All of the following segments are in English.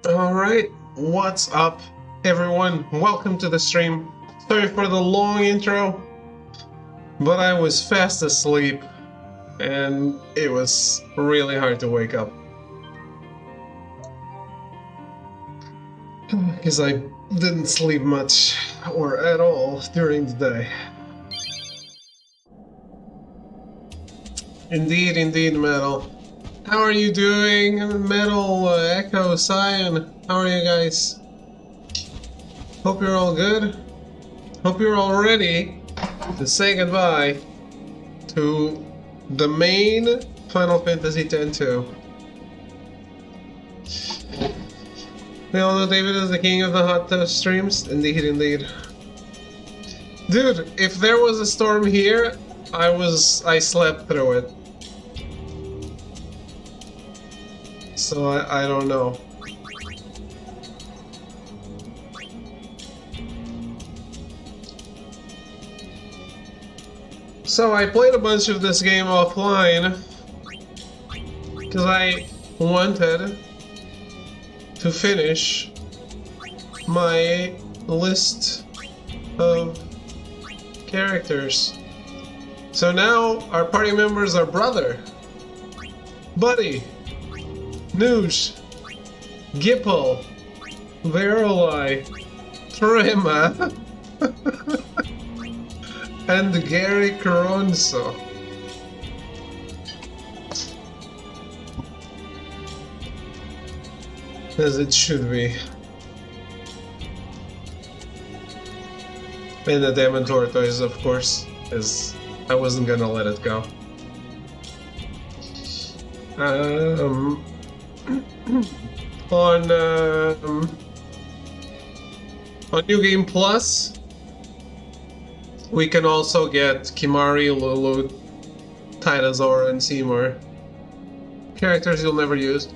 Alright, what's up everyone? Welcome to the stream. Sorry for the long intro, but I was fast asleep and it was really hard to wake up. Because I didn't sleep much or at all during the day. Indeed, Metal. How are you doing? Metal, Echo, Cyan, how are you guys? Hope you're all good. Hope you're all ready to say goodbye to the main Final Fantasy X-2. We all know David is the king of the hot tub streams. Indeed. Dude, if there was a storm here, I slept through it. So I don't know. So I played a bunch of this game offline because I wanted to finish my list of characters. So now our party members are Brother, Buddy, Noosh, Gipple, Veroli, Trema, and Gary Coronzo. As it should be. And the Demon Tortoise, of course, as I wasn't gonna let it go. On On New Game Plus, we can also get Kimari, Lulu, Titazora, and Seymour. Characters you'll never use.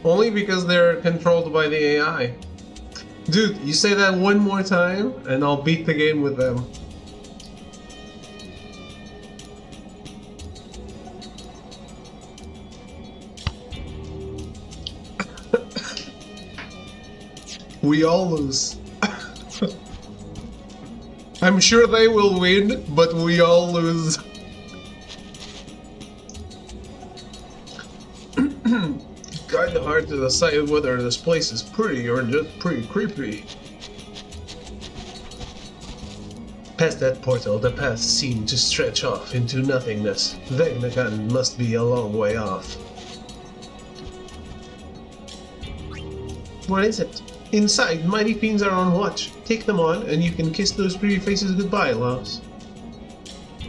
Only because they're controlled by the AI. Dude, you say that one more time, and I'll beat the game with them. We all lose. I'm sure they will win, but we all lose. Kinda hard to decide whether this place is pretty or just pretty creepy. Past that portal, the path seemed to stretch off into nothingness. Vegnagan must be a long way off. What is it? Inside, mighty fiends are on watch. Take them on, and you can kiss those pretty faces goodbye, loves.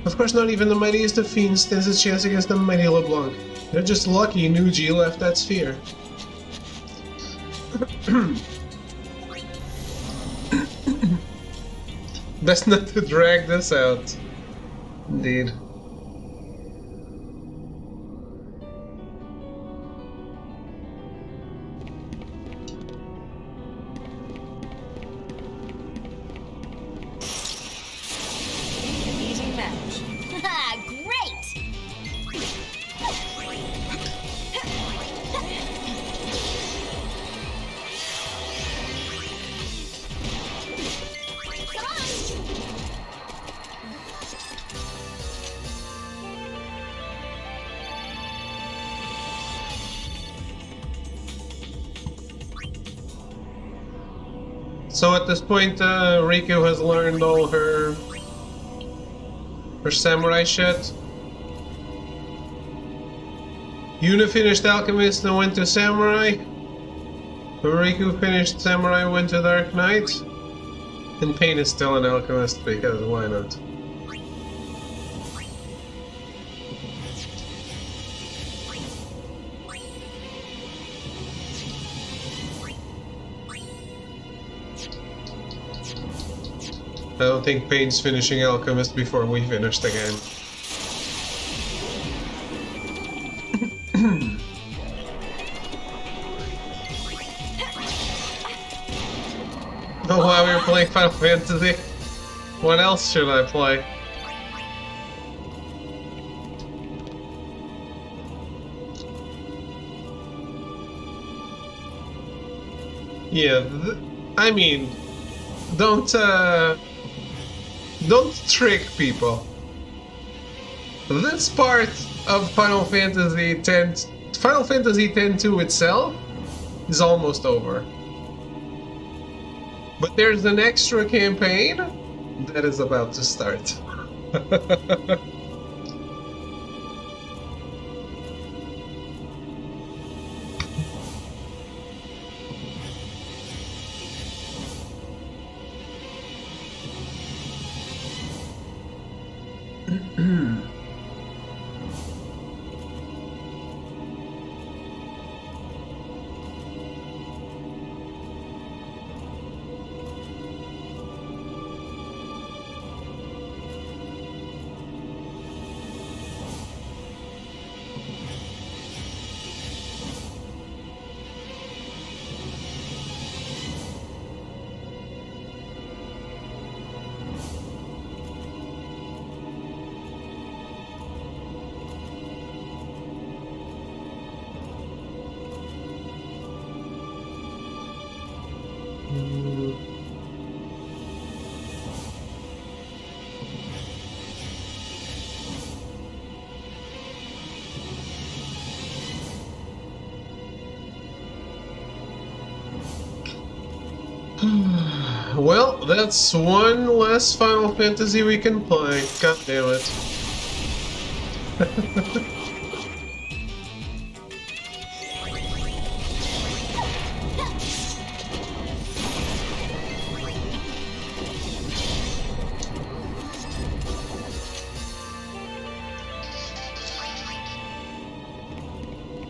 Of course, not even the mightiest of fiends stands a chance against the mighty LeBlanc. They're just lucky Nuji left that sphere. Best not to drag this out. Indeed. So at this point, Riku has learned all her samurai shit. Yuna finished Alchemist and went to Samurai. Riku finished Samurai, went to Dark Knight. And Pain is still an Alchemist because why not? I don't think Pain's finishing Alchemist before we finish the game. Oh wow, we're playing Final Fantasy. What else should I play? Yeah, I mean, don't trick people. This part of Final Fantasy X, Final Fantasy X-2 itself is almost over. But there's an extra campaign that is about to start. Well, that's one less Final Fantasy we can play. God damn it.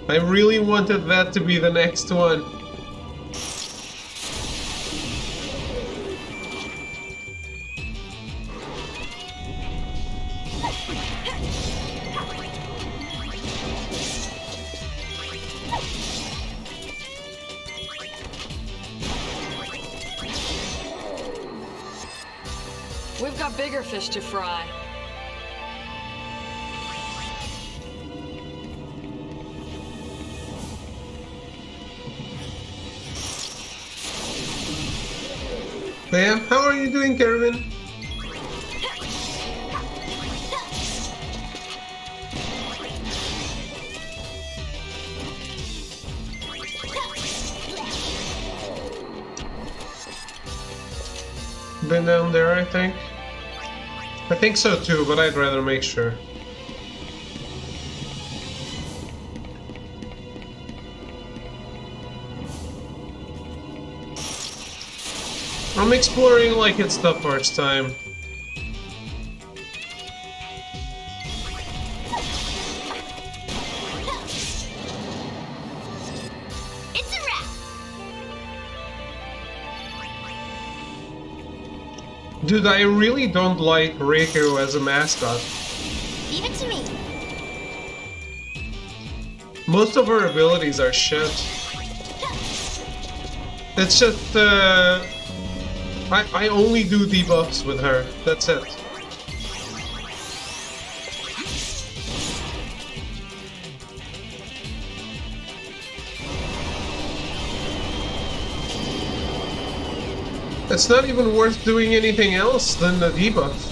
I really wanted that to be the next one. bigger fish to fry. Bam, how are you doing, Caravan? Been down there, I think. I think so too, but I'd rather make sure. I'm exploring like it's the first time. It's a wrap. Dude, I really don't like Riku as a mascot. Leave it to me. Most of her abilities are shit. It's just, I only do debuffs with her. That's it. It's not even worth doing anything else than the debuff.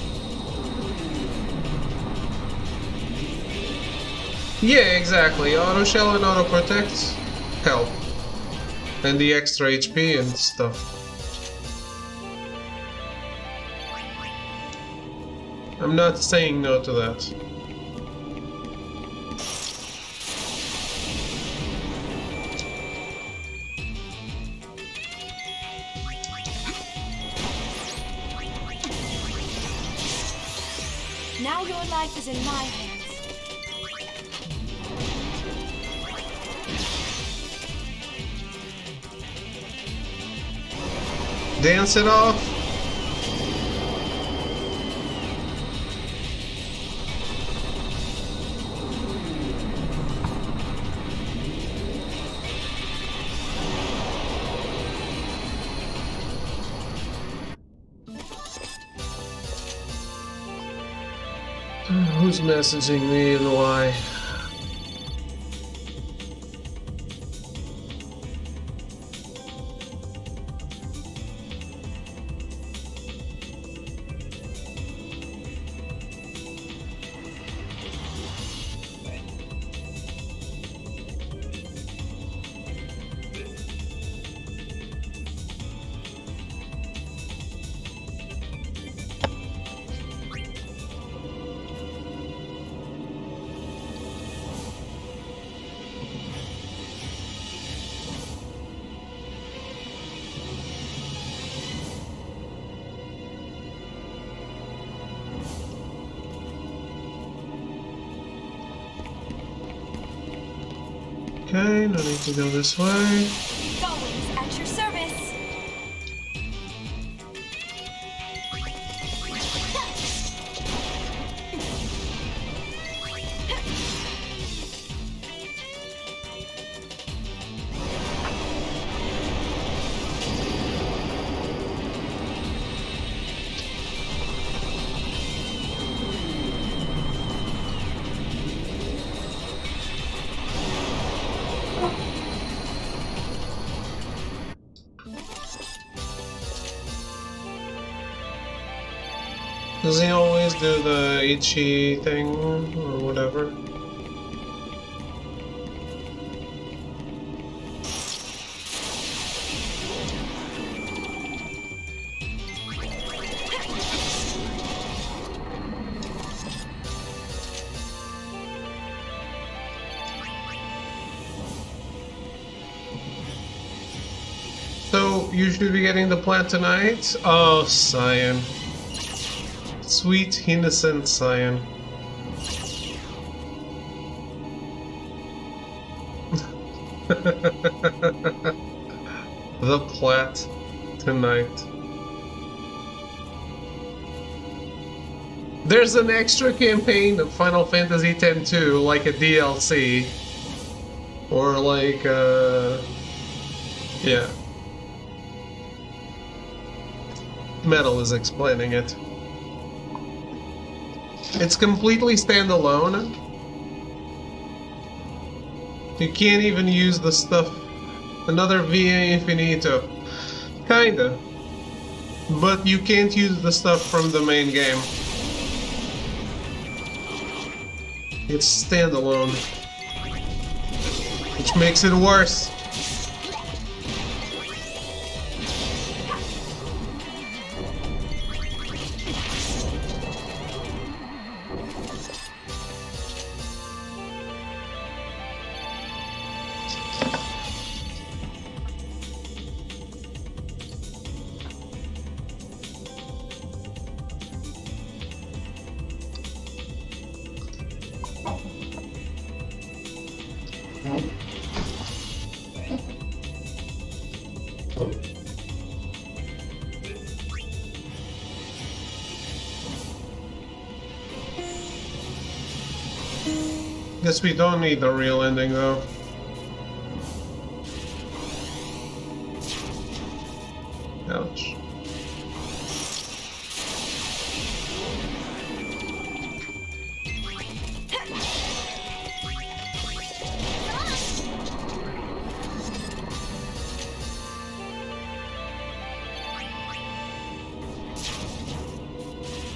Yeah, exactly. Auto shell and auto protect help. And the extra HP and stuff. I'm not saying no to that. Now your life is in my hands. Dance it off. Who's messaging me and why? Okay, no need to go this way. Always at your service. Does he always do the Ichi thing or whatever? So, you should be getting the plant tonight? Oh, Cyan. Sweet, innocent Cyan. The plat tonight. There's an extra campaign of Final Fantasy X-2, like a DLC. Or like, yeah. Metal is explaining it. It's completely standalone. You can't even use the stuff. Another Via Infinito. Kinda. But you can't use the stuff from the main game. It's standalone. Which makes it worse. Guess we don't need the real ending though. Ouch.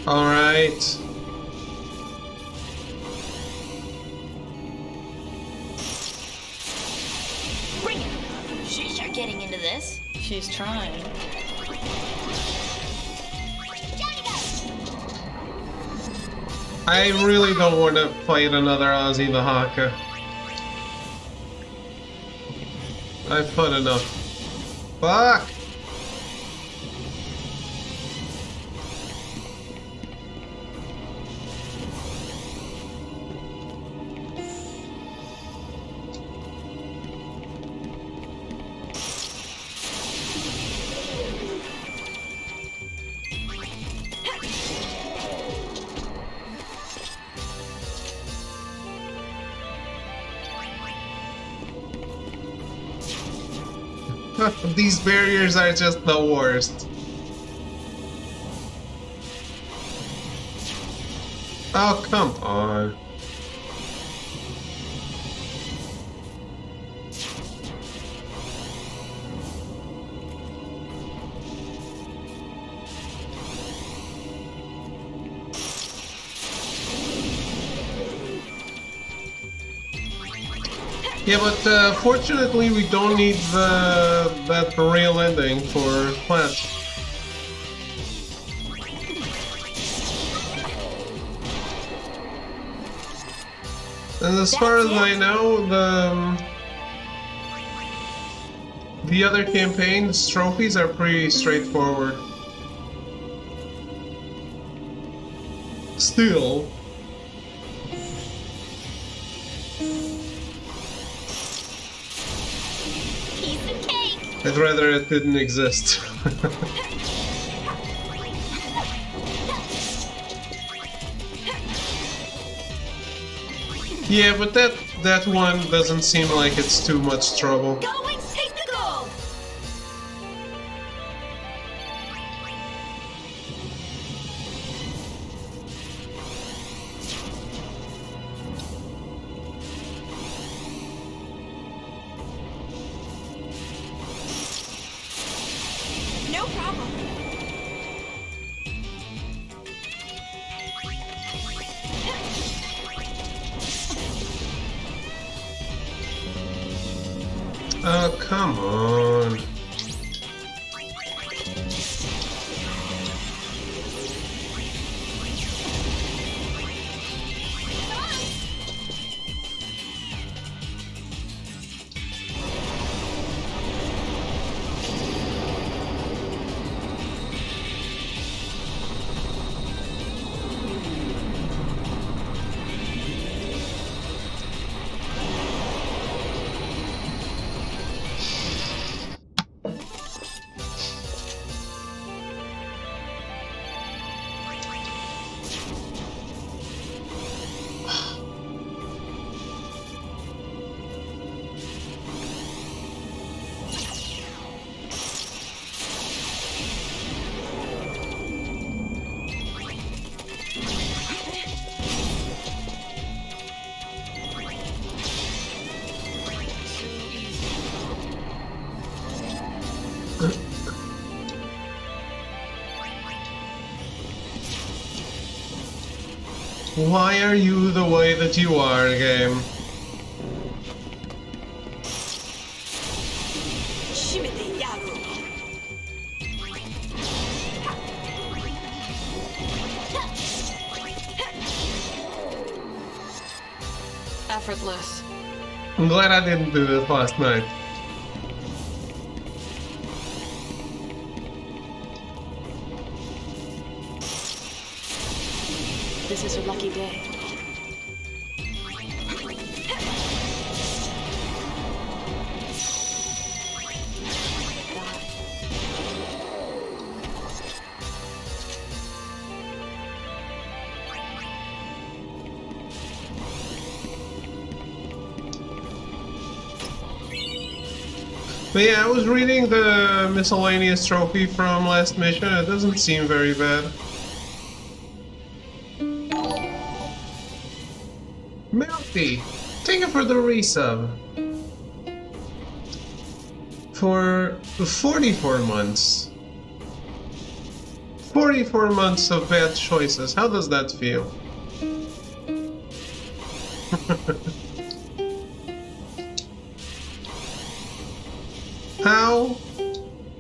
All right. Bring it. She's sure getting into this. She's trying. Johnny go. I really don't want to fight another Ozzy the Haka. I've fought enough. Fuck! These barriers are just the worst. Oh, come on. Yeah, but fortunately we don't need that real ending for Plant. And as far as I know, the other campaigns trophies are pretty straightforward. Still. Piece of cake. I'd rather it didn't exist. Yeah, but that one doesn't seem like it's too much trouble. Go Wings, take the gold. No problem. Oh, come on. Why are you the way that you are, game? Effortless. I'm glad I didn't do this last night. This is her lucky day. But yeah, I was reading the miscellaneous trophy from last mission. It doesn't seem very bad. Melty, thank you for the resub. For 44 months. 44 months of bad choices. How does that feel? How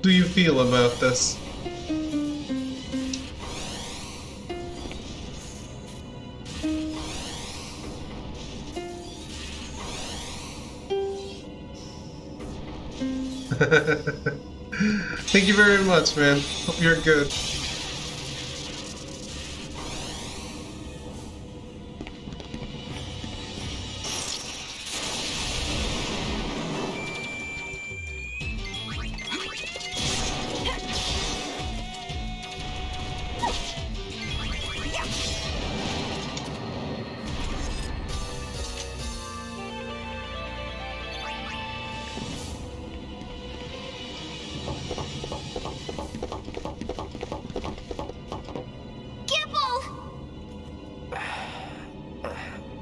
do you feel about this? Thank you very much, man. Hope you're good.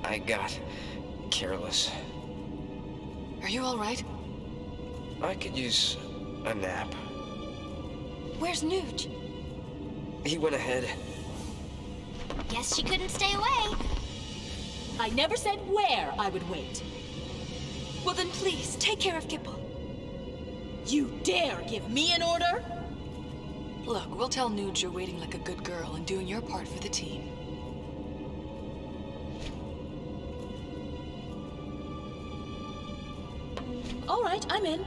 I got careless. Are you all right? I could use a nap. Where's Nuge? He went ahead. Guess she couldn't stay away. I never said where I would wait. Well then please, take care of Kipple. You dare give me an order? Look, we'll tell Nuge you're waiting like a good girl and doing your part for the team. All right, I'm in.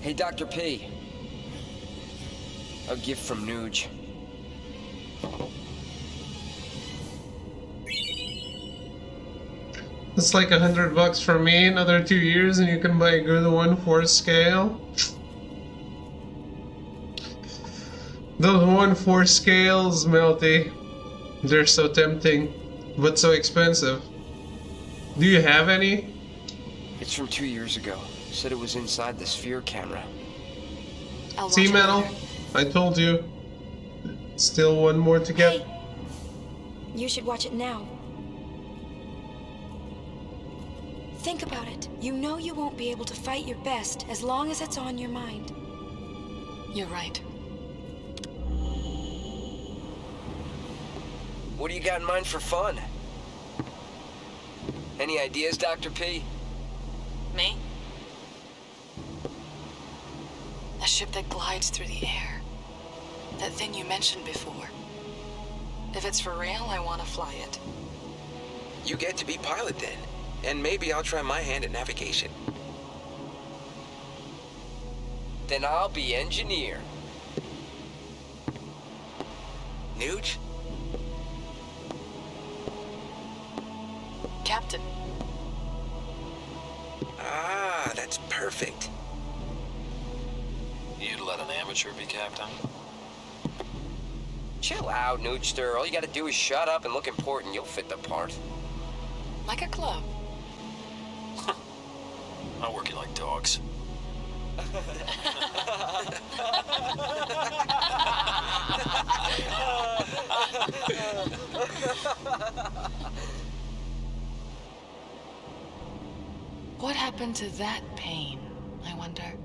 Hey, Dr. P. A gift from Nuge. It's like $100 for me, another 2 years, and you can buy a good 1/4 scale. Those 1/4 scales, Melty. They're so tempting, but so expensive. Do you have any? It's from 2 years ago. Said it was inside the sphere camera. I'll watch See, it Metal? later. I told you. Still one more to get. Hey, you should watch it now. Think about it. You know you won't be able to fight your best as long as it's on your mind. You're right. What do you got in mind for fun? Any ideas, Dr. P? Me? A ship that glides through the air. That thing you mentioned before. If it's for real, I want to fly it. You get to be pilot then, and maybe I'll try my hand at navigation. Then I'll be engineer. Nuge? Captain. Ah, that's perfect. You'd let an amateur be captain? Chill out, Nugester. All you gotta do is shut up and look important. You'll fit the part. Like a club. I'll work you like dogs. What happened to that pain, I wonder?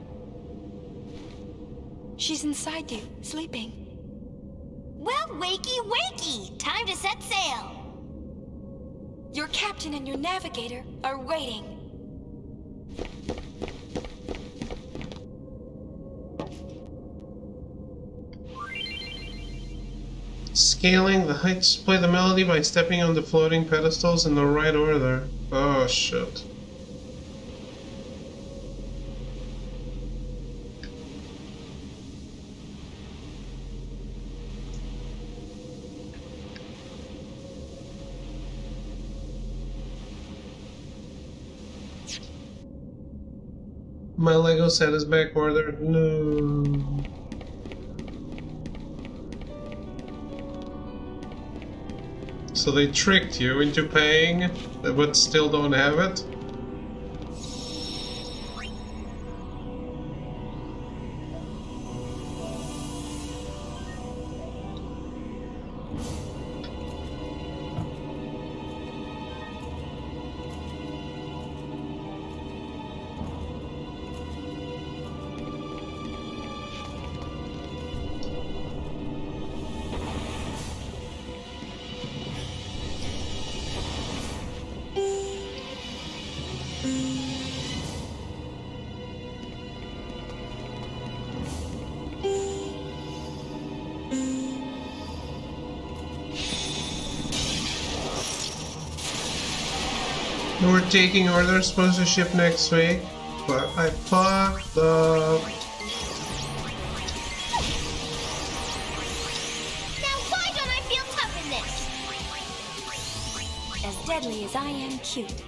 She's inside you, sleeping. Well, wakey, wakey! Time to set sail! Your captain and your navigator are waiting. Scaling the heights. Play the melody by stepping on the floating pedestals in the right order. Oh, shit. My Lego set is back ordered. No. So they tricked you into paying, but still don't have it? We're taking orders, supposed to ship next week, but I fucked up. Now why don't I feel tough in this? As deadly as I am cute.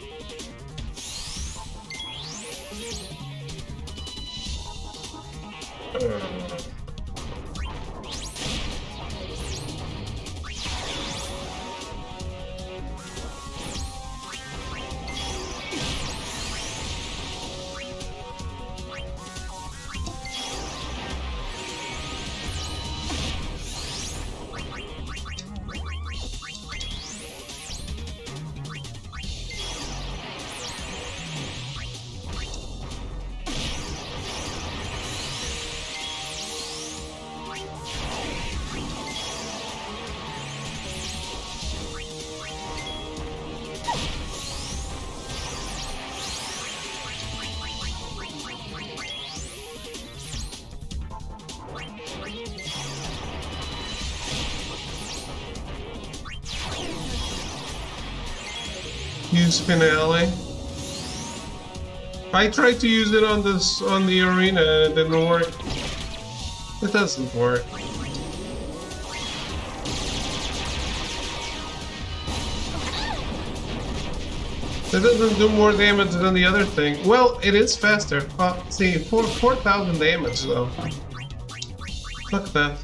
Use finale. I tried to use it on the arena and it didn't work. It doesn't work. It doesn't do more damage than the other thing. Well, it is faster. See, 4,000 damage though. Fuck that.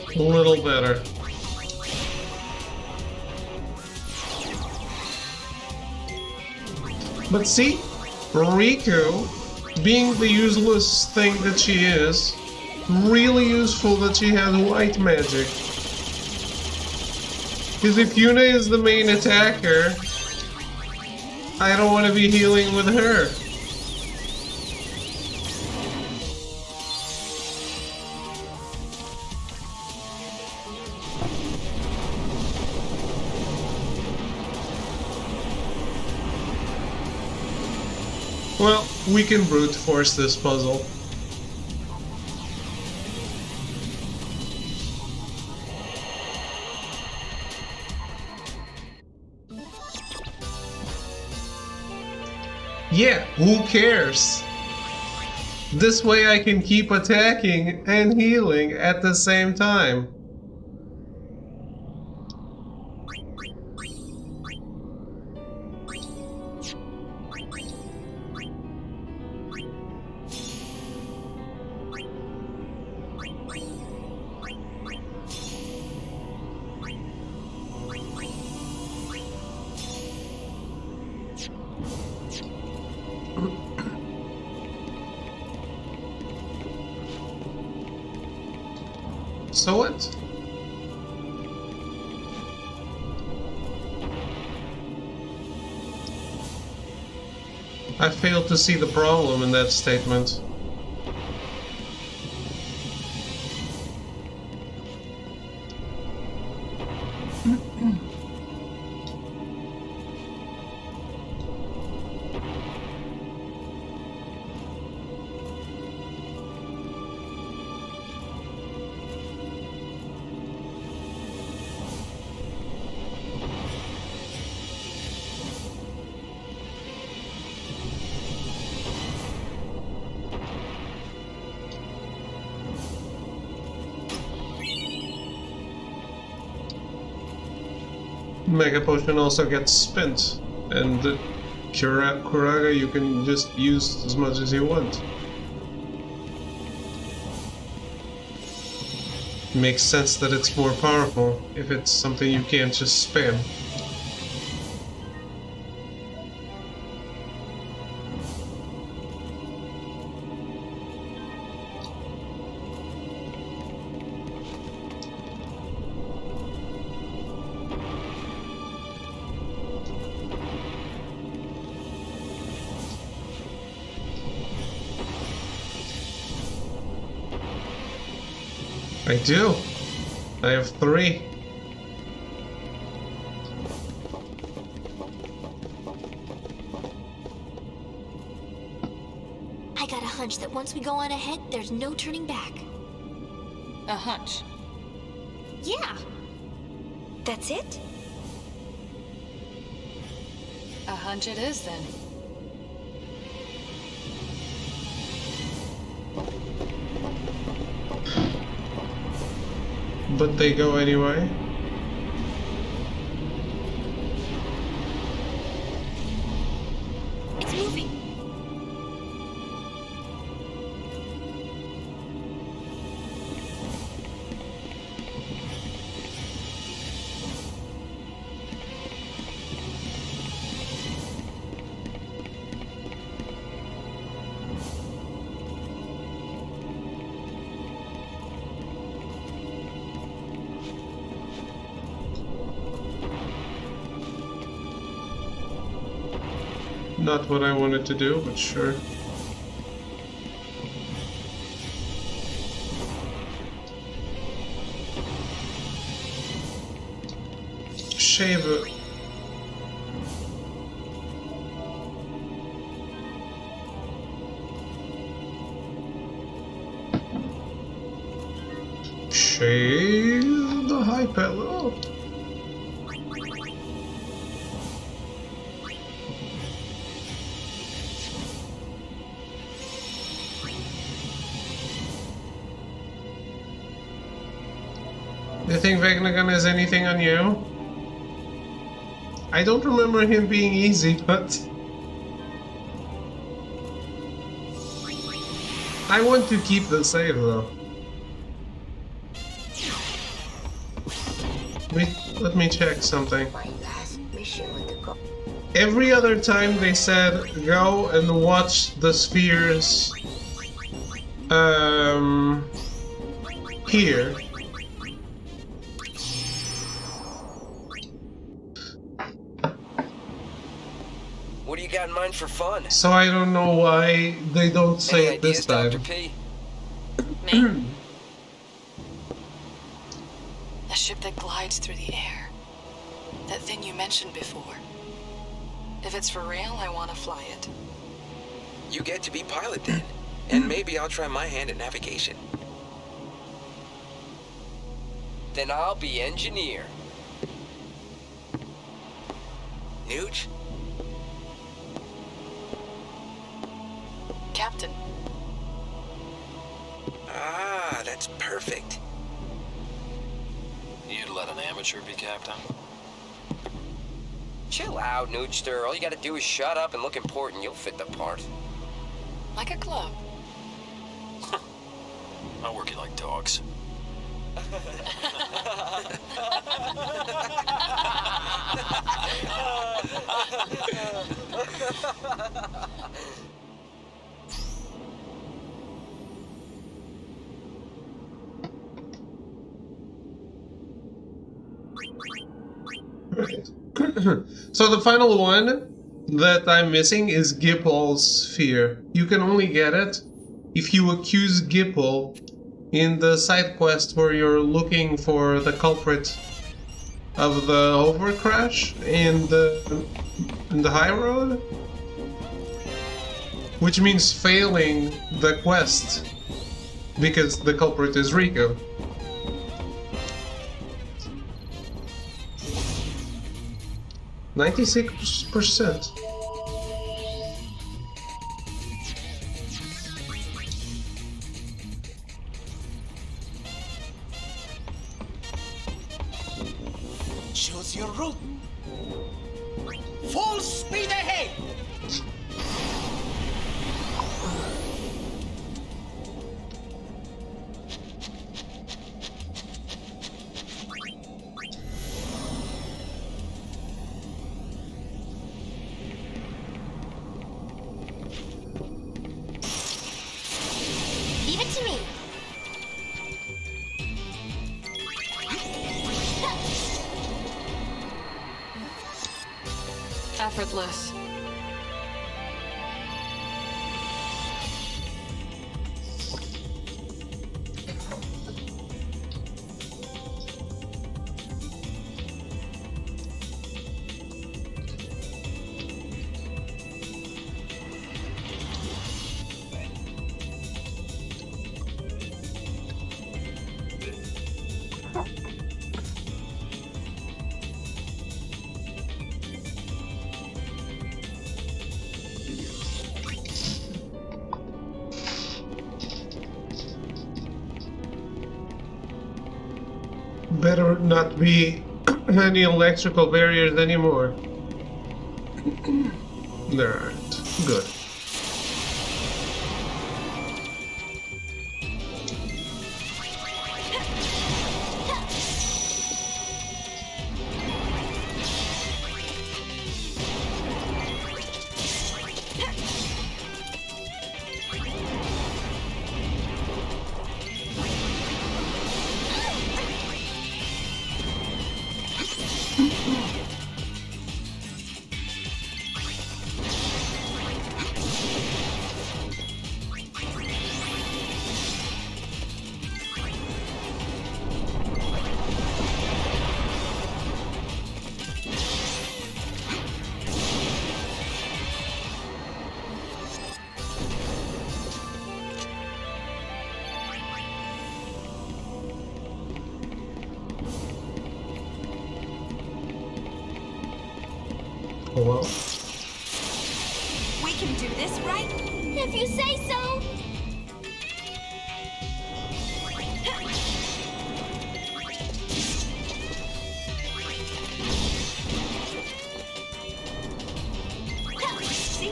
A little better. But see, Riku, being the useless thing that she is, really useful that she has white magic. Because if Yuna is the main attacker, I don't want to be healing with her. Well, we can brute force this puzzle. Yeah, who cares? This way I can keep attacking and healing at the same time. So what? I fail to see the problem in that statement. Mega Potion also gets spent, and the Kuraga you can just use as much as you want. Makes sense that it's more powerful if it's something you can't just spam. I do. I have 3. I got a hunch that once we go on ahead, there's no turning back. A hunch. Yeah. That's it? A hunch it is, then. But they go anyway. It's moving. Not what I wanted to do, but sure. Shave it. Shave the high pillow. Do you think Vegnagun has anything on you? I don't remember him being easy, but... I want to keep the save, though. Let me check something. Every other time they said, go and watch the spheres... here. What do you got in mind for fun? So I don't know why they don't say Any it this ideas, time. Dr. P? Me. A ship that glides through the air. That thing you mentioned before. If it's for real, I want to fly it. You get to be pilot then. And maybe I'll try my hand at navigation. Then I'll be engineer. Nooch? Captain. Ah, that's perfect. You'd let an amateur be captain? Chill out, Noogster. All you gotta do is shut up and look important. You'll fit the part. Like a glove. I work you like dogs. So the final one that I'm missing is Gippol's Sphere. You can only get it if you accuse Gippol in the side quest where you're looking for the culprit of the overcrash in the high road, which means failing the quest because the culprit is Rico. %. Choose your route. Full speed ahead. Leave it to me. Effortless. Better not be any electrical barriers anymore. There aren't. Good. Well, We can do this, right? If you say so. See?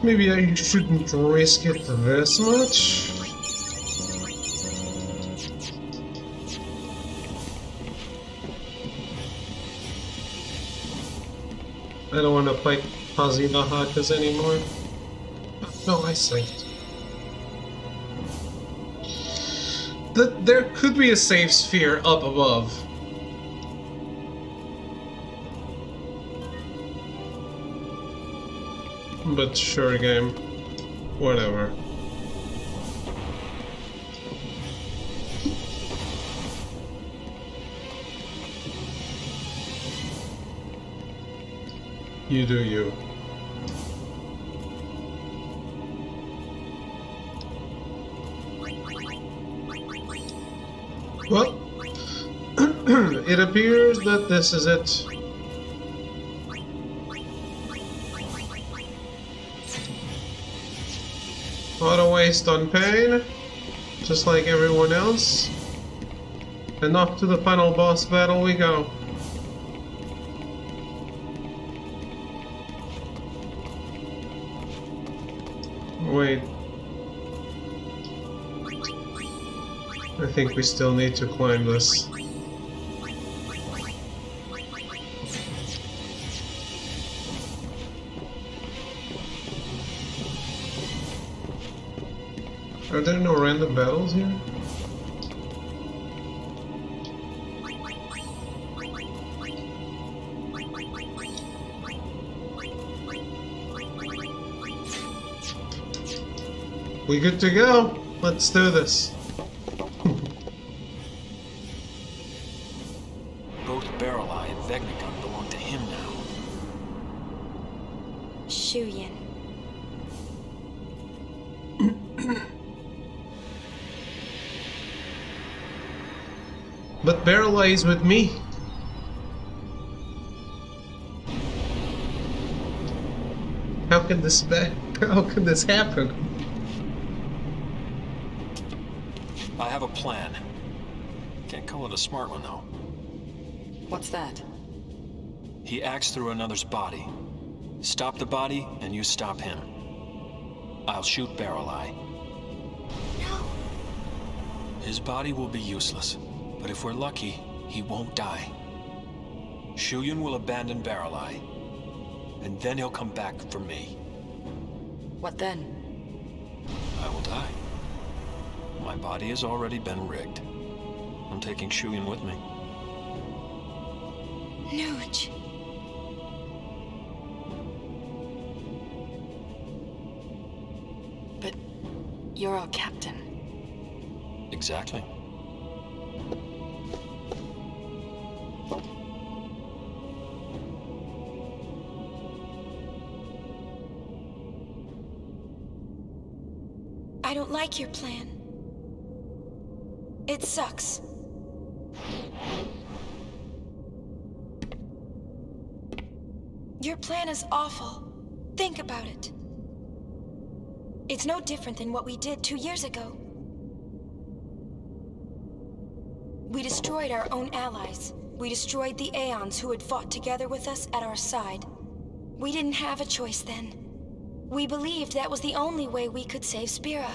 maybe I shouldn't risk it this much. I don't want to fight Hazinahakas anymore. No, I saved. There could be a safe sphere up above. But sure, game. Whatever. You do you. Well, it appears that this is it. Auto waste on pain, just like everyone else. And off to the final boss battle we go. Wait. I think we still need to climb this. Are there no random battles here? We good to go? Let's do this. Both Barrel Eye and Vegnagun belong to him now. Shuyin. But Barrel Eye is with me. How can this happen? I have a plan. Can't call it a smart one, though. What's that? He acts through another's body. Stop the body, and you stop him. I'll shoot Barrel Eye. No. His body will be useless, but if we're lucky, he won't die. Shuyin will abandon Barrel Eye, and then he'll come back for me. What then? I will die. My body has already been rigged. I'm taking Shuyin with me. Nuge. But you're our captain. Exactly. I don't like your plan. It sucks. Your plan is awful. Think about it. It's no different than what we did 2 years ago. We destroyed our own allies. We destroyed the Aeons who had fought together with us at our side. We didn't have a choice then. We believed that was the only way we could save Spira.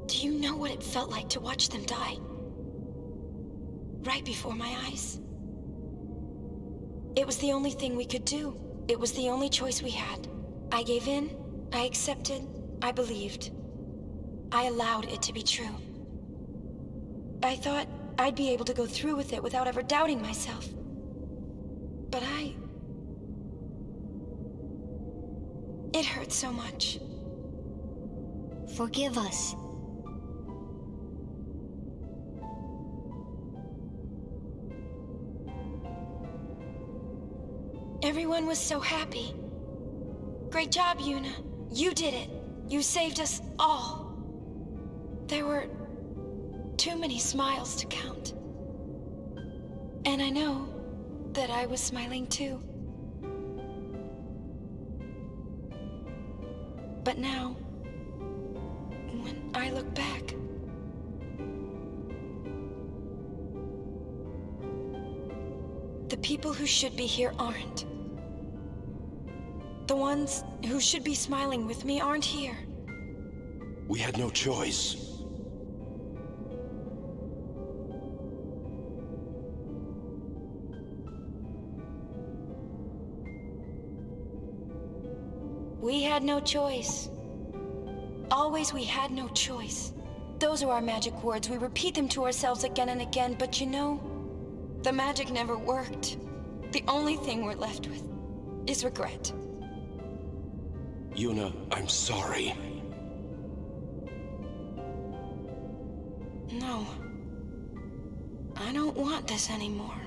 Do you know what it felt like to watch them die? Right before my eyes. It was the only thing we could do. It was the only choice we had. I gave in, I accepted, I believed. I allowed it to be true. I thought I'd be able to go through with it without ever doubting myself. But it hurt so much. Forgive us. Everyone was so happy. Great job, Yuna. You did it. You saved us all. There were too many smiles to count. And I know that I was smiling too. But now, when I look back, the people who should be here aren't. The ones who should be smiling with me aren't here. We had no choice. We had no choice. Always we had no choice. Those are our magic words. We repeat them to ourselves again and again, but you know, the magic never worked. The only thing we're left with is regret. Yuna, I'm sorry. No. I don't want this anymore.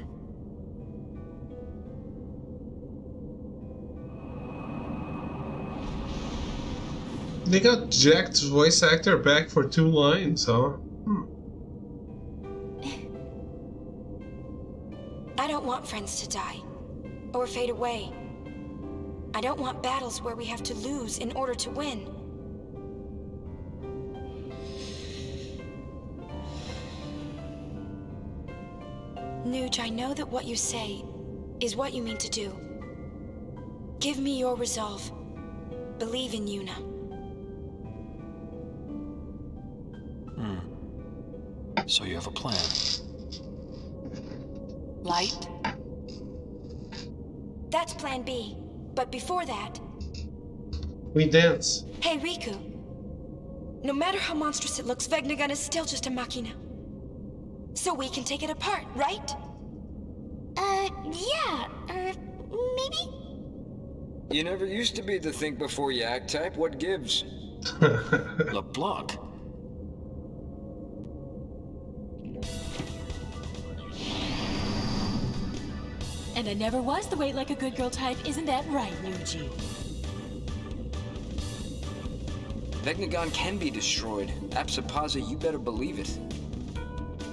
They got Jack's voice actor back for 2 lines, huh? I don't want friends to die, or fade away. I don't want battles where we have to lose in order to win. Nuge, I know that what you say is what you mean to do. Give me your resolve. Believe in Yuna. So you have a plan. Light? That's plan B. But before that... We dance. Hey, Riku. No matter how monstrous it looks, Vegnagun is still just a machina. So we can take it apart, right? Yeah, maybe? You never used to be the think before you act type. What gives? LeBlanc. And I never was the wait like a good girl type, isn't that right, Yuji? Vegnagon can be destroyed. Apsapaza, you better believe it.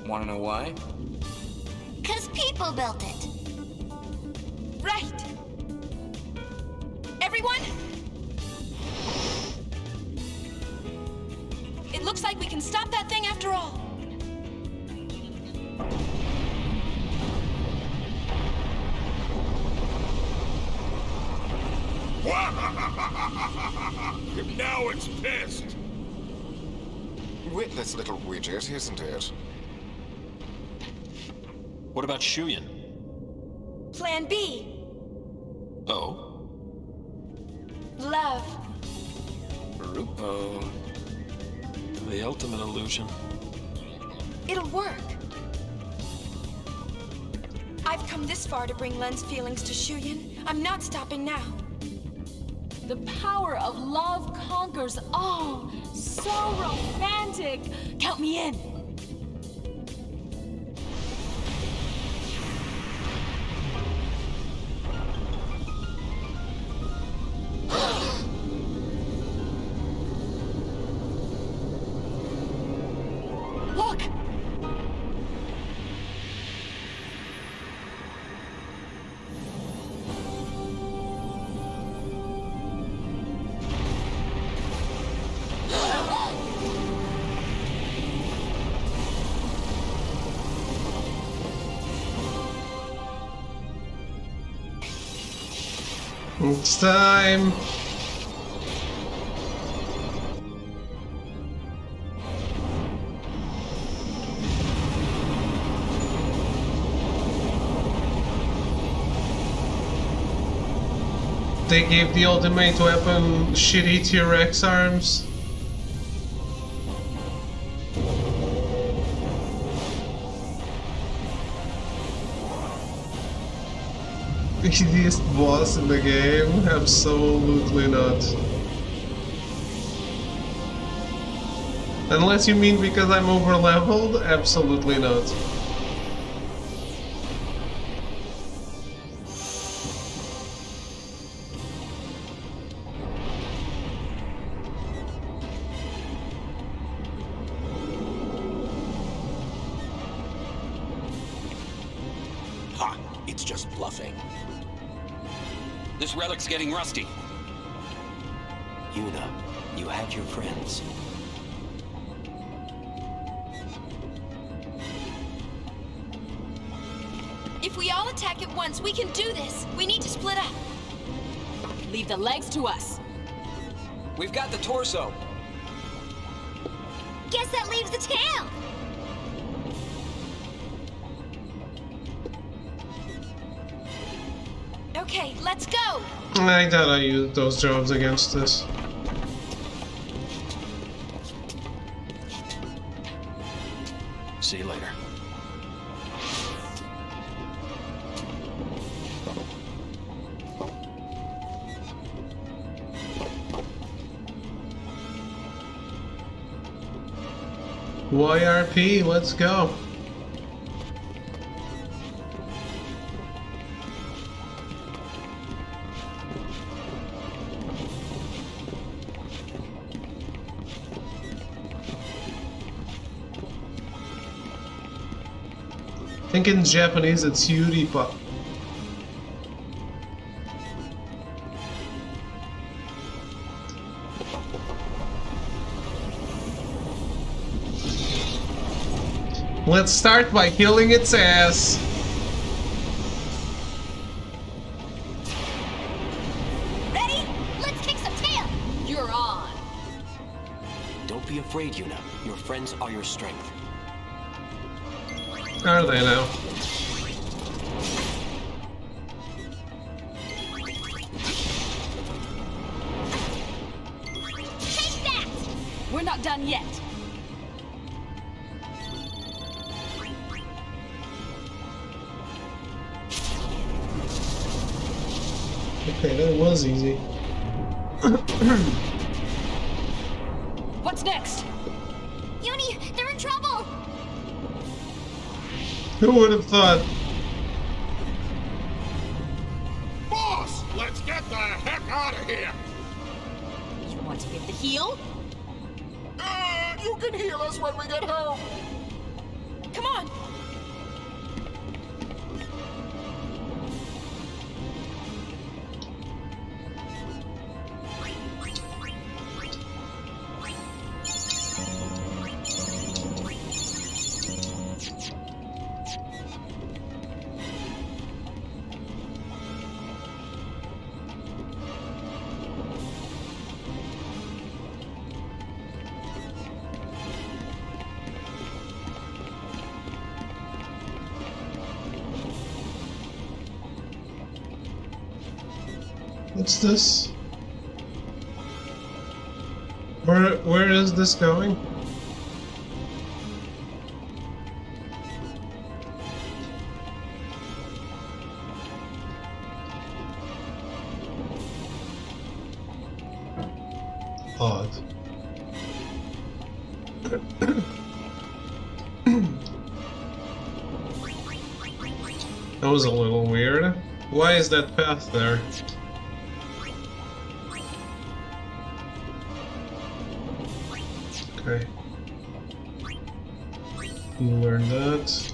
Wanna know why? 'Cause people built it. Right! Everyone? It looks like we can stop that thing after all. Now it's pissed! Witless little widget, isn't it? What about Shuyan? Plan B. Oh? Love. Rupo. The ultimate illusion. It'll work. I've come this far to bring Len's feelings to Shuyan. I'm not stopping now. The power of love conquers all. So romantic. Count me in. Look! It's time. They gave the ultimate weapon shitty T-Rex arms. Easiest boss in the game? Absolutely not. Unless you mean because I'm over leveled? Absolutely not. Ha! It's just bluffing. This relic's getting rusty. Yuna, you had your friends. If we all attack at once, we can do this. We need to split up. Leave the legs to us. We've got the torso. Guess that leaves the tail. Okay, let's go. I doubt I used those jobs against this. See you later. YRP, let's go. I think in Japanese it's Yuripa. Let's start by killing its ass. Ready? Let's kick some tail. You're on. Don't be afraid, Yuna. Your friends are your strength. Are they now? Take that. We're not done Okay, that was easy. What's next? Uni, they're in trouble! Who would have thought? Boss, let's get the heck out of here! You want to get the heel? You can heal us when we get home! Come on! What's this? Where is this going? Odd. That was a little weird. Why is that path there? Okay. Learn that.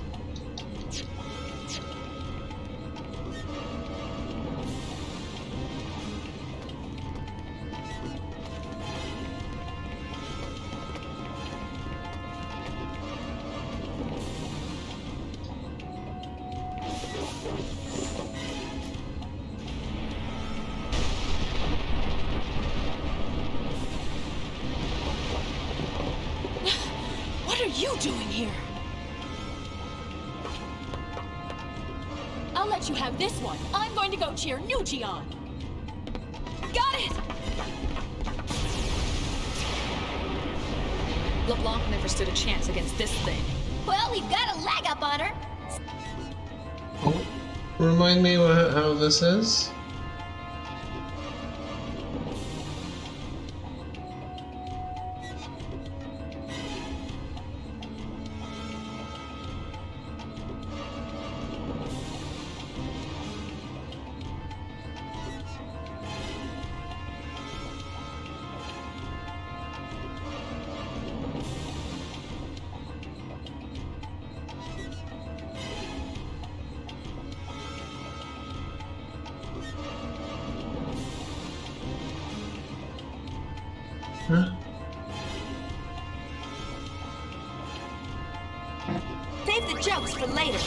What are you doing here? I'll let you have this one. I'm going to go cheer Nuji on. Got it! LeBlanc never stood a chance against this thing. Well, we've got a leg up on her. Oh, remind me how this is? Huh? Save the jokes for later.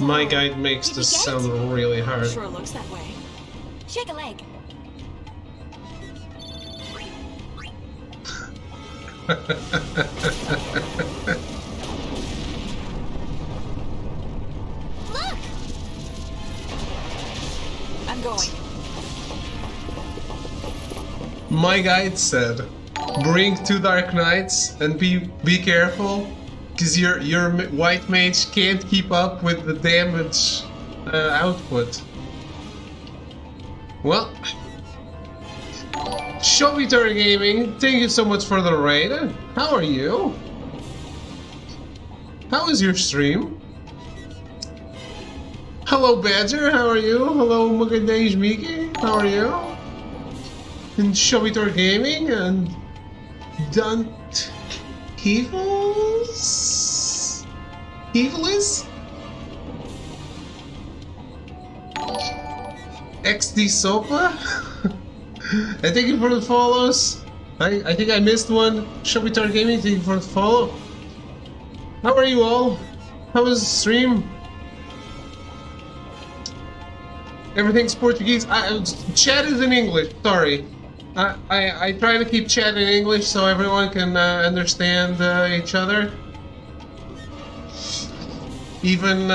My guide makes this sound really hard. Sure looks that way. Shake a leg. Look! I'm going. My guide said, bring 2 Dark Knights and be careful, because your white mage can't keep up with the damage output. Well, Shobiter Gaming, thank you so much for the raid. How are you? How is your stream? Hello Badger, how are you? Hello Mugadej Miki, how are you? And Shobiter Gaming and Dunt Heevils? Heevilis? XD Sopa? And thank you for the follows. I think I missed one. Shobiter Gaming, thank you for the follow. How are you all? How was the stream? Everything's Portuguese. Chat is in English, sorry. I try to keep chat in English so everyone can understand each other. Even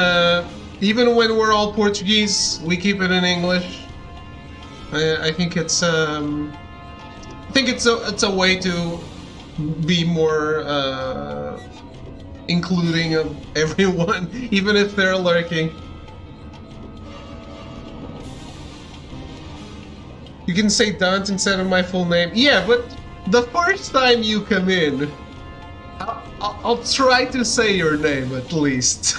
when we're all Portuguese, we keep it in English. I think it's a way to be more including of everyone, even if they're lurking. You can say Dante instead of my full name. Yeah, but the first time you come in, I'll try to say your name at least.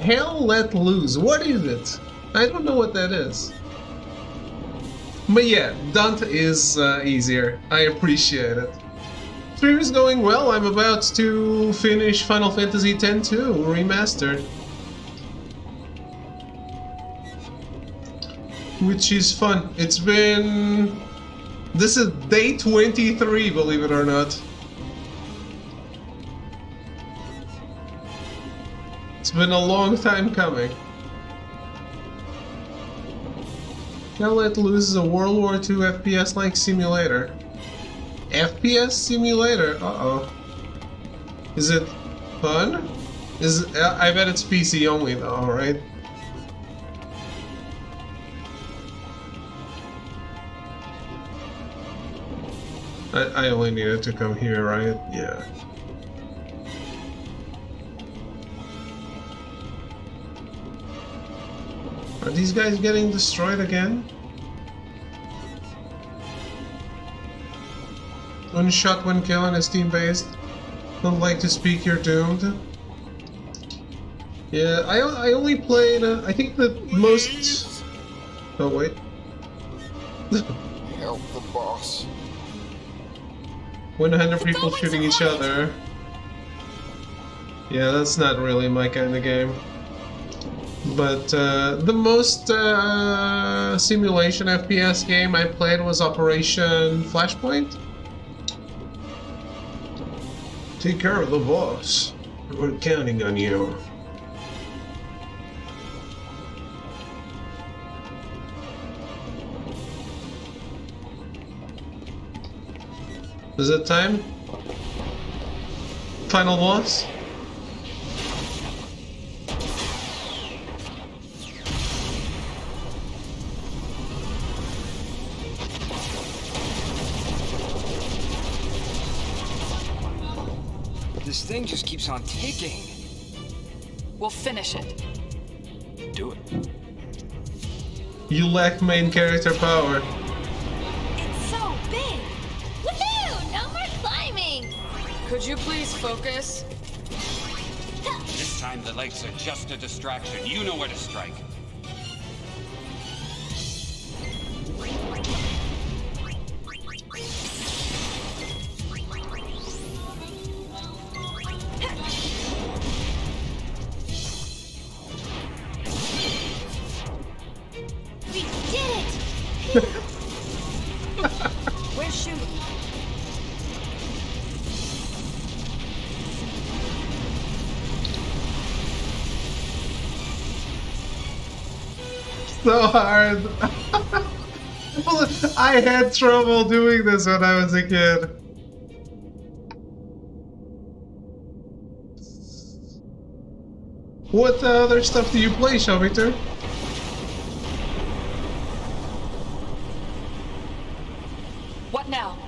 Hell Let Loose. What is it? I don't know what that is. But yeah, Dante is easier. I appreciate it. Stream is going well. I'm about to finish Final Fantasy X-2 Remastered. Which is fun. It's been... This is day 23, believe it or not. It's been a long time coming. Hell Let Loose is a World War II FPS-like simulator. FPS simulator? Uh-oh. Is it fun? I bet it's PC only though, right? I only needed to come here, right? Yeah. Are these guys getting destroyed again? One shot, one kill, and it's team-based. Don't like to speak, you're doomed. Yeah, I only played, I think the most... Oh, wait. Help the boss. 100 people shooting each other. Yeah, that's not really my kind of game. But the most simulation FPS game I played was Operation Flashpoint. Take care of the boss. We're counting on you. Is it time? Final boss? This thing just keeps on ticking. We'll finish it. Do it. You lack main character power. It's so big. Woohoo! No more climbing. Could you please focus? This time the legs are just a distraction. You know where to strike. We did it. Where's Shooting? So hard. I had trouble doing this when I was a kid. What other stuff do you play, Shelviter? What now?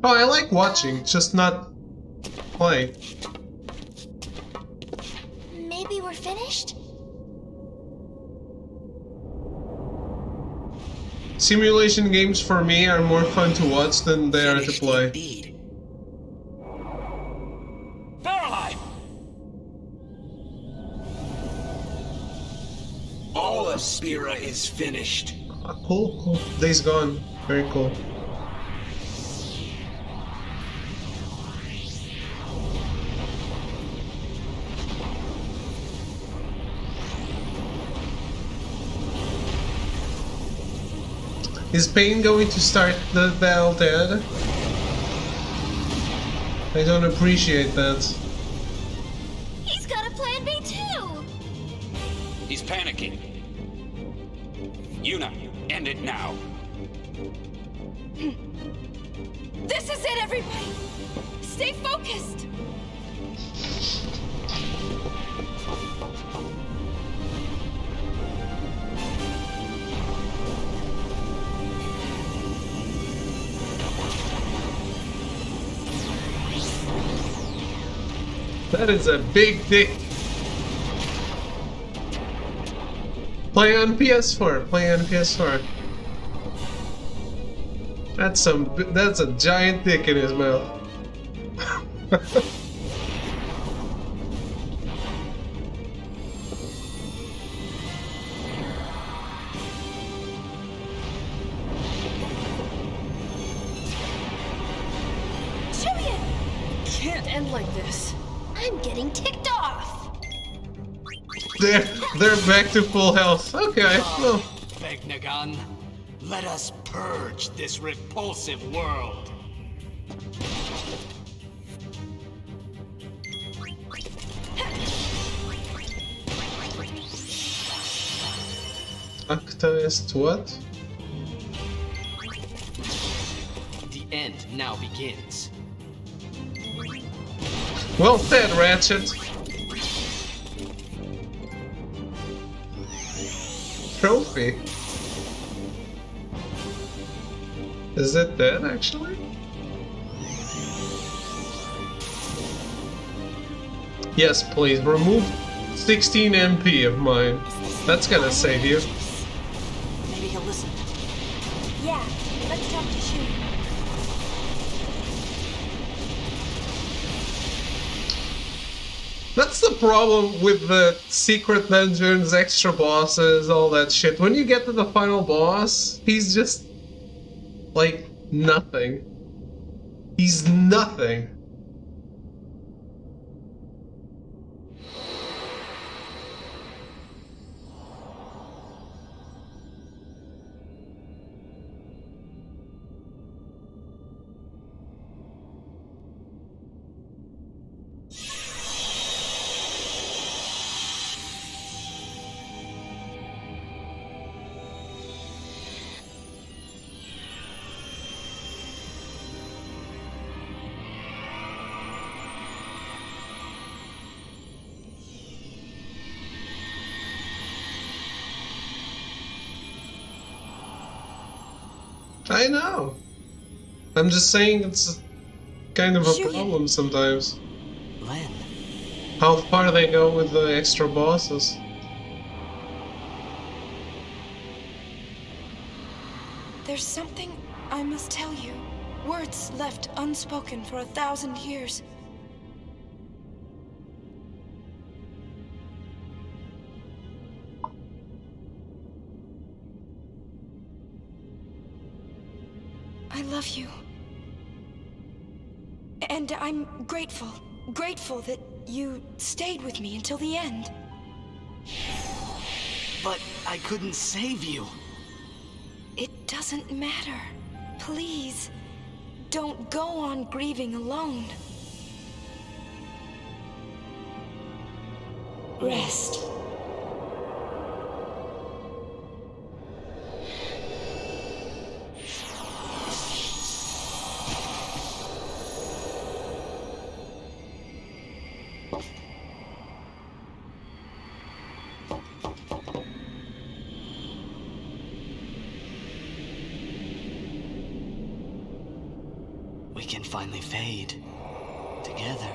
Oh, I like watching, just not playing. Maybe we're finished? Simulation games for me are more fun to watch than they are to play. Indeed. Paralyzed! All of Spira is finished. Cool, cool. Days Gone. Very cool. Is Pain going to start the battle dead? I don't appreciate that. He's got a plan B too. He's panicking. Yuna, end it now. This is it, everybody! Stay focused! That is a big dick. Play on PS4. Play on PS4. That's a giant dick in his mouth. Can't end like this. I'm getting ticked off. They're back to full health. Okay. Well. Vegnagun, let us purge this repulsive world. Activist what? The end now begins. Well said, Ratchet. Trophy. Is it dead, actually? Yes, please. Remove 16 MP of mine. That's gonna save you. Maybe he'll listen. Yeah, let's talk to Shu. That's the problem with the secret dungeons, extra bosses, all that shit. When you get to the final boss, he's just like nothing. He's nothing. I know. I'm just saying it's kind of a problem sometimes. Len. How far they go with the extra bosses. There's something I must tell you. Words left unspoken for 1,000 years. I love you. And I'm grateful that you stayed with me until the end. But I couldn't save you. It doesn't matter. Please, don't go on grieving alone. Rest. We can finally fade together.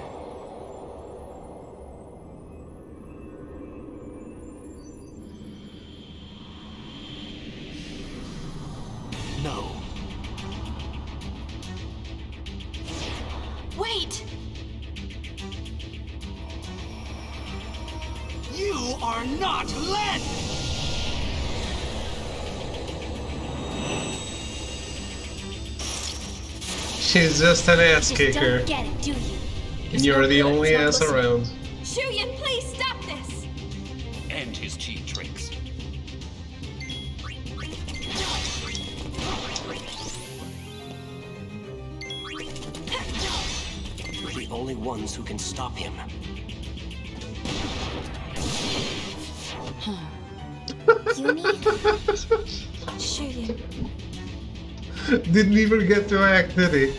No. Wait! You are not Len! She's just an ass kicker. Don't get it, do you? And you're the only ass around. Shuyan, please stop this! End his cheap tricks. We're the only ones who can stop him. Shuyan. Didn't even get to act, did he?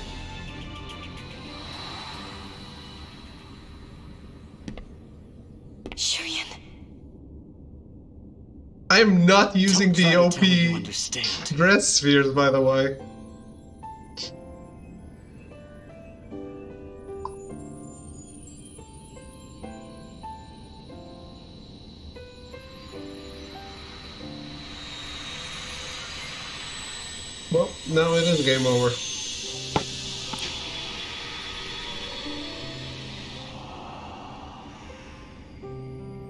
I'm not using Don't the try to OP tell me you understand. breath spheres, by the way. Well, now it is game over.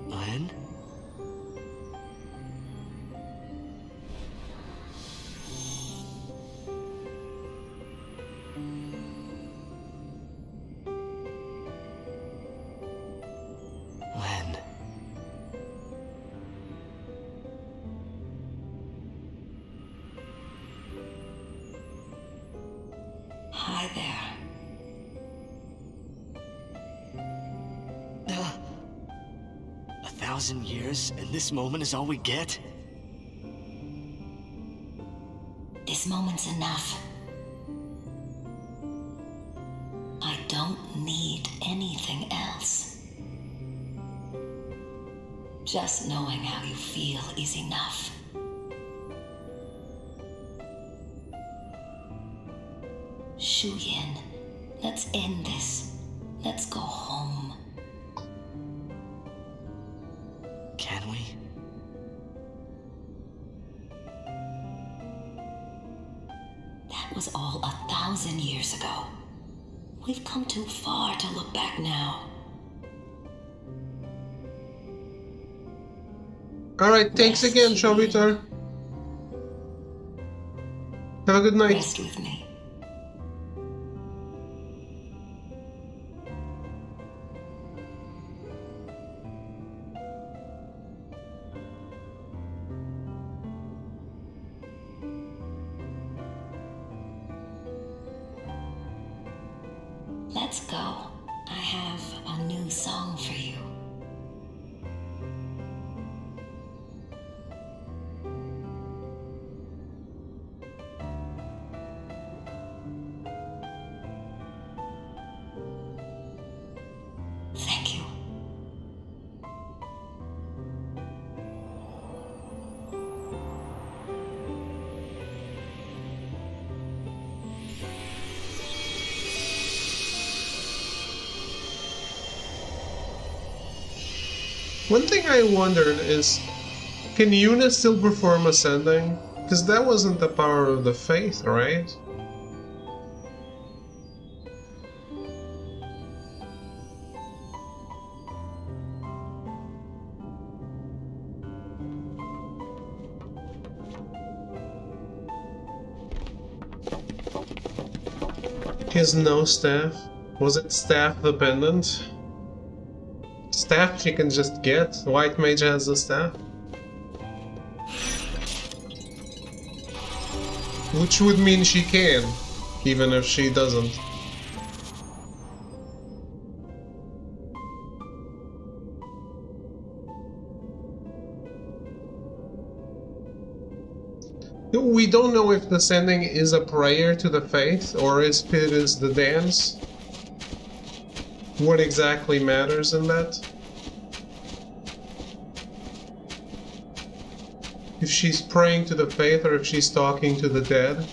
Len? Len. Hi there. 1,000 years, and this moment is all we get? This moment's enough. I don't need anything else. Just knowing how you feel is enough. Shuyin, let's end this. Let's go home. Can we? That was all 1,000 years ago. We've come too far to look back now. Alright, thanks again, Shobiter. Have a good night. Rest with me. Let's go. I have a new song for you. Thank you. One thing I wondered is, can Yuna still perform ascending? Because that wasn't the power of the faith, right? He has no staff? Was it staff dependent? Staff she can just get. White mage has the staff. Which would mean she can, even if she doesn't. We don't know if the sending is a prayer to the faith or if it is the dance. What exactly matters in that? If she's praying to the faith or if she's talking to the dead?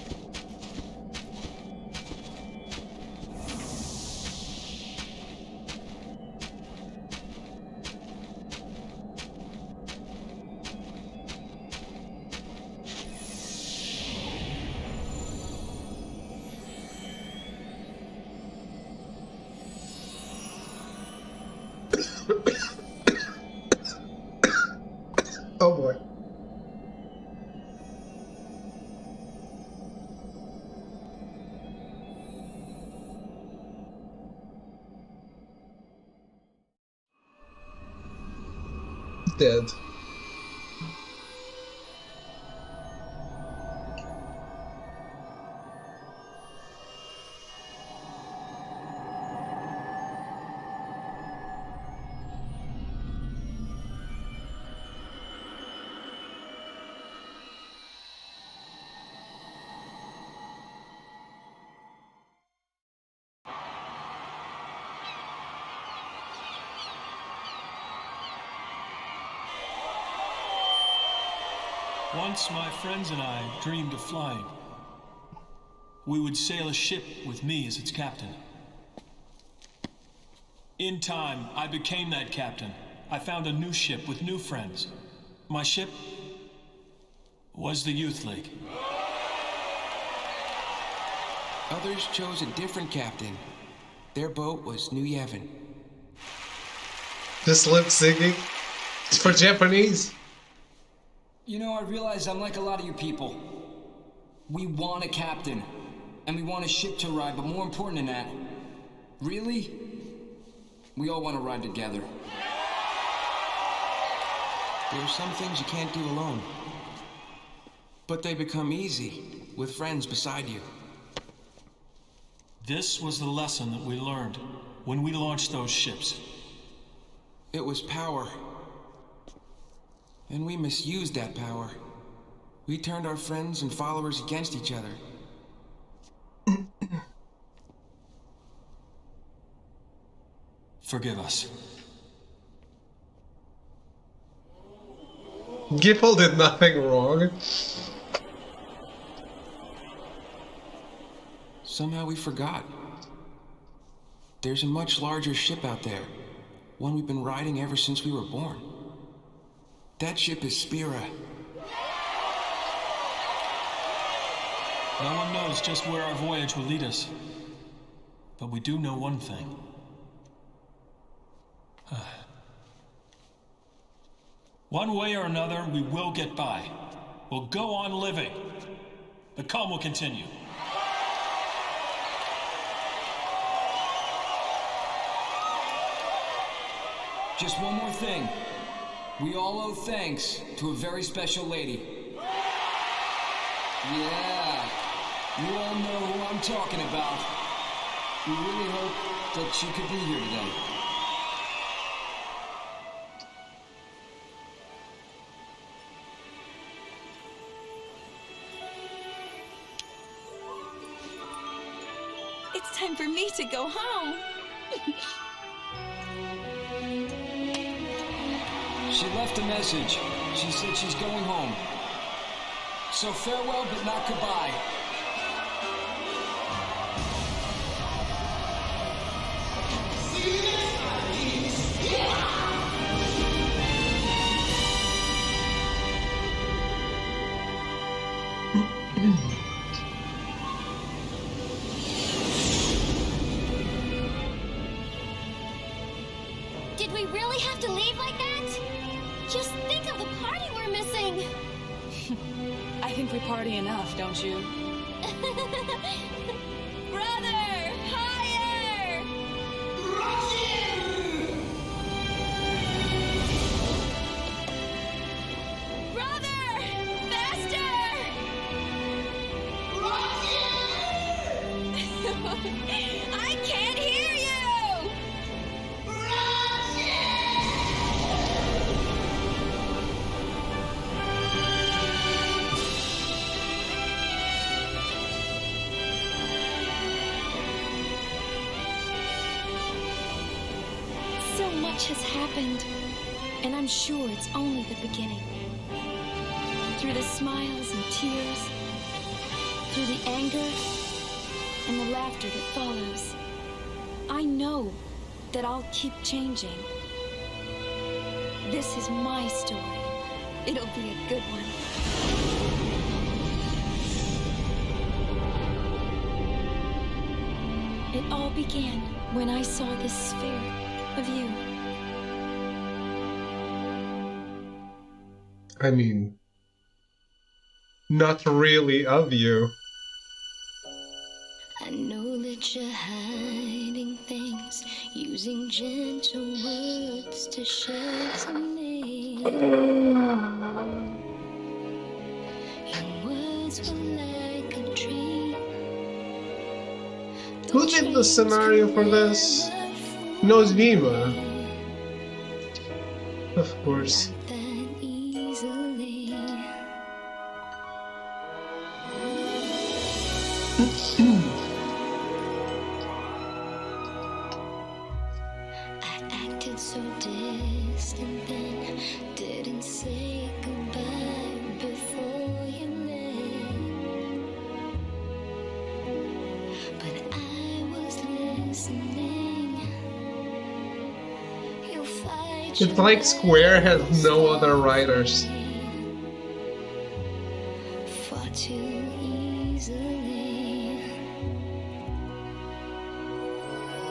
Oh boy. Dead. Once my friends and I dreamed of flying. We would sail a ship with me as its captain. In time, I became that captain. I found a new ship with new friends. My ship was the Youth League. Others chose a different captain. Their boat was New Yevon. Just lip syncing. It's for Japanese. You know, I realize I'm like a lot of you people. We want a captain, and we want a ship to ride, but more important than that, really, we all want to ride together. There are some things you can't do alone, but they become easy with friends beside you. This was the lesson that we learned when we launched those ships. It was power. And we misused that power. We turned our friends and followers against each other. Forgive us. Gipple did nothing wrong. Somehow we forgot. There's a much larger ship out there. One we've been riding ever since we were born. That ship is Spira. No one knows just where our voyage will lead us. But we do know one thing. One way or another, we will get by. We'll go on living. The calm will continue. Just one more thing. We all owe thanks to a very special lady. Yeah, you all know who I'm talking about. We really hope that she could be here today. It's time for me to go home. She left a message. She said she's going home. So farewell, but not goodbye. Did we really have to leave like that? Just think of the party we're missing. I think we party enough, don't you? Brother, higher! Brother, faster! I can't hear you! So much has happened, and I'm sure it's only the beginning. Through the smiles and tears, through the anger and the laughter that follows, I know that I'll keep changing. This is my story. It'll be a good one. It all began when I saw this sphere of you. I mean, not really of you. I know that you're hiding things, using gentle words to shelter me. Your words were like a dream. Who did the scenario for this? Nozima. Of course. I acted so distant then, didn't say goodbye before. listening. You fight It's like Square has no other writers. far too easily.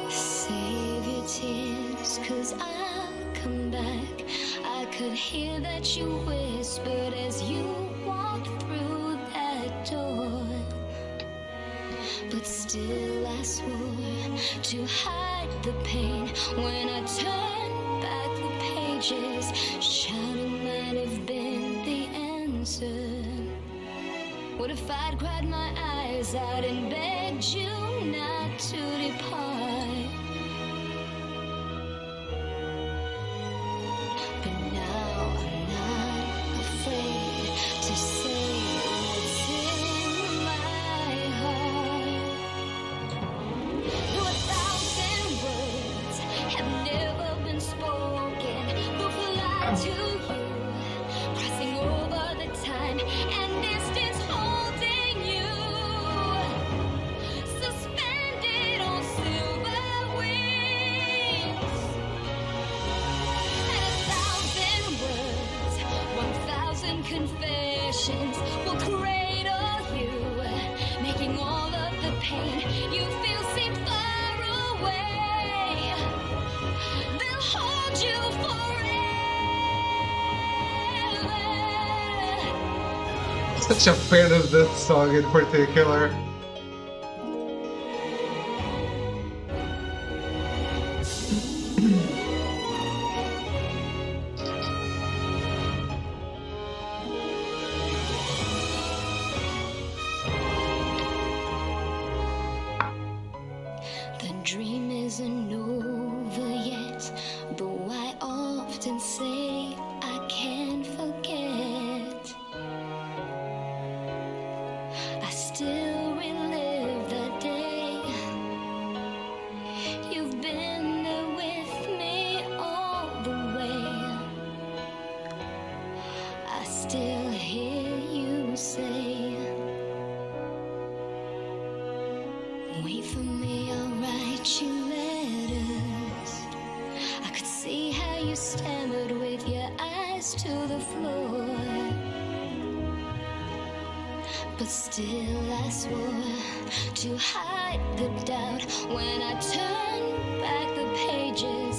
Save your tears, 'cause I'll come back. I could hear that you whispered as you walked through that door. But still I swore to hide the pain. When I turned back the pages, shouting might have been the answer. What if I'd cried my eyes out and begged you not to depart? But now I'm not afraid to say what's in my heart. Though 1,000 words have never been spoken, they'll fly to you, crossing over the time and distance, holding you, suspended on silver wings. And 1,000 words, 1,000 confessions will cradle you, making all of the pain you feel seem far away. They'll hold you forever. Such a fan of this song in particular. The dream isn't over yet, though I often say I can't forget. I still relive that day. You've been there with me all the way. I still hear you say, wait for me, I'll write you letters. I could see how you stammered with your eyes to the floor. But still I swore to hide the doubt. When I turned back the pages,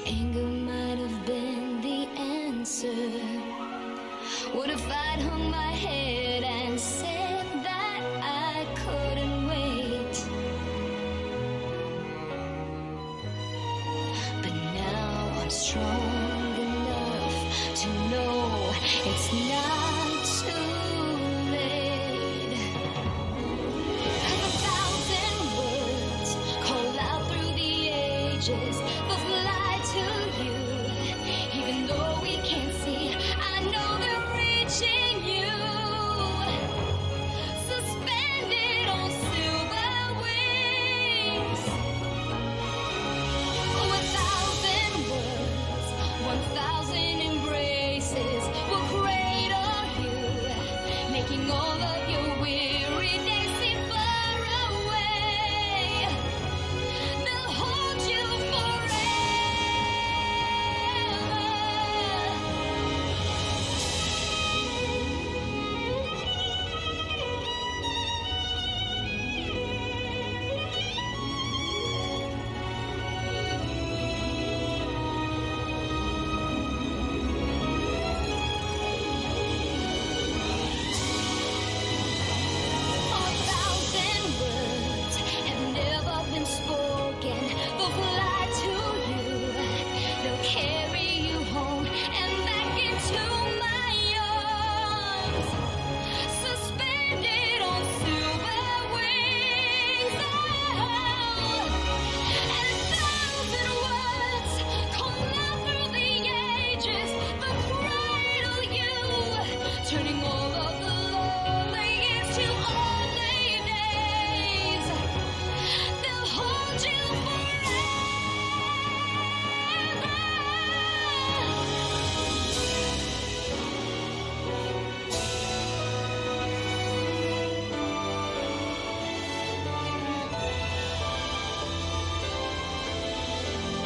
anger might have been the answer. What if I'd hung my head and said that I couldn't wait? But now I'm strong enough to know it's not too late. 1,000 words call out through the ages, will fly to you, even though we can't see. I know they're reaching you.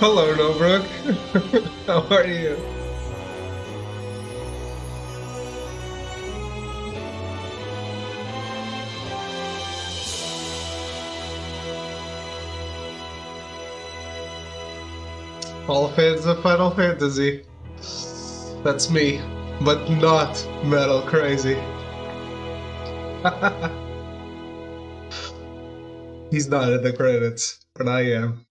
Hello, Nobrook. How are you? All fans of Final Fantasy. That's me, but not metal crazy. He's not in the credits, but I am.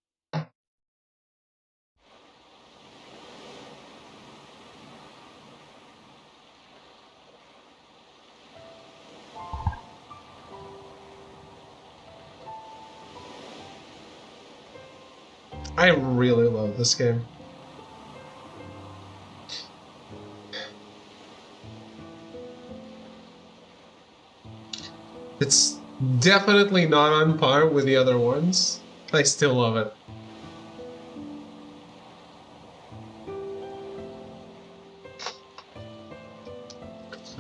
I really love this game. It's definitely not on par with the other ones. I still love it.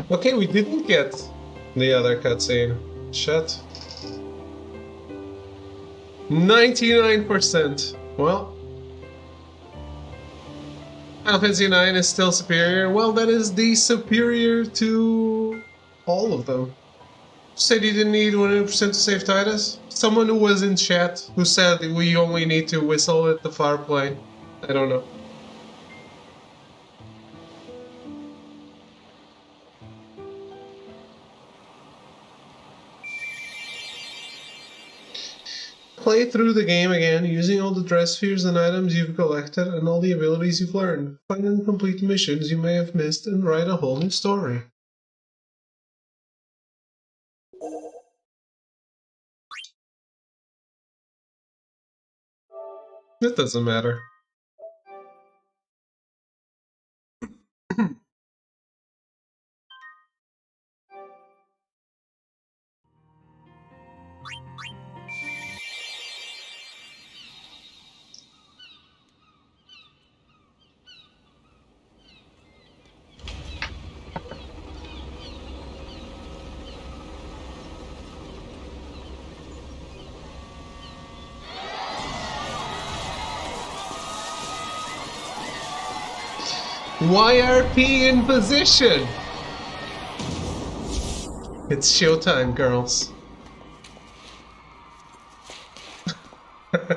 Okay, we didn't get the other cutscene. Shit. 99%. Well, Final Fantasy IX is still superior. Well, that is the superior to all of them. Said you didn't need 100% to save Titus? Someone who was in chat who said we only need to whistle at the far plane. I don't know. Play through the game again using all the dress spheres and items you've collected and all the abilities you've learned. Find and complete missions you may have missed and write a whole new story. It doesn't matter. YRP in position! It's showtime, girls. YRP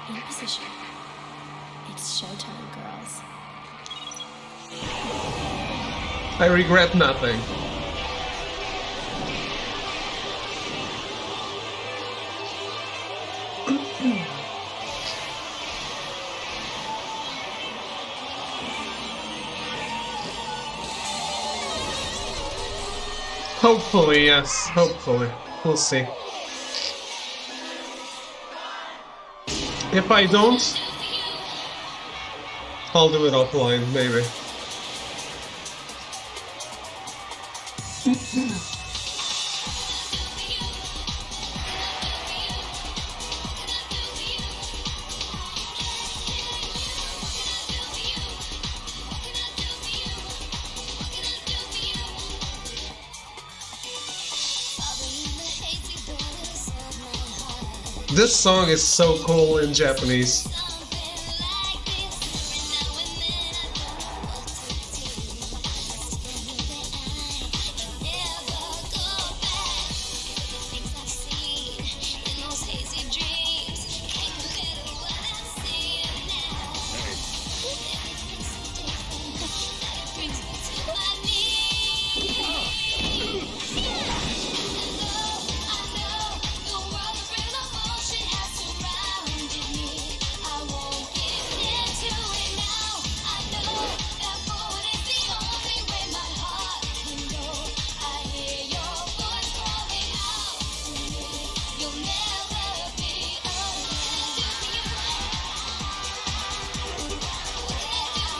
in position. It's showtime, girls. I regret nothing. Hopefully, yes. Hopefully. We'll see. If I don't, I'll do it offline, maybe. This song is so cool in Japanese.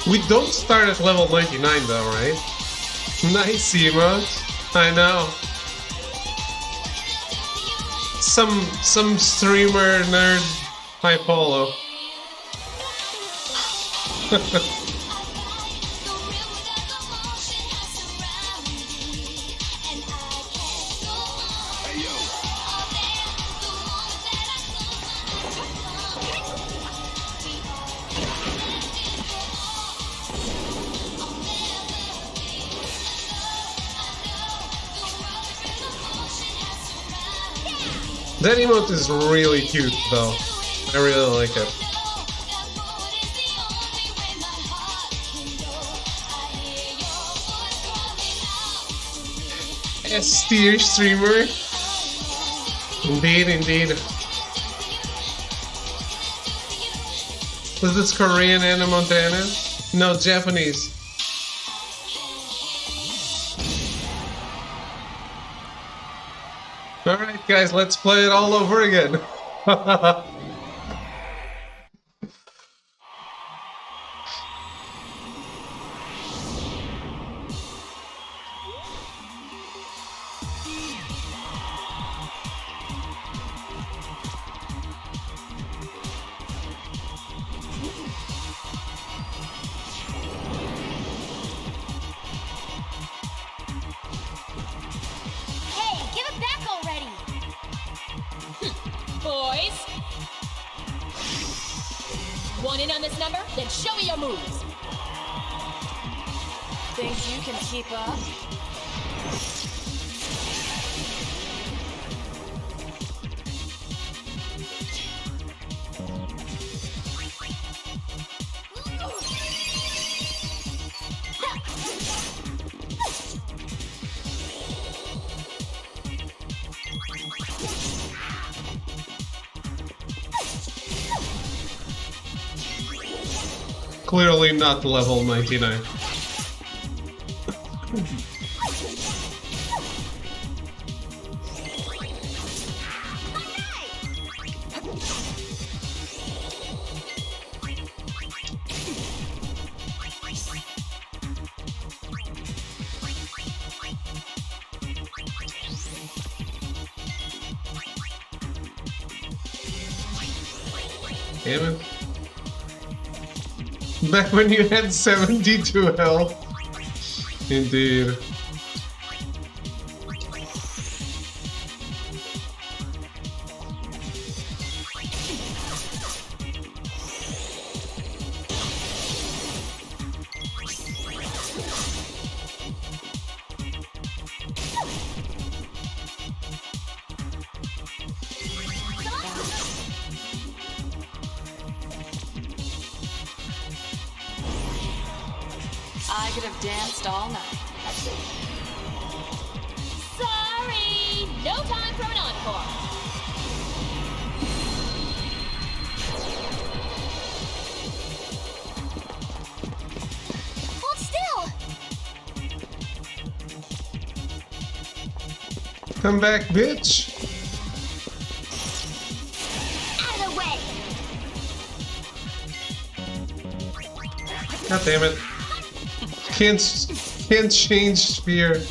We don't start at level 99 though, right? Nice emote. I know. Some streamer nerd I follow. That emote is really cute, though. I really like it. S-tier streamer. Indeed, indeed. Was this Korean Anna Montana? No, Japanese. Alright guys, let's play it all over again. Boys! Want in on this number? Then show me your moves! Think you can keep up? Clearly not level 99. Damn it. Back when you had 72 health. Indeed. I could have danced all night. Sorry! No time for an encore! Hold still! Come back, bitch! Out of the way! God damn it. Can't change sphere.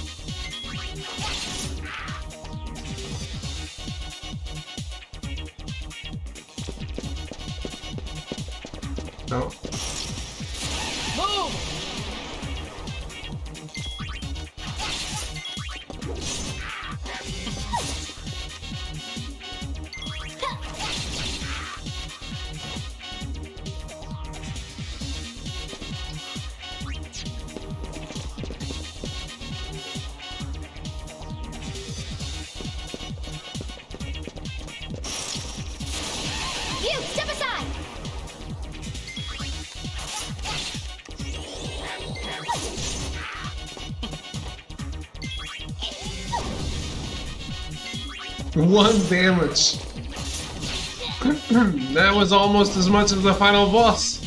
No. Move! You, step aside! One damage. That was almost as much as the final boss.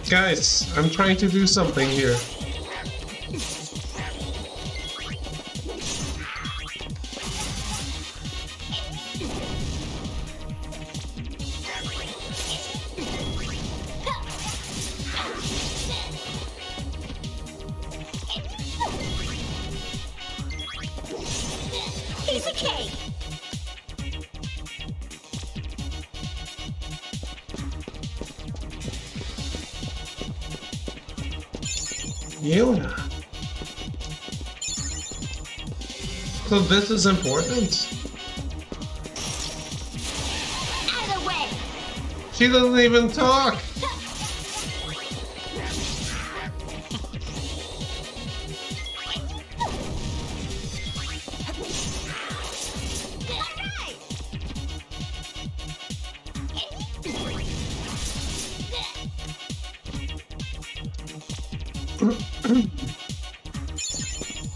Guys, I'm trying to do something here. Piece of cake! Yuna. So this is important. Out of the way! She doesn't even talk.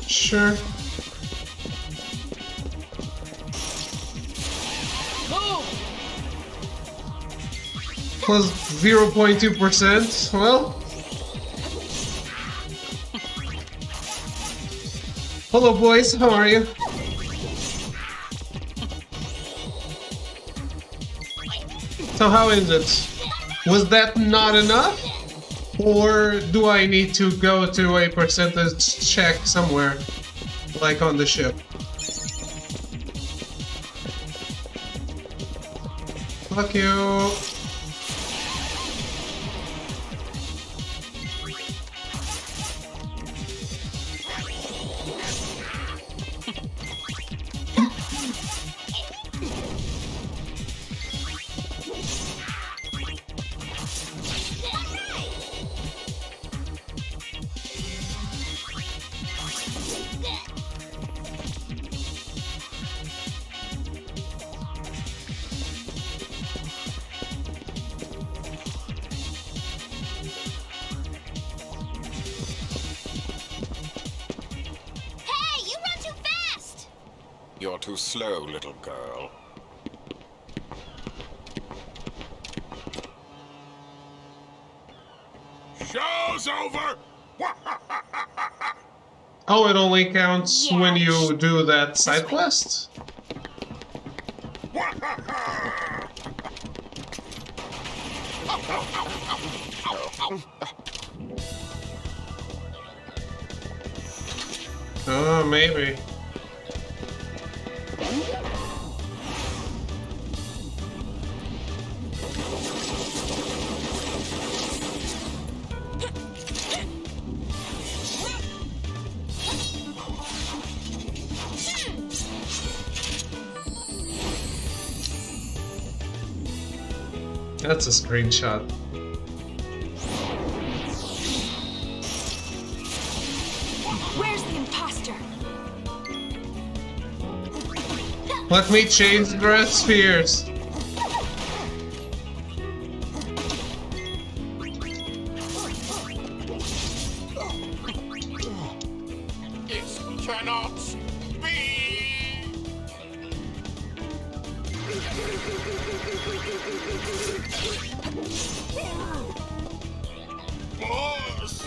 Sure. Plus 0.2%. Well. Hello, boys. How are you? So how is it? Was that not enough? Or do I need to go to a percentage check somewhere? Like on the ship? Fuck you. You're too slow, little girl. Show's over! Oh, it only counts when you do that side quest? Oh, maybe. That's a screenshot. Where's the imposter? Let me change the red spheres. It cannot be! Boss!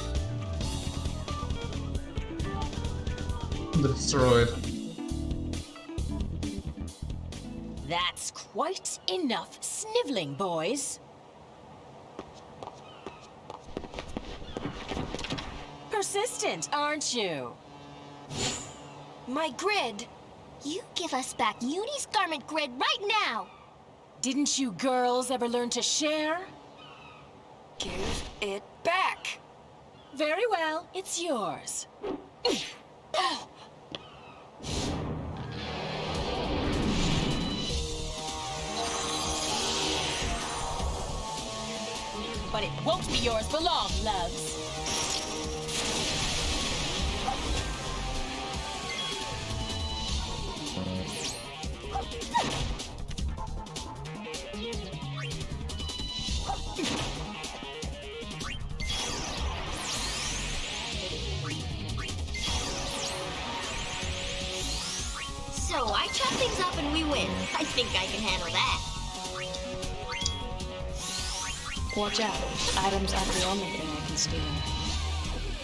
Destroyed. That's quite enough sniveling, boys. Persistent, aren't you? My grid. You give us back Uni's garment grid right now! Didn't you girls ever learn to share? Give it back. Very well, it's yours. But it won't be yours for long, loves. So I chop things up and we win. I think I can handle that. Watch out. Items aren't the only thing I can steal.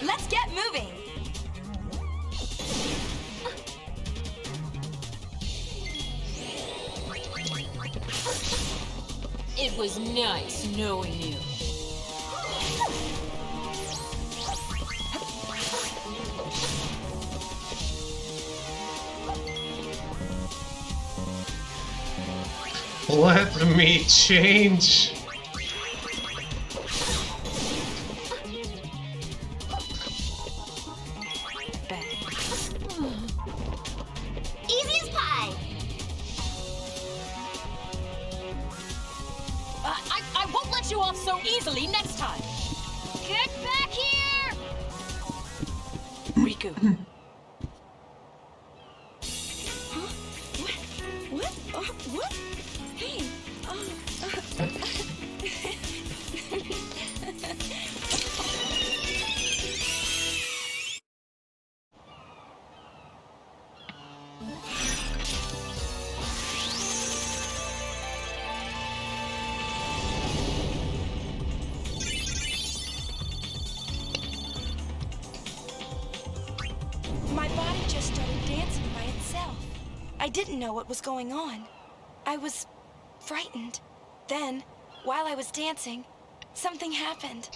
Let's get moving. It was nice knowing you. Let me change. Easy as pie! I successfully next time. Get back here! Riku. Huh? What? What? What? Hey. My body just started dancing by itself. I didn't know what was going on. I was frightened. Then, while I was dancing, something happened.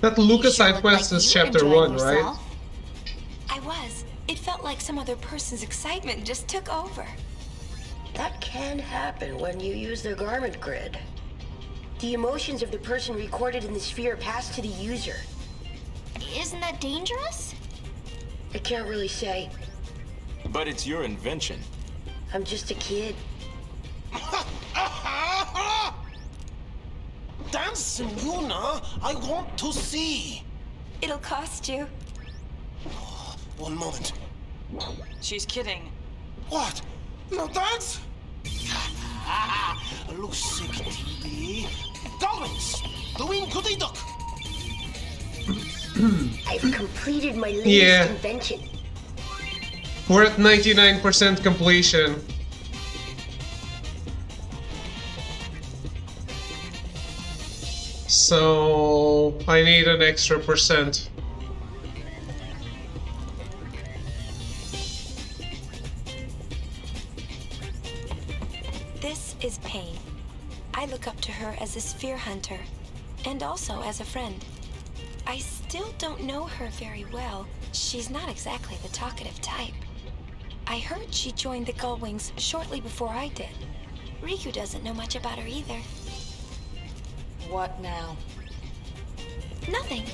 That Lucas side quest is chapter 1, right? Yourself? I was. It felt like some other person's excitement just took over. That can happen when you use the garment grid. The emotions of the person recorded in the sphere pass to the user. Isn't that dangerous? I can't really say. But it's your invention. I'm just a kid. Dancing, Yuna! I want to see! It'll cost you. One moment. She's kidding. What? No dance? Lucy TV. Darlings! Doing goody duck! I've completed my latest Yeah. invention. We're at 99% completion. So I need an extra percent. This is Pain. I look up to her as a sphere hunter, and also as a friend. I still don't know her very well. She's not exactly the talkative type. I heard she joined the Gullwings shortly before I did. Riku doesn't know much about her either. What now? Nothing.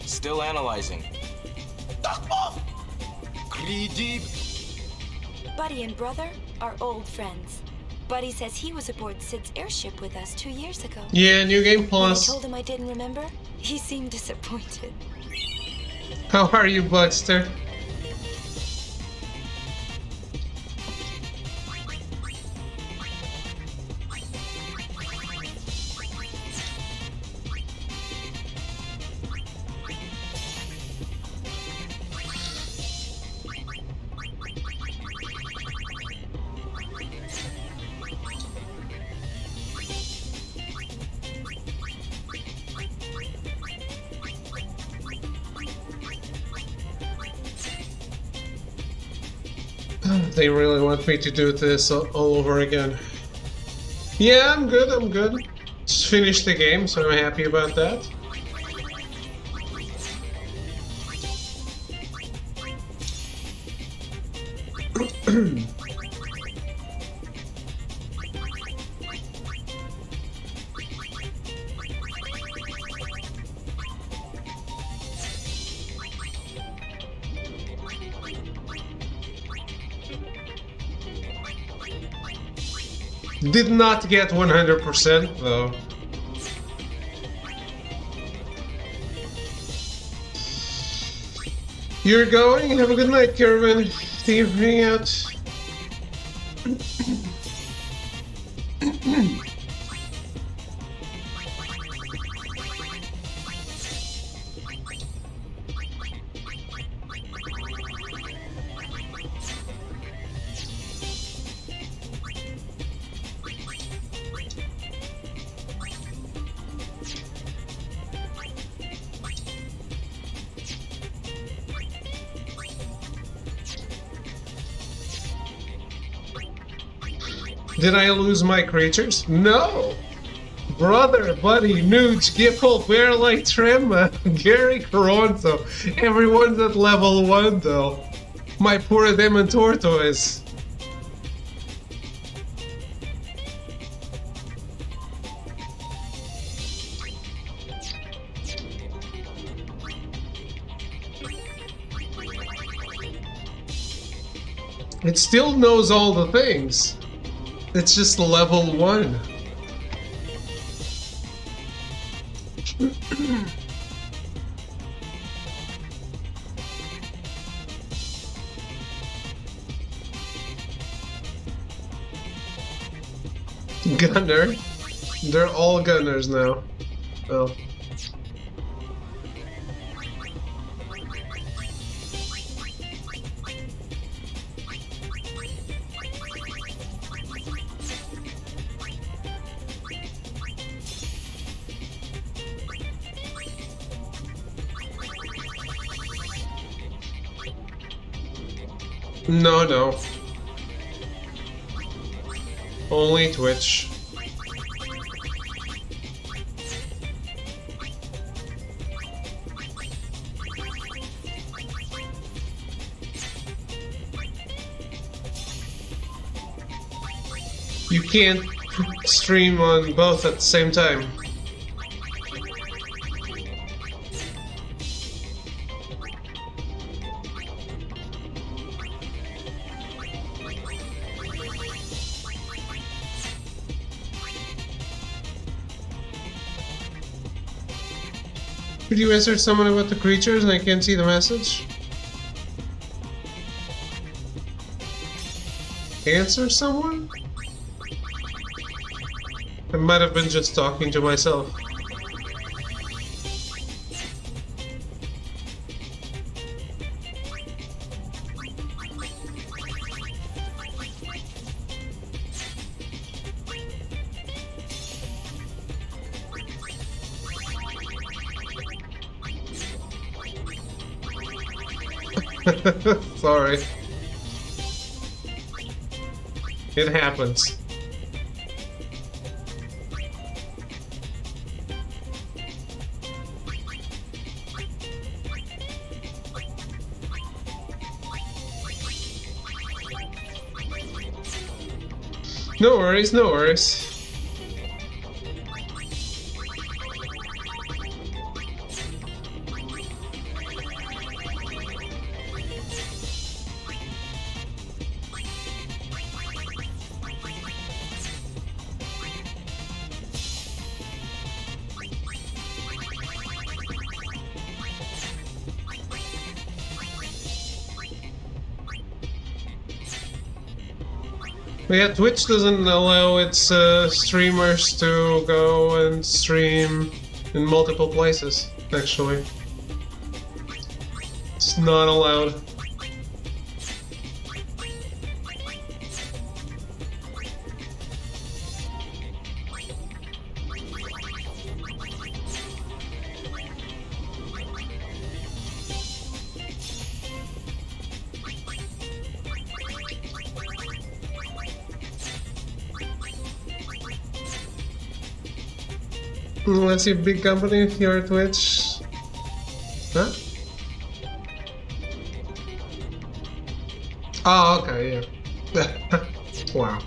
Still analyzing. Greedy. Buddy and Brother are old friends. Buddy says he was aboard Sid's airship with us 2 years ago. Yeah, New Game When I Plus. told him I didn't remember, he seemed disappointed. How are you, Buster? They really want me to do this all over again. Yeah, I'm good, I'm good. Just finished the game, so I'm happy about that. Did not get 100% though. You're going? Have a good night, Kervin. See you hang out. Did I lose my creatures? No! Brother, Buddy, Nuge, Gipple, Bearlight, Tremma, Gary, Coronto. Everyone's at level 1 though. My poor Demon Tortoise. It still knows all the things. It's just level 1. Gunner? They're all gunners now. Oh. No, no. Only Twitch. You can't stream on both at the same time. Could you answer someone about the creatures and I can't see the message? Answer someone? I might have been just talking to myself. Sorry. It happens. No worries, no worries. Yeah, Twitch doesn't allow its streamers to go and stream in multiple places, actually. It's not allowed. Let's see, big company if you're Twitch. Huh? Oh, okay, yeah. Wow.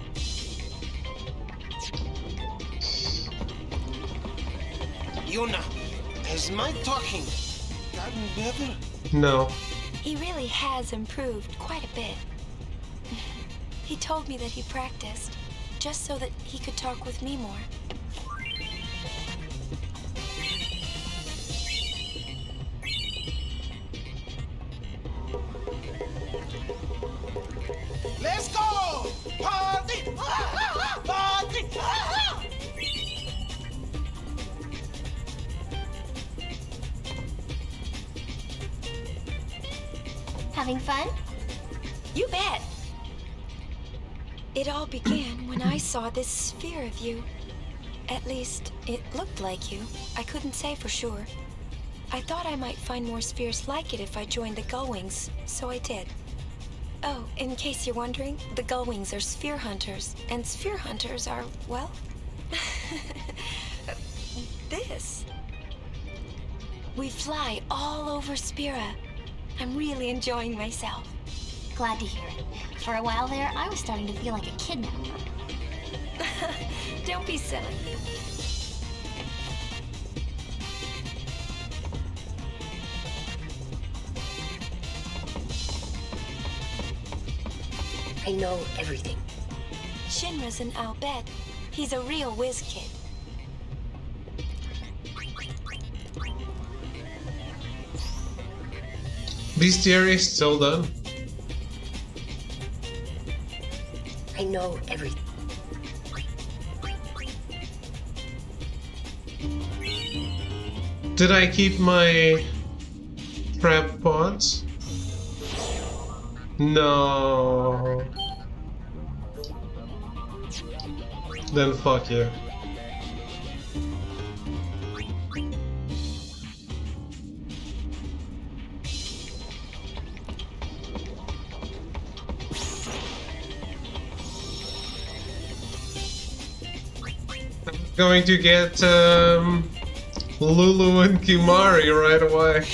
Yuna, has my talking gotten better? No. He really has improved quite a bit. He told me that he practiced, just so that he could talk with me more. Let's go! Party! Party! Having fun? You bet! It all began when I saw this sphere of you. At least, it looked like you. I couldn't say for sure. I thought I might find more spheres like it if I joined the Gullwings, so I did. Oh, in case you're wondering, the Gullwings are sphere hunters, and sphere hunters are, well, this. We fly all over Spira. I'm really enjoying myself. Glad to hear it. For a while there, I was starting to feel like a kidnapper. Don't be silly. I know everything. Shinra's an Al Bhed. He's a real whiz kid. Bestiary is still done. I know everything. Did I keep my trap pods? No. Then fuck you. I'm going to get Lulu and Kimari right away.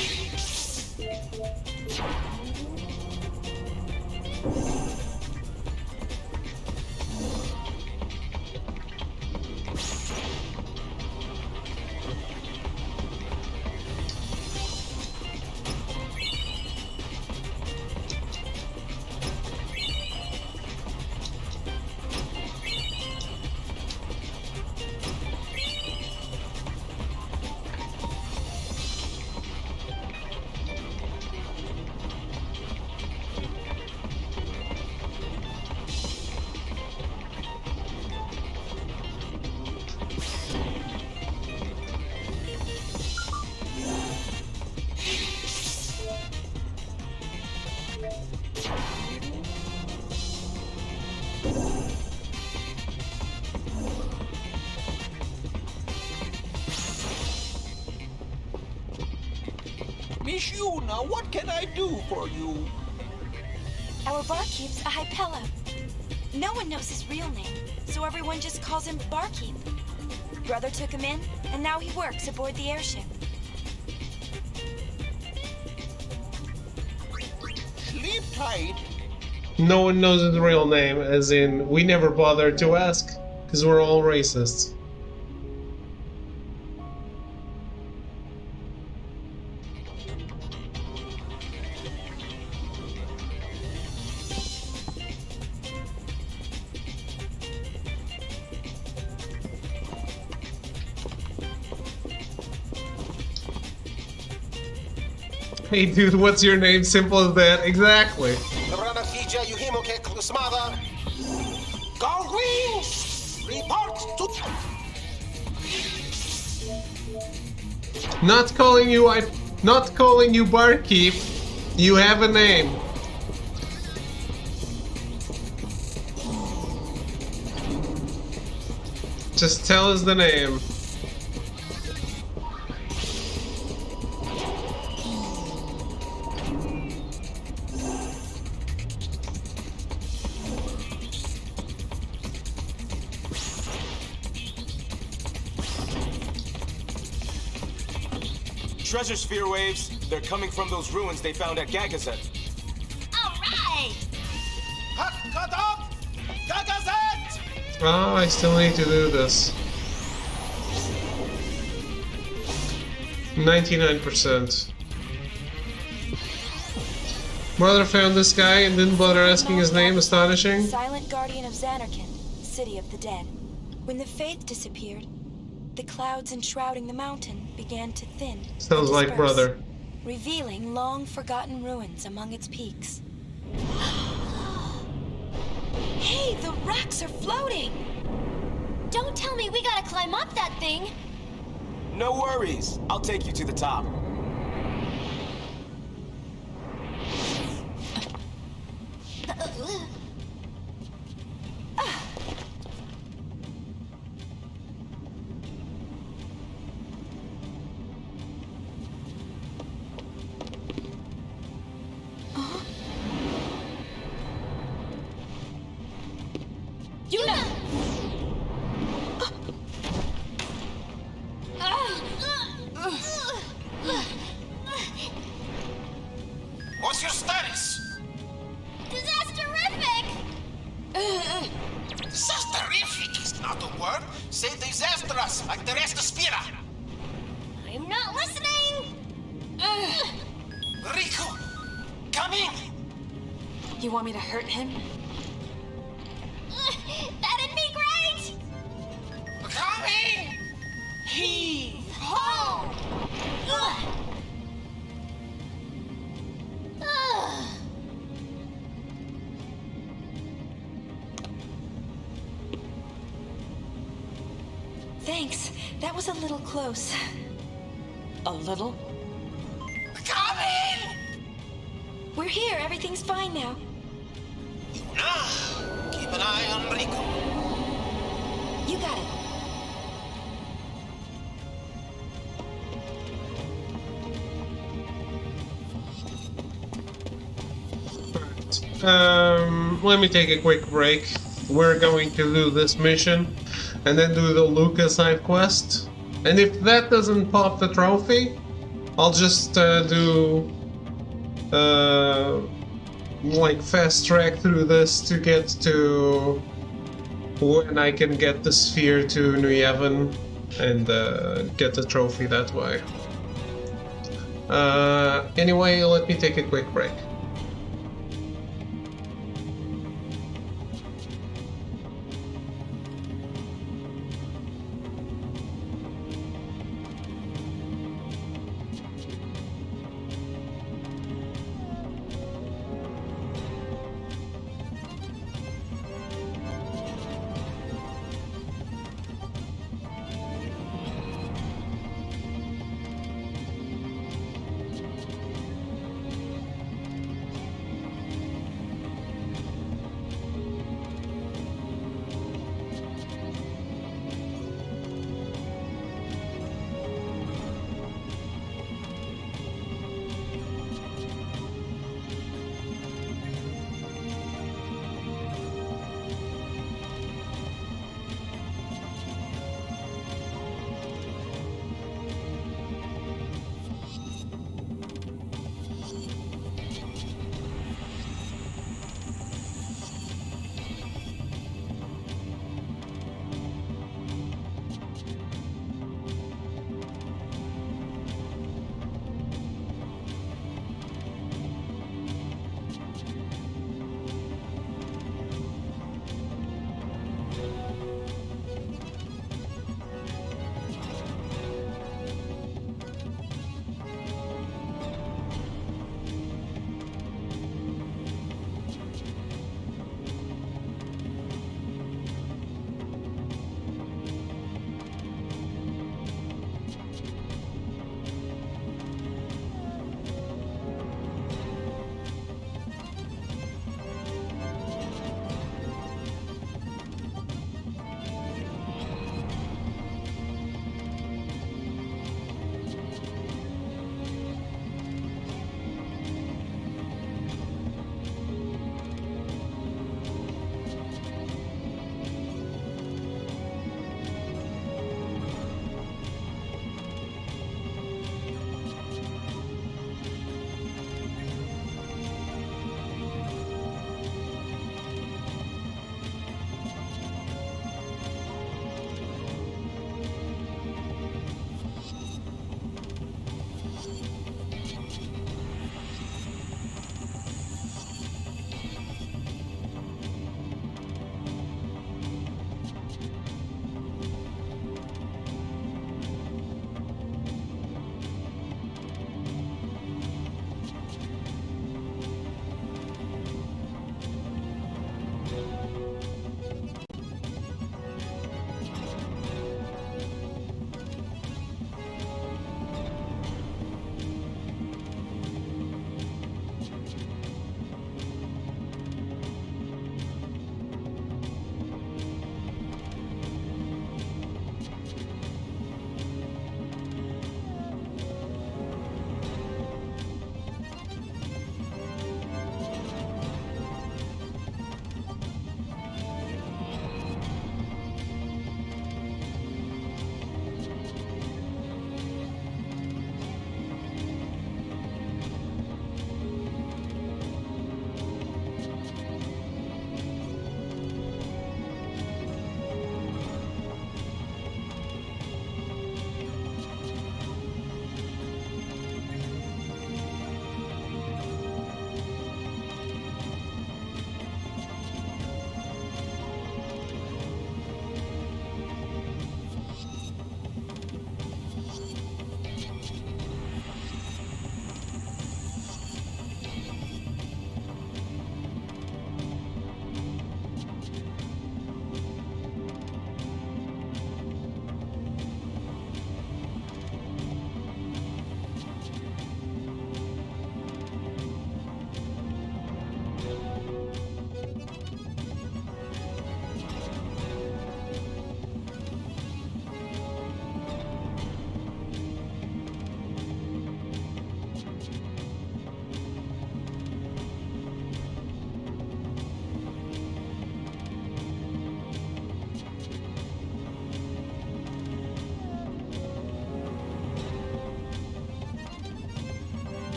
Miss Yuna, what can I do for you? Our barkeep's a Hypella. No one knows his real name, so everyone just calls him Barkeep. Brother took him in, and now he works aboard the airship. Sleep tight. No one knows his real name, as in, we never bothered to ask, because we're all racists. Hey dude, what's your name? Simple as that. Exactly. Go Wings! Report to... Not calling you Barkeep. You have a name. Just tell us the name. Treasure sphere waves. They're coming from those ruins they found at Gagazet. Alright! Cut up! Gagazet! Oh, I still need to do this. 99%. Brother found this guy and didn't bother asking his name. Astonishing. Silent guardian of Xanarkand, city of the dead. When the faith disappeared, the clouds enshrouding the mountain began to thin. Sounds like brother. Revealing long-forgotten ruins among its peaks. Hey, the rocks are floating! Don't tell me we gotta climb up that thing! No worries. I'll take you to the top. What's your status? Disasterific! Disasterific is not a word. Say disastrous, like the rest of Spira. I'm not listening! Riku, come in! You want me to hurt him? Heave ho! Ugh. Ugh. Thanks. That was a little close. A little? Come in! We're here. Everything's fine now. Yuna, keep an eye on Rico. You got it. Let me take a quick break. We're going to do this mission and then do the Lucas side quest. And if that doesn't pop the trophy, I'll just do like fast track through this to get to when I can get the sphere to New Yevon and get the trophy that way. Anyway, let me take a quick break.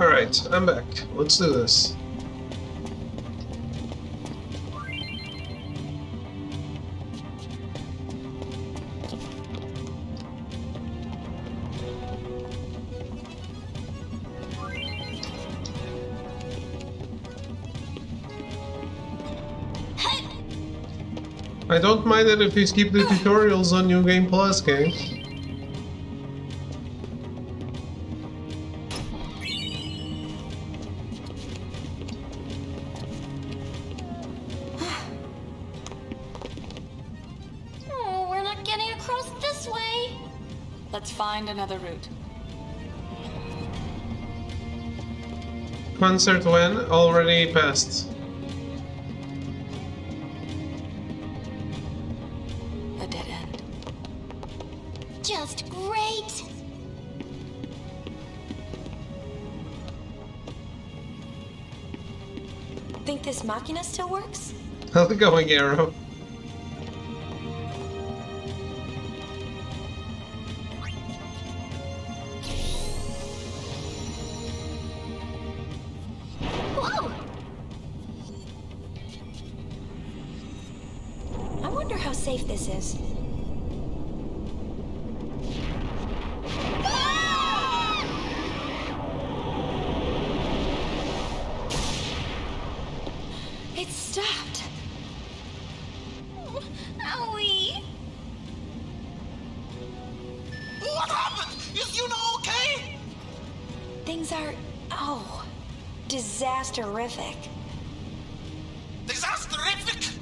Alright, I'm back. Let's do this. I don't mind it if you skip the tutorials on New Game Plus, gang. Oh, we're not getting across this way. Let's find another route. Concert when? Already passed. A dead end. Just great. Think this machina still works? How's it going, Arrow? Whoa! I wonder how safe this is. It stopped. Owie. What happened? Is Yuna okay? Things are, disasterific. Disasterific!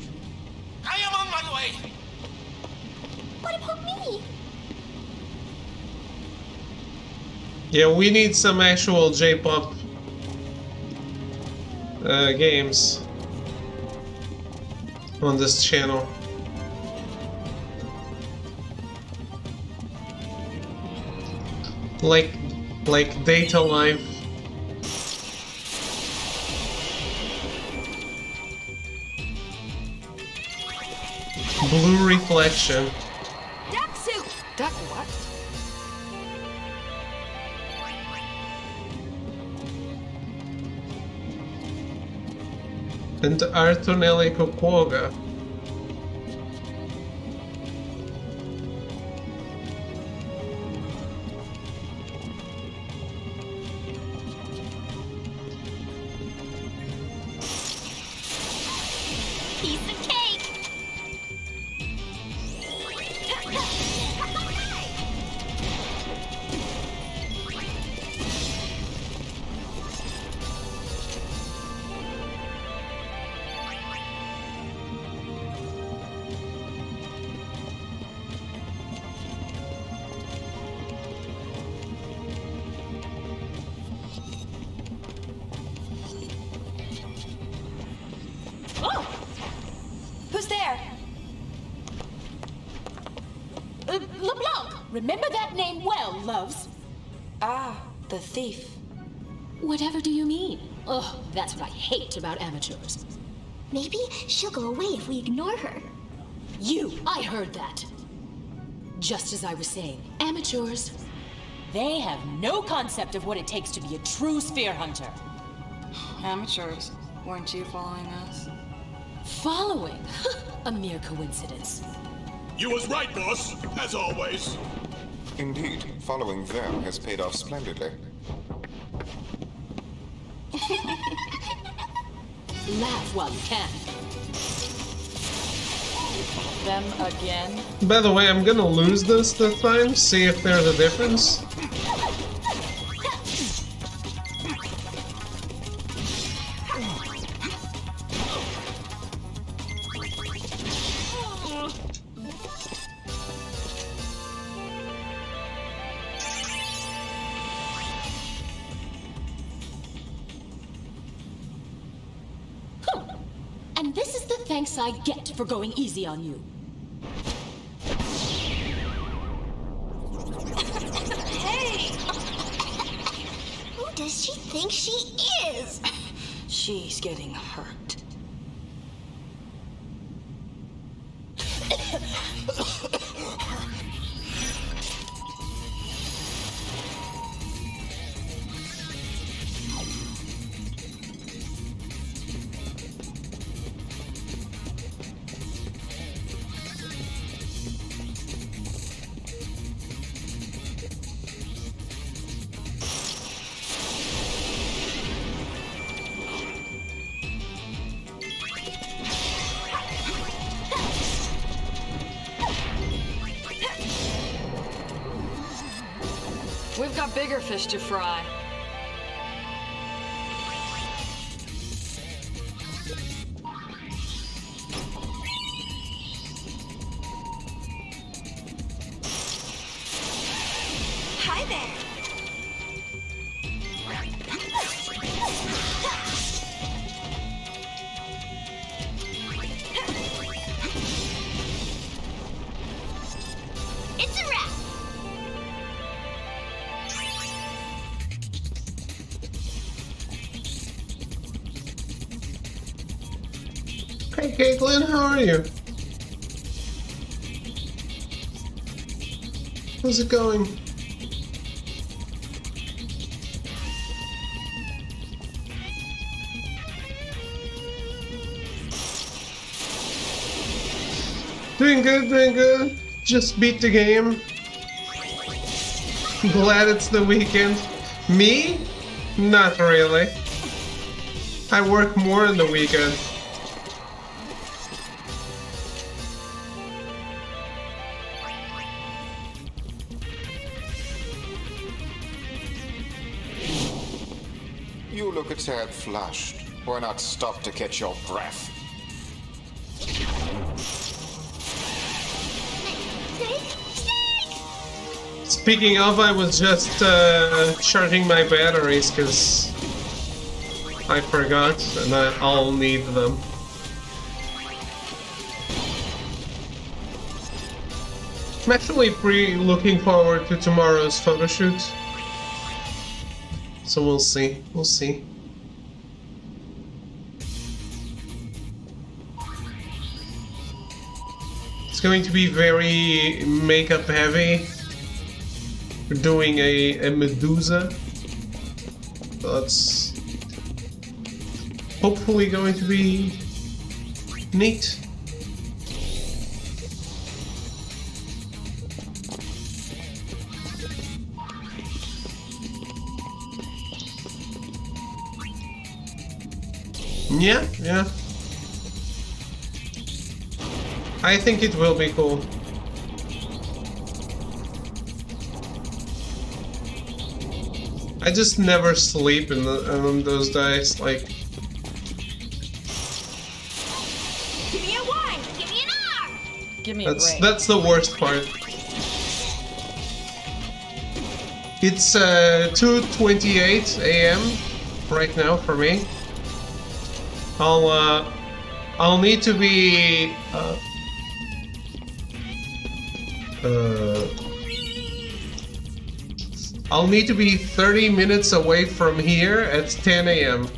I am on my way! What about me? Yeah, we need some actual J-pop games on this channel. Like Data Life. Blue Reflection. Duck suit! Duck what? And Artonelli Kokuoga. Piece of cake! Who's there? LeBlanc! Remember that name well, loves. Ah, the thief. Whatever do you mean? Ugh, that's what I hate about amateurs. Maybe she'll go away if we ignore her. I heard that. Just as I was saying, amateurs, they have no concept of what it takes to be a true sphere hunter. Amateurs. Weren't you following us? Following? A mere coincidence. You was right, boss, as always. Indeed, following them has paid off splendidly. Laugh while you can. Them again? By the way, I'm gonna lose this time, see if there's a difference. And this is the thanks I get for going easy on you. Hey! Who does she think she is? She's getting hurt. got bigger fish to fry. Hi there. It's a wrap. Hey, Caitlin, how are you? How's it going? Doing good, doing good. Just beat the game. Glad it's the weekend. Me? Not really. I work more on the weekend. You look a tad flushed. Why not stop to catch your breath? Speaking of, I was just charging my batteries because I forgot and I'll need them. I'm actually looking forward to tomorrow's photo shoot. So we'll see. We'll see. It's going to be very makeup heavy. We're doing a Medusa. That's hopefully going to be neat. Yeah, yeah. I think it will be cool. I just never sleep on those days, like... Give me a Y! Give me an R! Give me a break. That's the worst part. It's 2:28 a.m. right now for me. I'll need to be I'll need to be 30 minutes away from here at 10 a.m.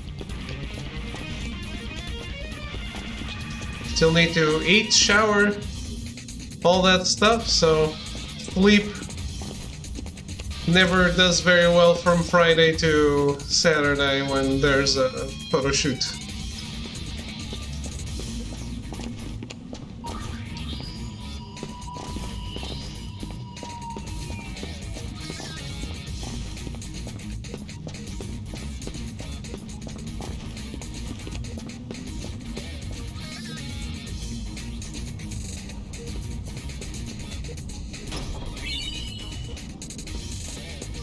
Still need to eat, shower, all that stuff, so sleep never does very well from Friday to Saturday when there's a photo shoot.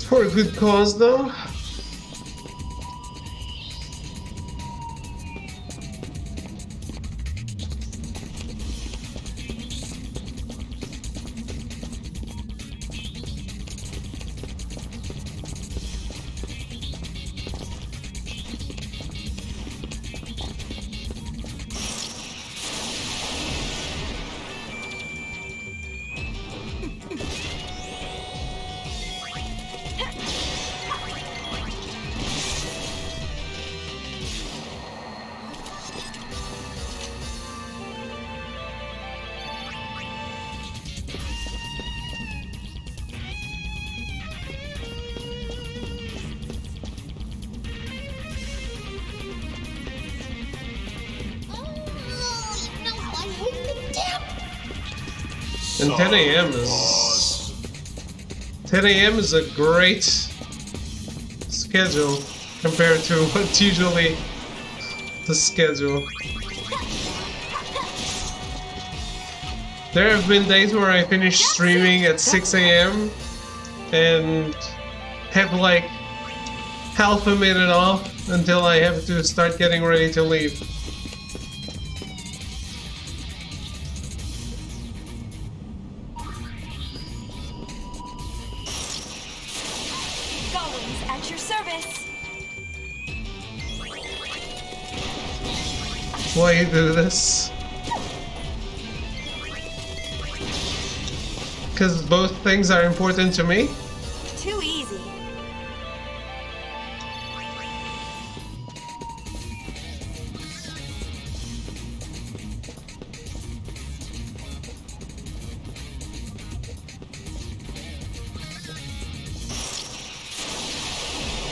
For a good cause, though. And 10 a.m. is... 10 a.m. is a great schedule compared to what's usually the schedule. There have been days where I finish streaming at 6 a.m. and have like half a minute off until I have to start getting ready to leave. Golems at your service. Why you do this? Because both things are important to me? Too easy.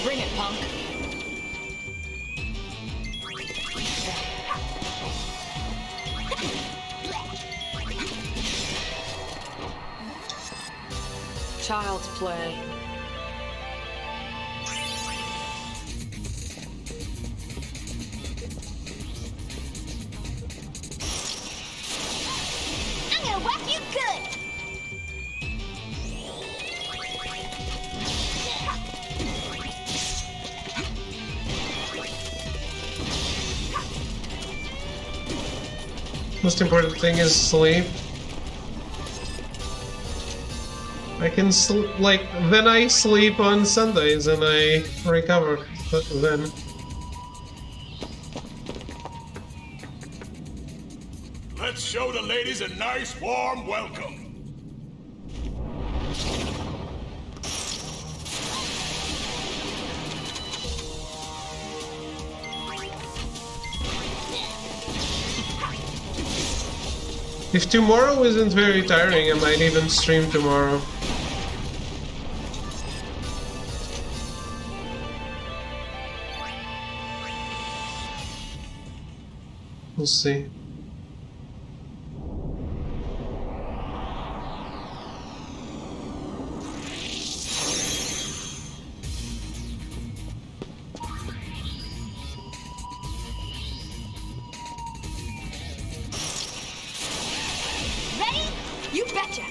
Bring it, punk. Child's play. I'm gonna whack you good. Most important thing is sleep. I can then I sleep on Sundays and I recover then. Let's show the ladies a nice warm welcome. If tomorrow isn't very tiring, I might even stream tomorrow. We'll see. Ready? You betcha.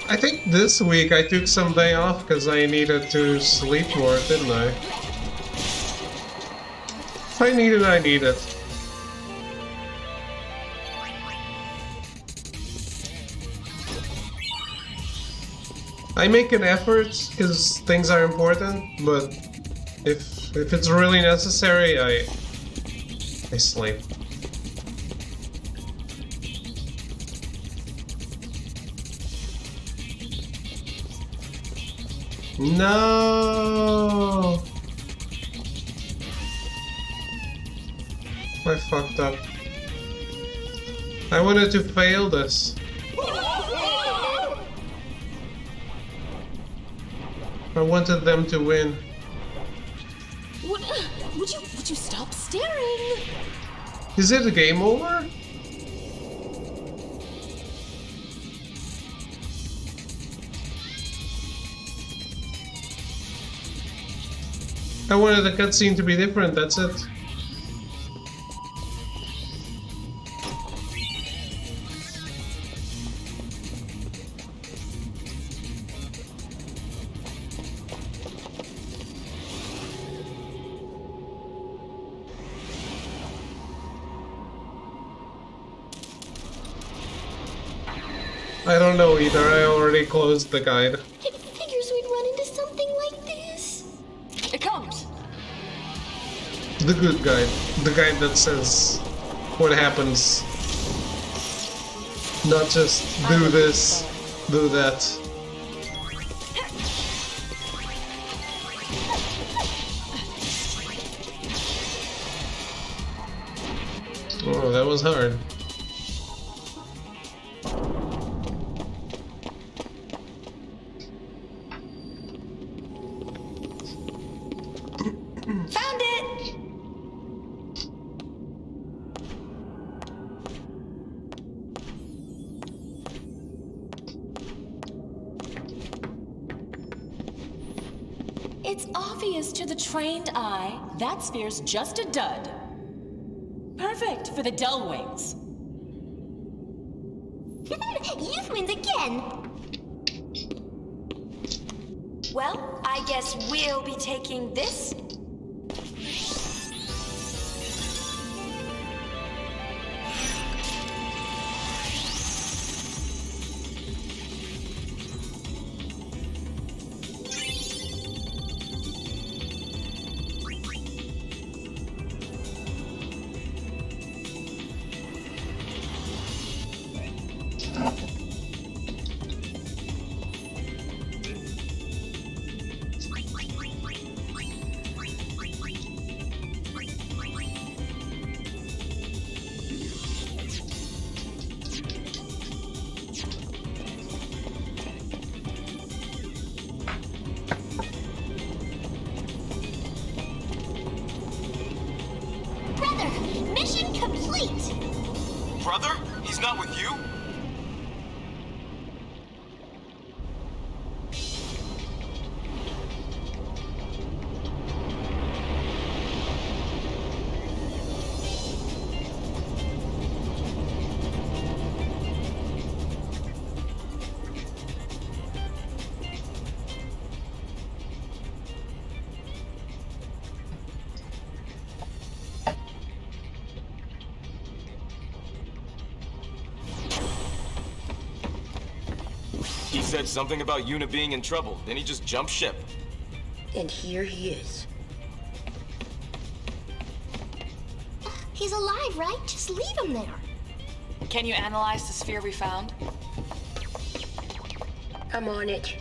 I think this week I took some day off because I needed to sleep more, didn't I? If I need it, I need it. I make an effort because things are important, but if it's really necessary, I sleep. No! I fucked up. I wanted to fail this. I wanted them to win. Would you stop staring? Is it a game over? I wanted the cutscene to be different, that's it. I don't know either, I already closed the guide. Figures we'd run into something like this. It comes. The good guide. The guide that says what happens. Not just do this, do that. Oh, that was hard. It's obvious to the trained eye that sphere's just a dud. Perfect for the dull wings. Youth wins again. Well, I guess we'll be taking this. Brother, mission complete. Brother? He's not with you? He said something about Yuna being in trouble, then he just jumped ship. And here he is. He's alive, right? Just leave him there. Can you analyze the sphere we found? I'm on it.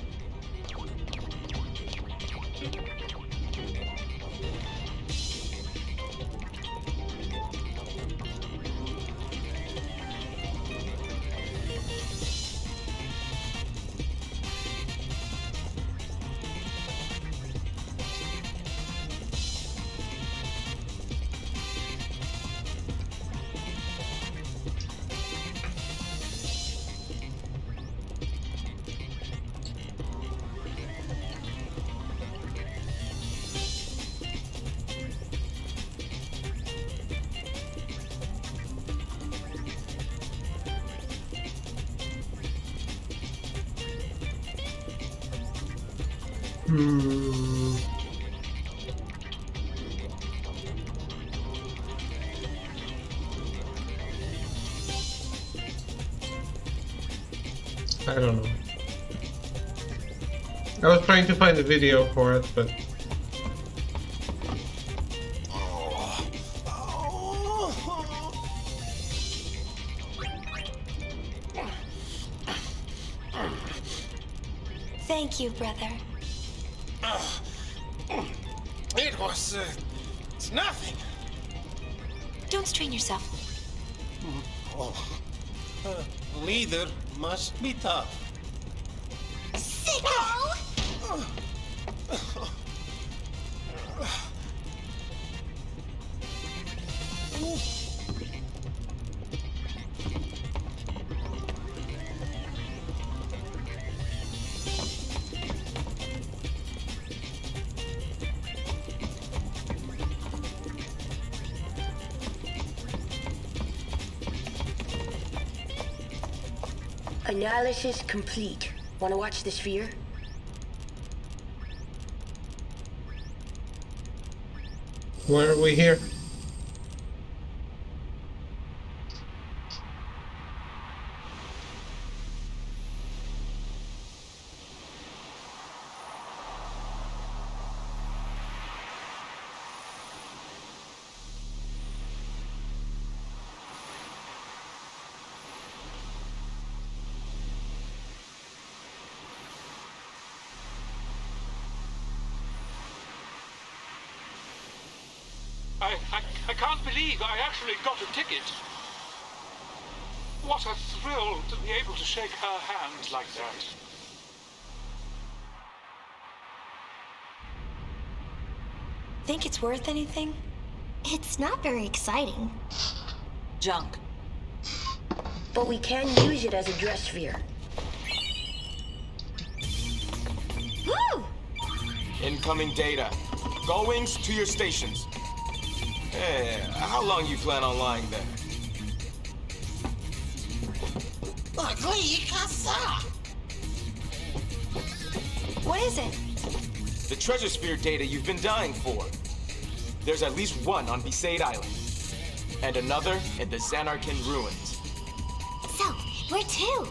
I don't know. I was trying to find a video for it, but Thank you, brother. It was, it's nothing. Don't strain yourself. Oh, leader must be tough. Sicko! Analysis complete. Want to watch the sphere? why are we here? I can't believe I actually got a ticket. What a thrill to be able to shake her hand like that. Think it's worth anything? It's not very exciting. Junk. But we can use it as a dress sphere. Woo! Incoming data. Go-wings to your stations. Hey, how long you plan on lying there? What is it? The treasure sphere data you've been dying for. There's at least one on Besaid Island. And another in the Xanarkin ruins. So, where to?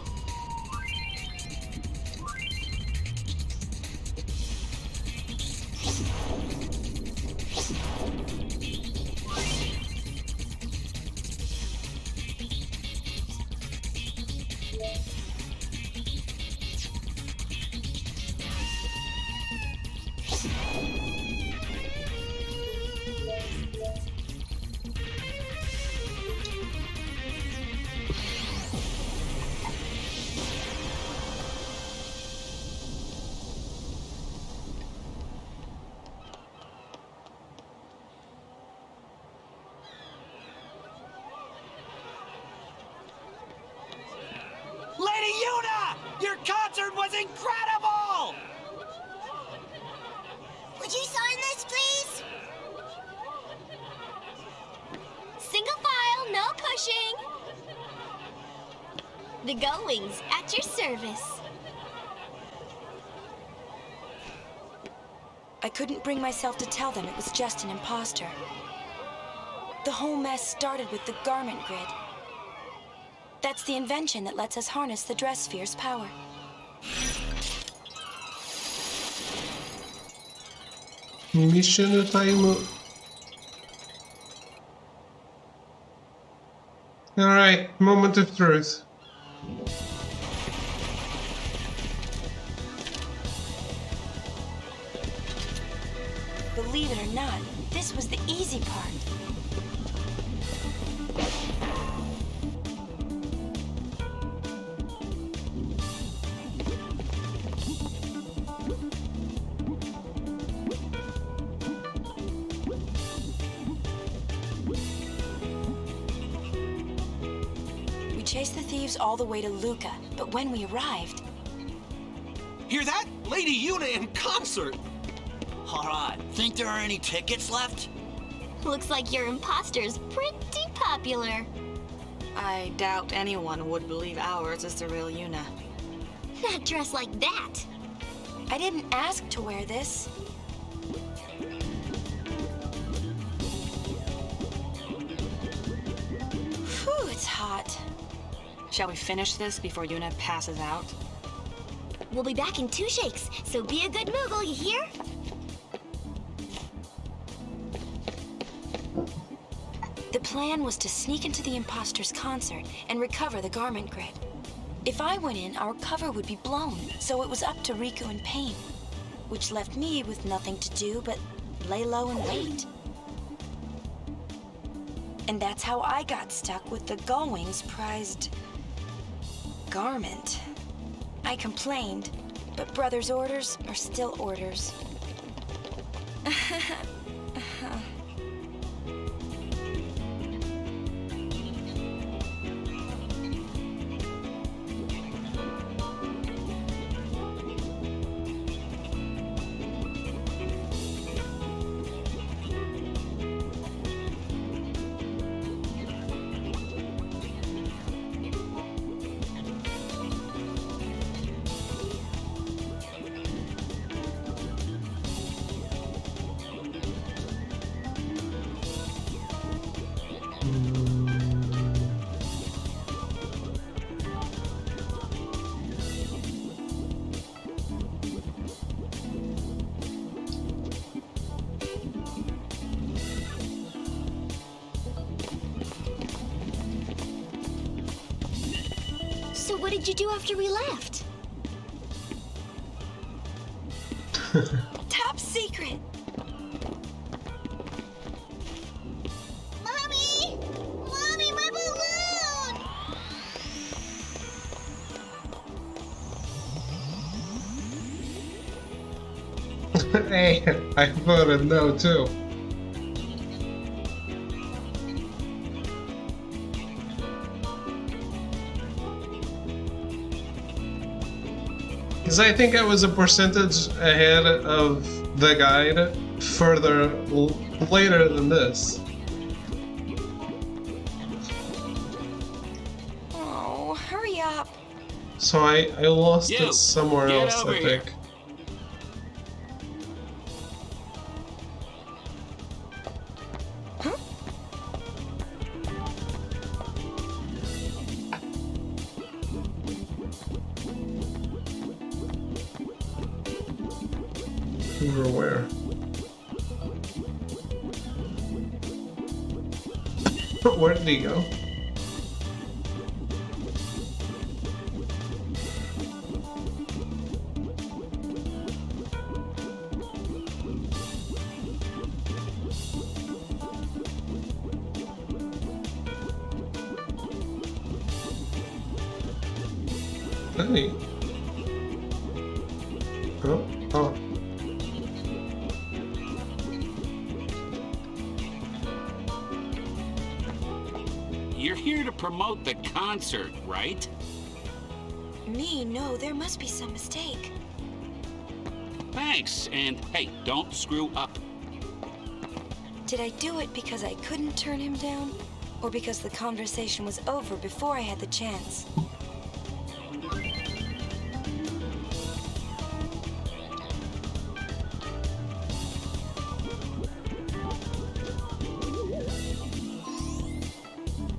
Lady Yuna! Your concert was incredible! Would you sign this, please? Single file, no pushing. The Go-Wings at your service. I couldn't bring myself to tell them it was just an imposter. The whole mess started with the garment grid. That's the invention that lets us harness the dress sphere's power. Mission time. Alright, moment of truth. Believe it or not, this was the easy part. We chased the thieves all the way to Luca, but when we arrived... Hear that? Lady Yuna in concert! Alright, think there are any tickets left? Looks like your imposter's pretty popular. I doubt anyone would believe ours is the real Yuna. Not dressed like that. I didn't ask to wear this. Whew, it's hot. Shall we finish this before Yuna passes out? We'll be back in 2 shakes, so be a good Moogle, you hear? The plan was to sneak into the imposter's concert and recover the garment grid. If I went in, our cover would be blown, so it was up to Riku and Pain, which left me with nothing to do but lay low and wait. And that's how I got stuck with the Gullwing's prized garment. I complained, but Brother's orders are still orders. So what did you do after we left? Top secret! Mommy! Mommy, my balloon! Hey, I voted no too. Because I think I was a percentage ahead of the guide further later than this. Oh, hurry up. So I lost You, it somewhere get else, over I here. think. Over where? Where did he go? Hey. Oh. You're here to promote the concert, right? Me? No, there must be some mistake. Thanks, and hey, don't screw up. Did I do it because I couldn't turn him down? Or because the conversation was over before I had the chance?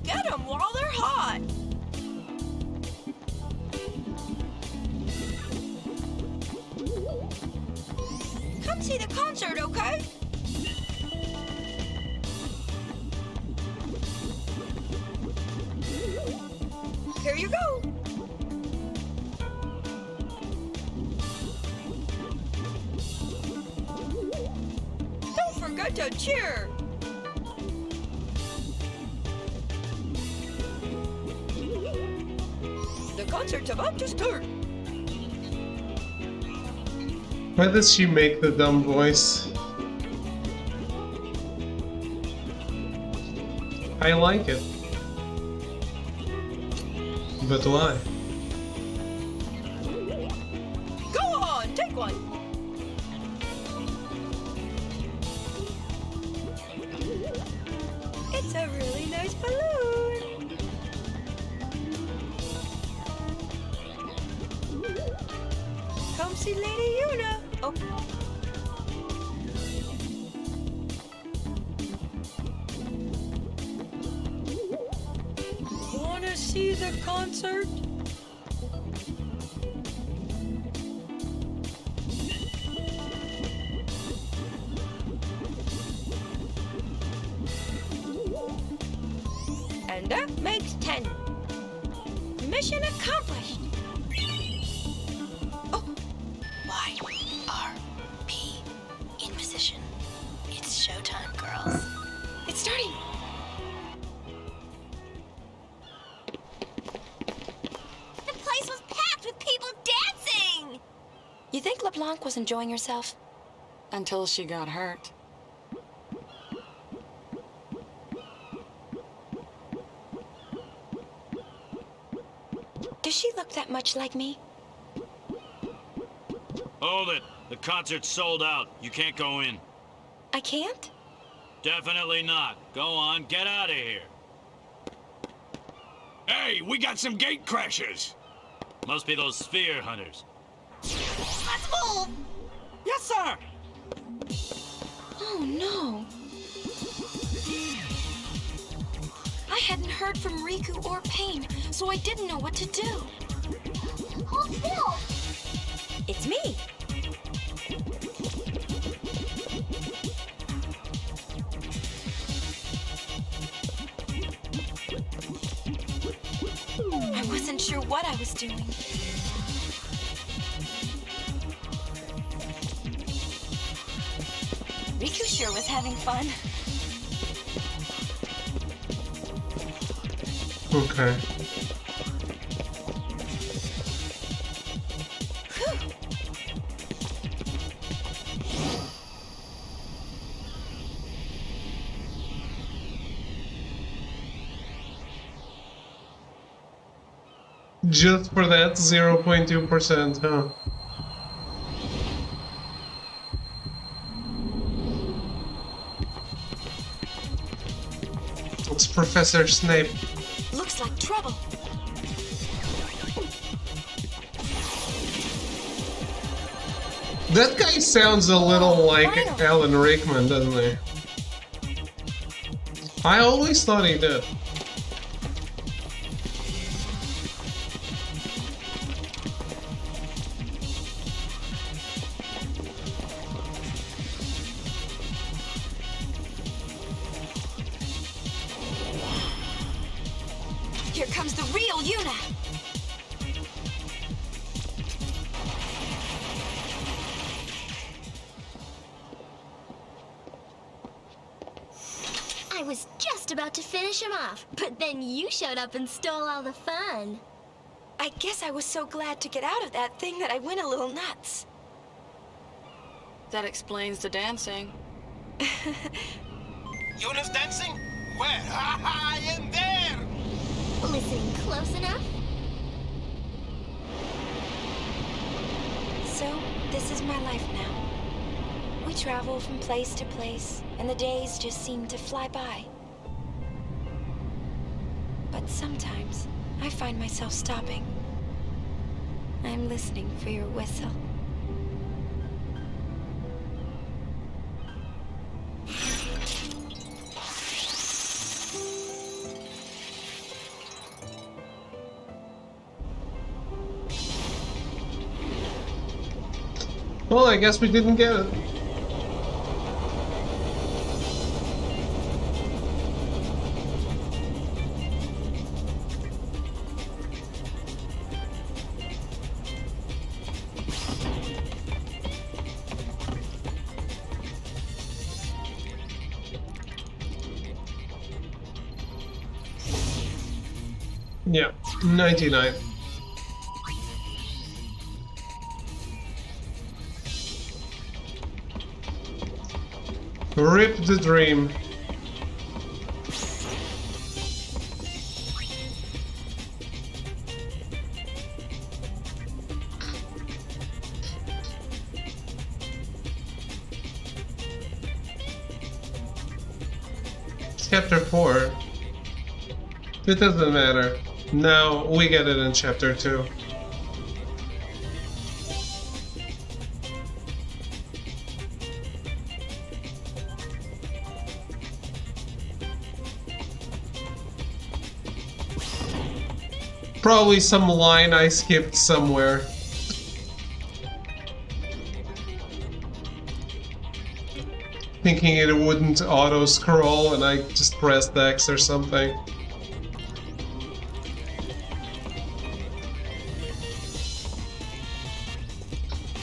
Get them while they're hot! Come see the concert, okay? Here you go. Don't forget to cheer. The concert's about to start. Why does she make the dumb voice? I like it. But why? Go on, take one. It's a really nice balloon. Come see Lady Una. Oh. Wanna see the concert? And that makes 10. Mission accomplished. Oh. Y-R-P. In position. It's showtime, girls. It's starting. The place was packed with people dancing! You think LeBlanc was enjoying herself? Until she got hurt. Does she look that much like me? Hold it. The concert's sold out. You can't go in. I can't? Definitely not. Go on, get out of here. Hey, we got some gate crashers. Must be those sphere hunters. Let's move! Yes, sir! Oh, no. I hadn't heard from Riku or Pain, so I didn't know what to do. Hold still! It's me. I wasn't sure what I was doing. Riku sure was having fun. Okay. Just for that 0.2%, huh? It's Professor Snape. Looks like trouble. That guy sounds a little like Alan Rickman, doesn't he? I always thought he did. Here comes the real Yuna. I was just about to finish him off, but then you showed up and stole all the fun. I guess I was so glad to get out of that thing that I went a little nuts. That explains the dancing. Yuna's dancing? Where? I am there! Listening close enough? So, this is my life now. We travel from place to place, and the days just seem to fly by. But sometimes, I find myself stopping. I'm listening for your whistle. Well, I guess we didn't get it. Yeah, 99. Rip the dream. Chapter 4. It doesn't matter. Now we get it in Chapter 2. Probably some line I skipped somewhere. Thinking it wouldn't auto-scroll and I just pressed X or something.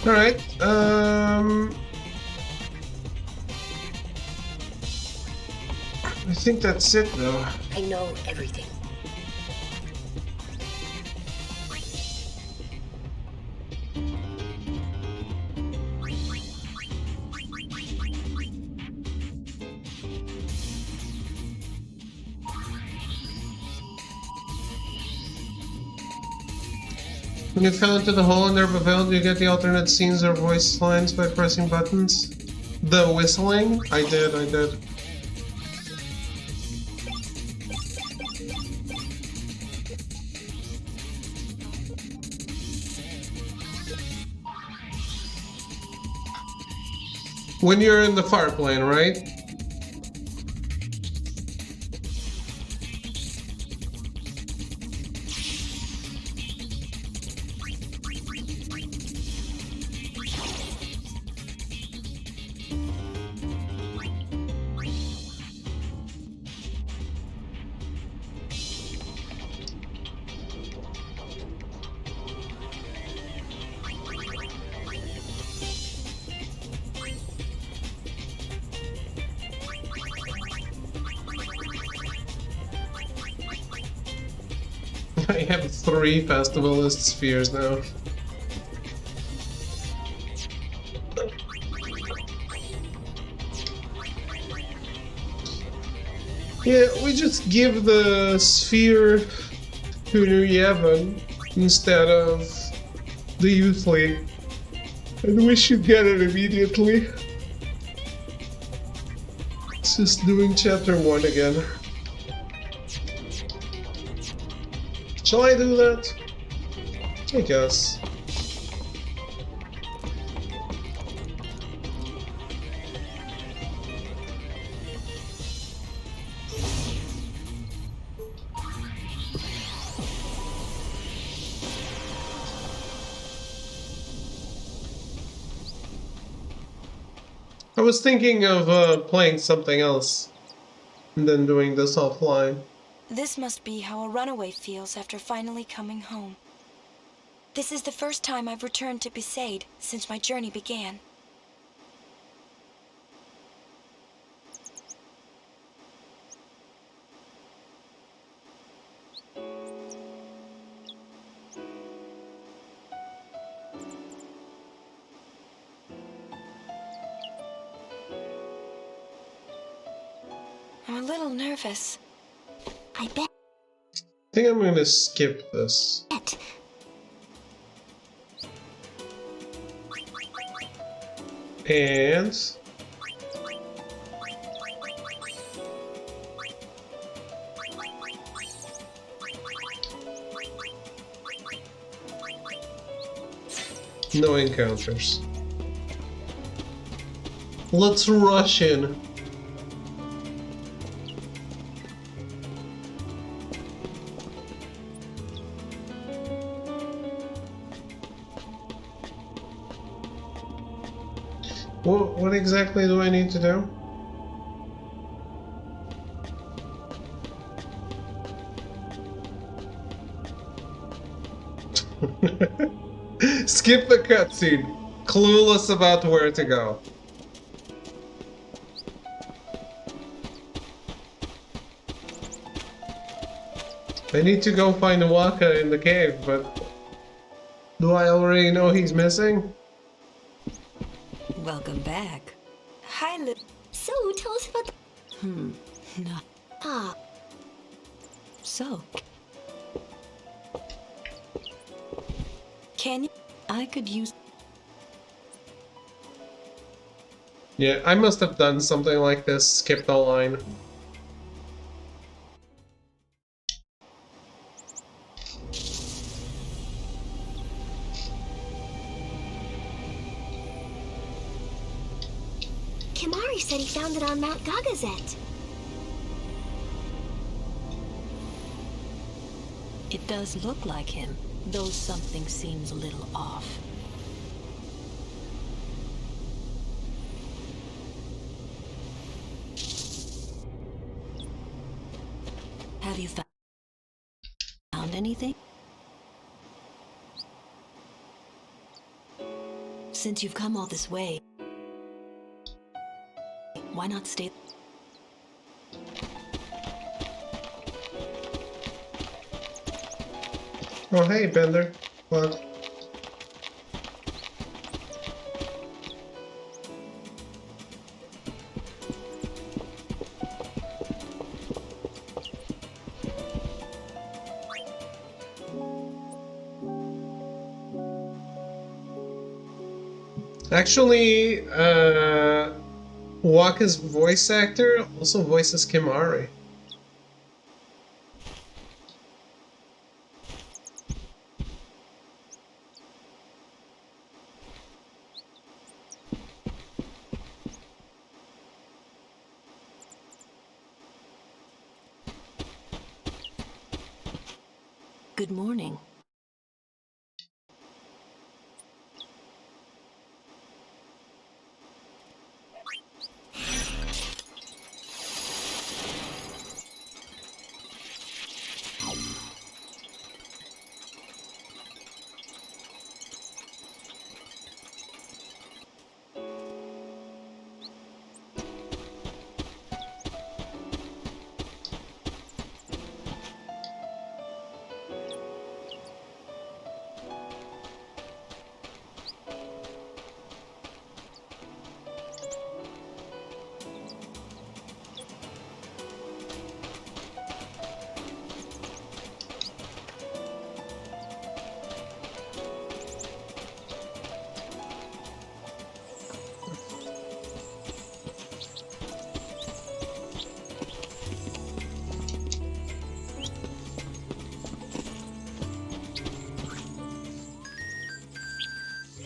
Alright, I think that's it though. I know everything. When you fell into the hole in their pavilion, do you get the alternate scenes or voice lines by pressing buttons? The whistling? I did. When you're in the far plane, right? I have 3 festivalist spheres now. Yeah, we just give the sphere to Yevon instead of the Youth League. And we should get it immediately. It's just doing chapter 1 again. Shall I do that? I guess. I was thinking of playing something else and then doing this offline. This must be how a runaway feels after finally coming home. This is the first time I've returned to Besaid since my journey began. I'm a little nervous. I bet. I think I'm gonna skip this. And no encounters. Let's rush in. What exactly do I need to do? Skip the cutscene. Clueless about where to go. I need to go find Waka in the cave, but do I already know he's missing? Welcome back. Hi, Lip. So, tell us about the... No. Ah. So. Can you? I could use... Yeah, I must have done something like this, skipped a line. Kimari said he found it on Mount Gagazet. It does look like him, though something seems a little off. Have you found anything? Since you've come all this way, why not stay? Oh, hey, Bender. What? Actually, Waka's voice actor also voices Kimari. Good morning.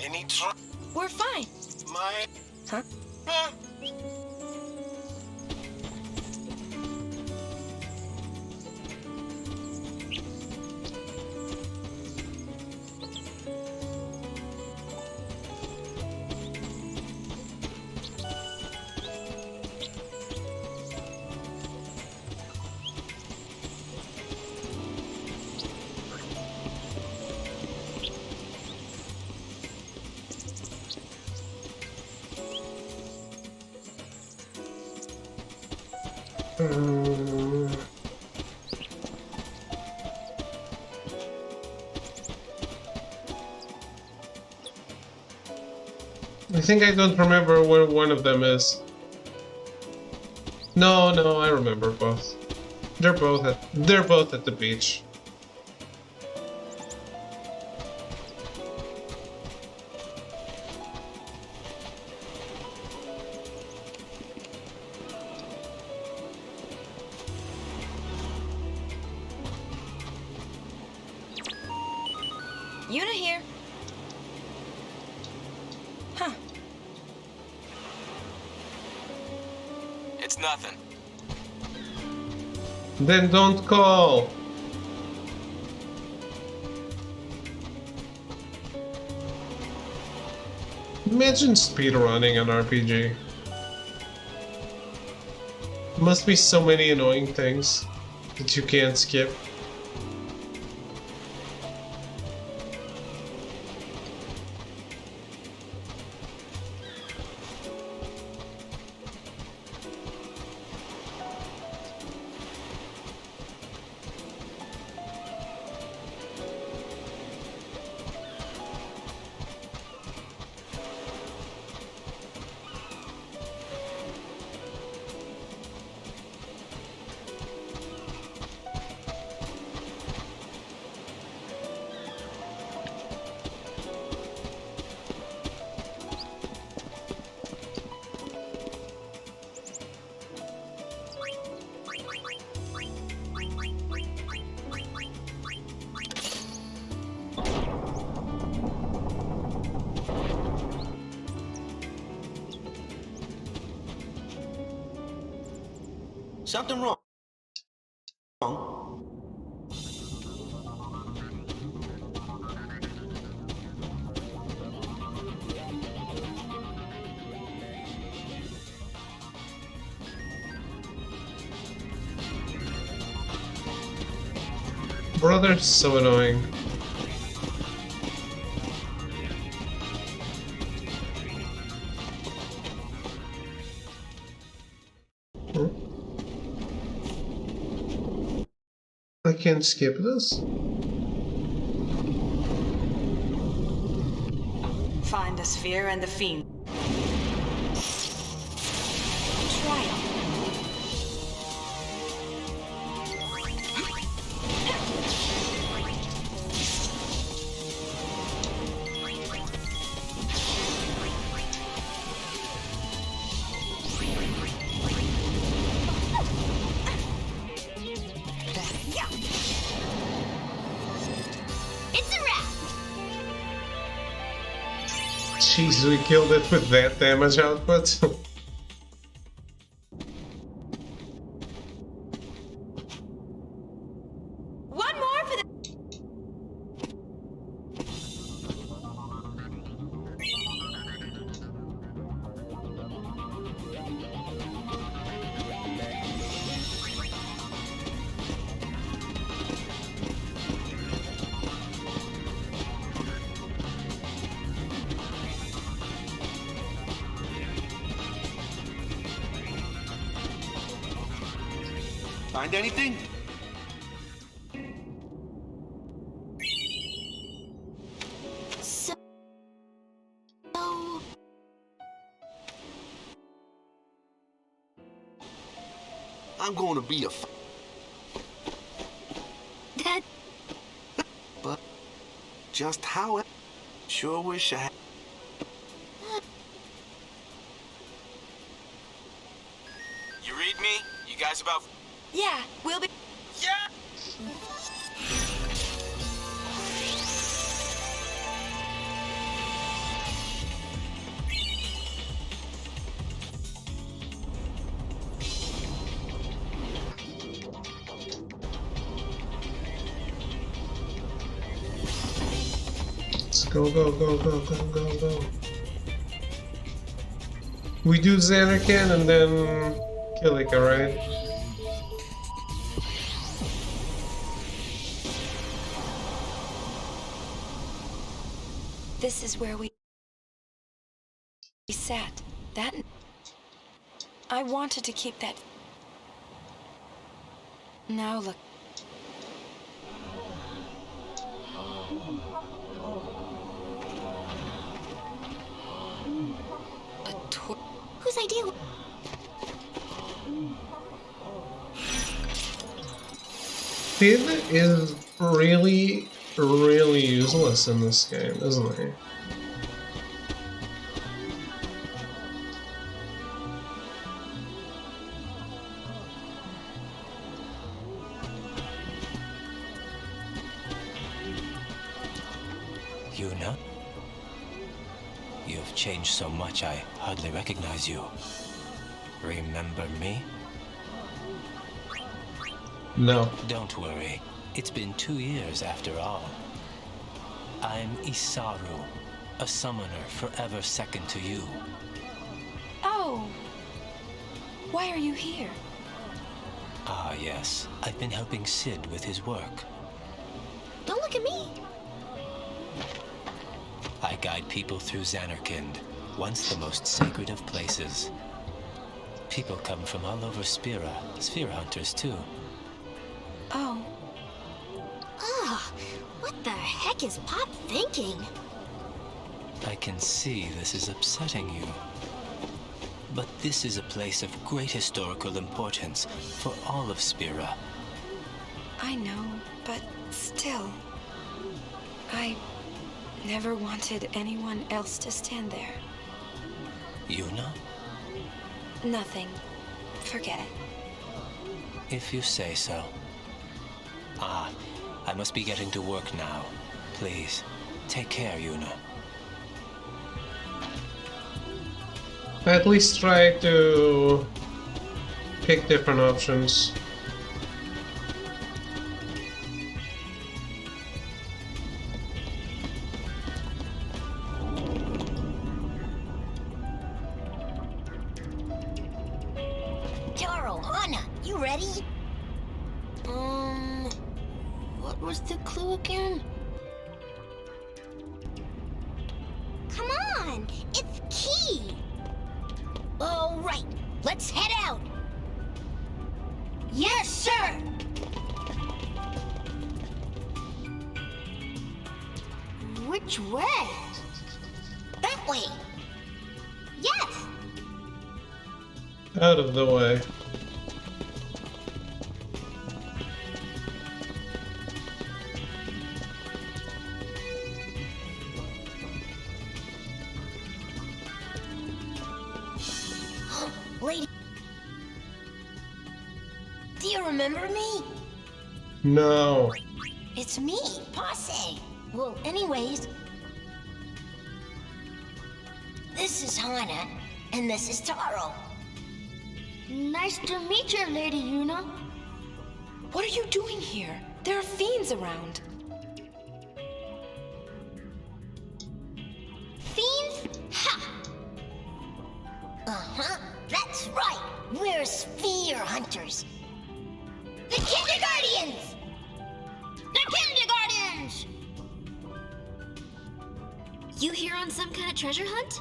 Any trouble? We're fine. My... Huh? I think I don't remember where one of them is. No, I remember both. They're both at the beach. Yuna here. Huh. It's nothing. Then don't call. Imagine speedrunning an RPG. Must be so many annoying things that you can't skip. Something wrong? Brother's so annoying. I can't skip this. Find the sphere and the fiend. Trial. Jeez, we killed it with that damage output. One more for the... Find anything? So... I'm going to be a That... But just how it... Sure wish I had... You read me? You guys about... Yeah, we'll be... Yeah! Go, go, go, go, go, go, go. We do Xanarkin and then Kilika, right? This is where we sat. That... I wanted to keep that... Now look... Whose idea? Finn is really, really useless in this game, isn't he? Yuna? You've changed so much I hardly recognize you. Remember me? No. Don't worry. It's been 2 years after all. I'm Isaru, a summoner forever second to you. Oh! Why are you here? Ah, yes. I've been helping Sid with his work. Don't look at me. I guide people through Xanarkand, once the most sacred of places. People come from all over Spira, sphere hunters too. Oh. Ah, what the heck is Pop thinking? I can see this is upsetting you. But this is a place of great historical importance for all of Spira. I know, but still... I never wanted anyone else to stand there. Yuna? Nothing. Forget it. If you say so. Ah, I must be getting to work now. Please, take care, Yuna. At least try to pick different options. Taro, Hana, you ready? What was the clue again? Come on, it's Key. All right, let's head out. Yes, sir. Which way? That way. Yes. Out of the way. Lady, do you remember me? No. It's me, Posse. Well, anyways, this is Hana, and this is Taro. Nice to meet you, Lady Yuna. What are you doing here? There are fiends around. Fiends? Ha! Uh-huh, that's right. We're sphere hunters. The Kindergardians! The Kindergardians! You here on some kind of treasure hunt?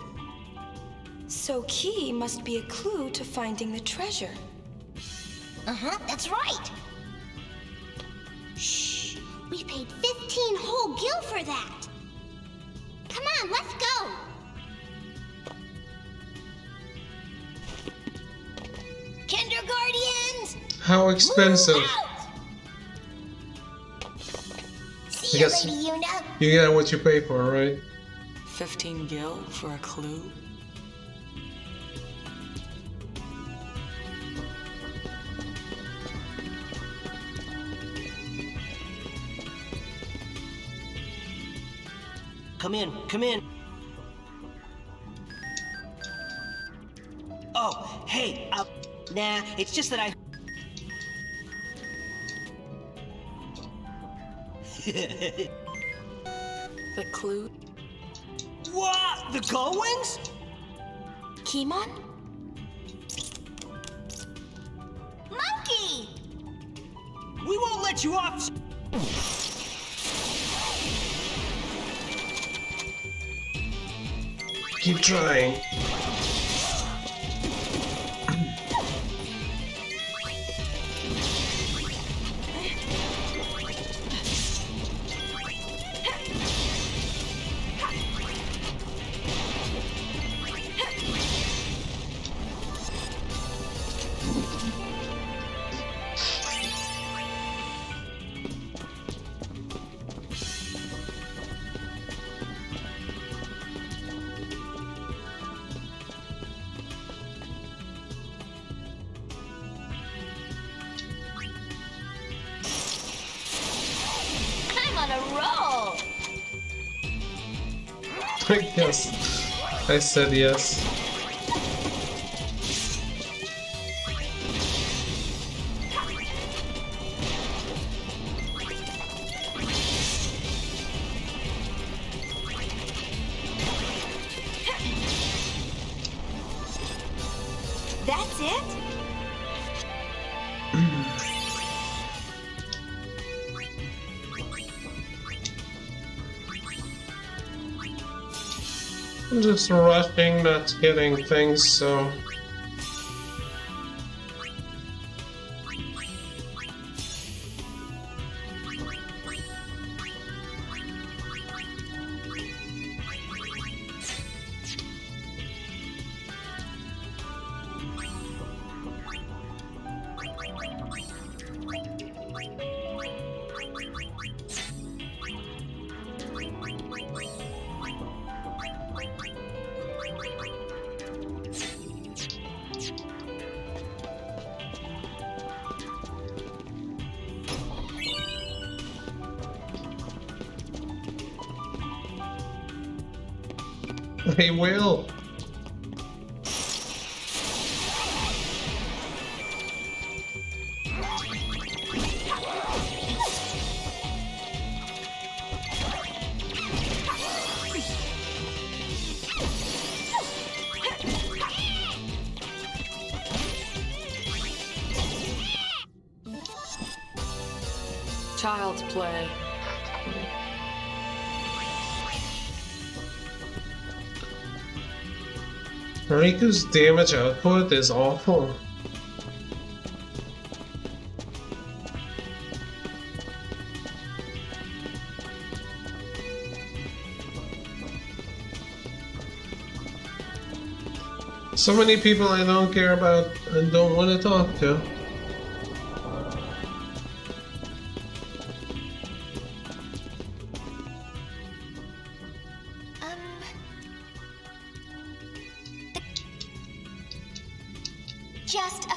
So Key must be a clue to finding the treasure. Uh-huh, that's right. Shh, we paid 15 whole gil for that. Come on, let's go. Kindergardians! How expensive? See I you, guess Lady Yuna. you get what you pay for, right? 15 gil for a clue? Come in, come in. Oh, hey, nah, it's just that I... The clue? The gull wings? Kimon? Monkey! We won't let you off. Keep trying. I'm on a roll! Yes. I said yes. That's it? I'm just rushing, not getting things, so... They will. Child's play. Riku's damage output is awful. So many people I don't care about and don't want to talk to. Just a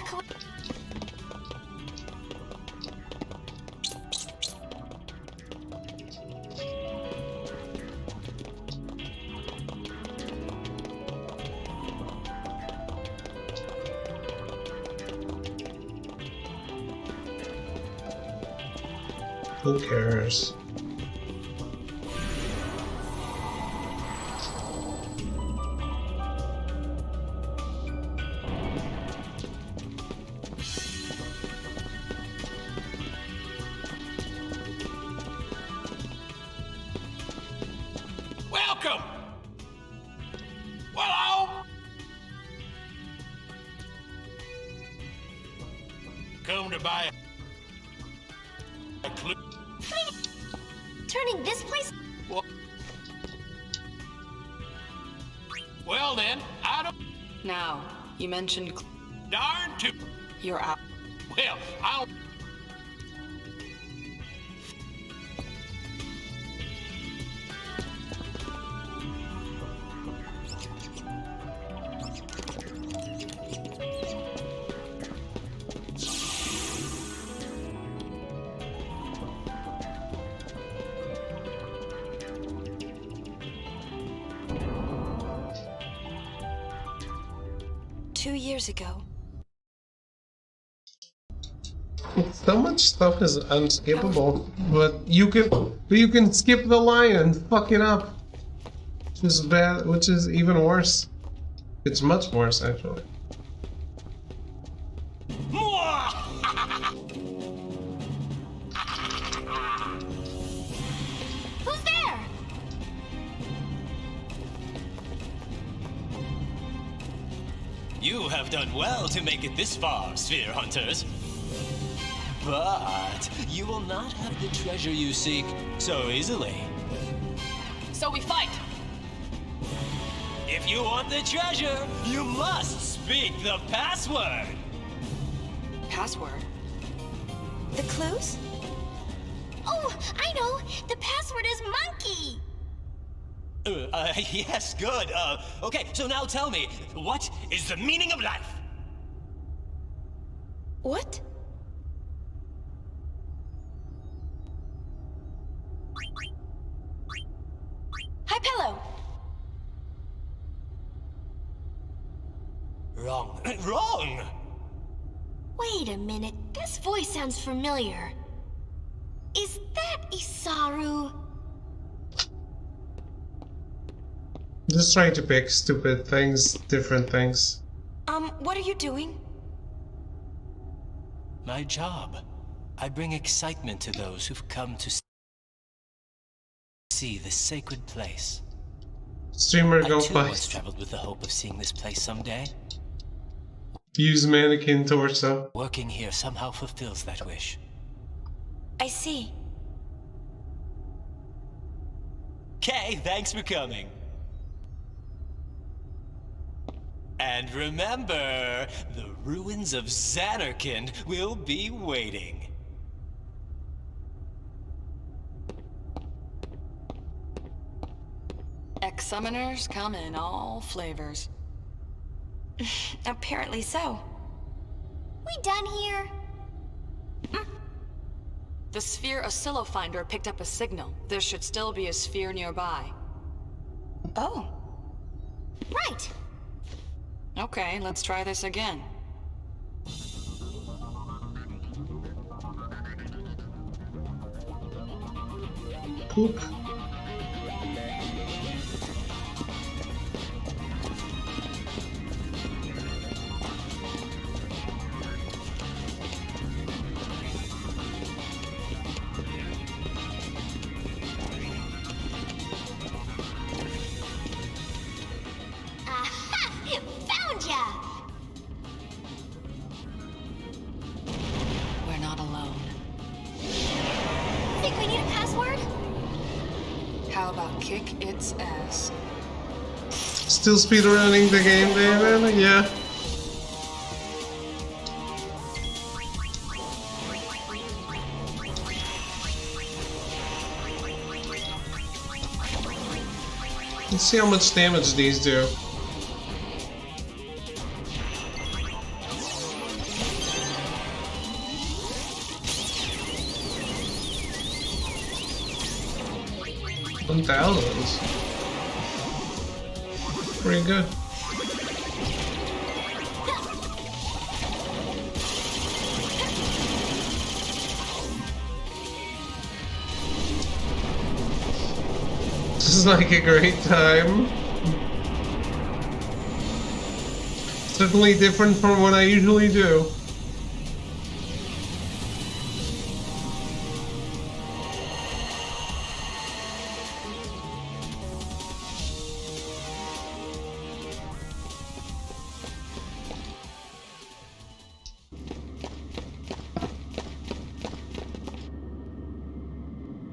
Who cares? Welcome! Hello! Come to buy a clue. turning this place. Well then, I don't. Now, you mentioned Darn too. you're out. Well, I'll. Two years ago. So much stuff is unskippable, but you can skip the line and fuck it up. Which is bad, which is even worse. It's much worse, actually. Who's there? You have done well to make it this far, Sphere Hunters. But you will not have the treasure you seek so easily. So we fight. If you want the treasure, you must speak the password. Password? The clues? Oh, I know. The password is monkey. Yes, good. Okay, so now tell me, what is the meaning of life? What? Hi, Pillow. Wrong. Wrong! Wait a minute. This voice sounds familiar. Is that Isaru? Just trying to pick stupid things, different things. What are you doing? My job. I bring excitement to those who've come to see this sacred place. Streamer go I too fight. once traveled with the hope of seeing this place someday. Use mannequin torso. Working here somehow fulfills that wish. I see. Okay, thanks for coming. And remember, the ruins of Xanarkand will be waiting. Ex-summoners come in all flavors. Apparently so. We done here? The sphere oscillofinder picked up a signal. There should still be a sphere nearby. Oh. Right. Okay, let's try this again. Poop. Aha! Found ya! We're not alone. Think we need a password? How about kick its ass? Still speedrunning the game, David? Yeah. Let's see how much damage these do. $1,000. Pretty good. This is like a great time. Certainly different from what I usually do.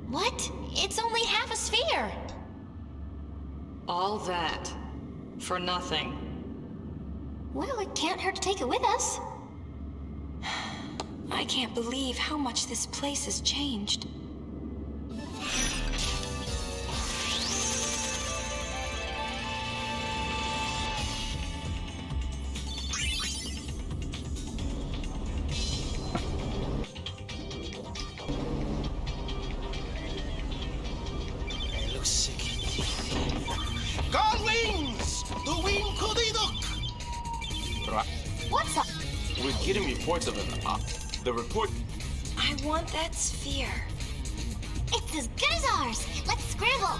What? It's only half a sphere. All that for nothing. Well, it can't hurt to take it with us. I can't believe how much this place has changed. It looks sick. Godwings! The wing Kodidok! What's up? We're getting reports of the report. I want that sphere. It's as good as ours. Let's scramble.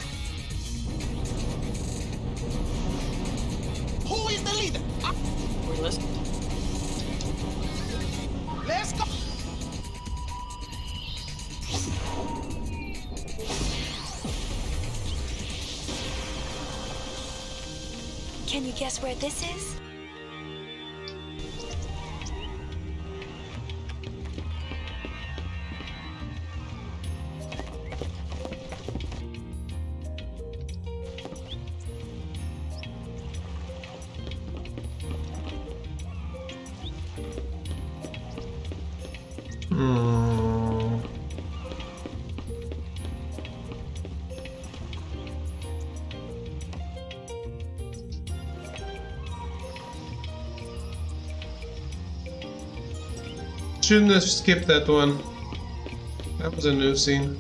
useless. Let's go! Can you guess where this is? Shouldn't have skipped that one. That was a new scene.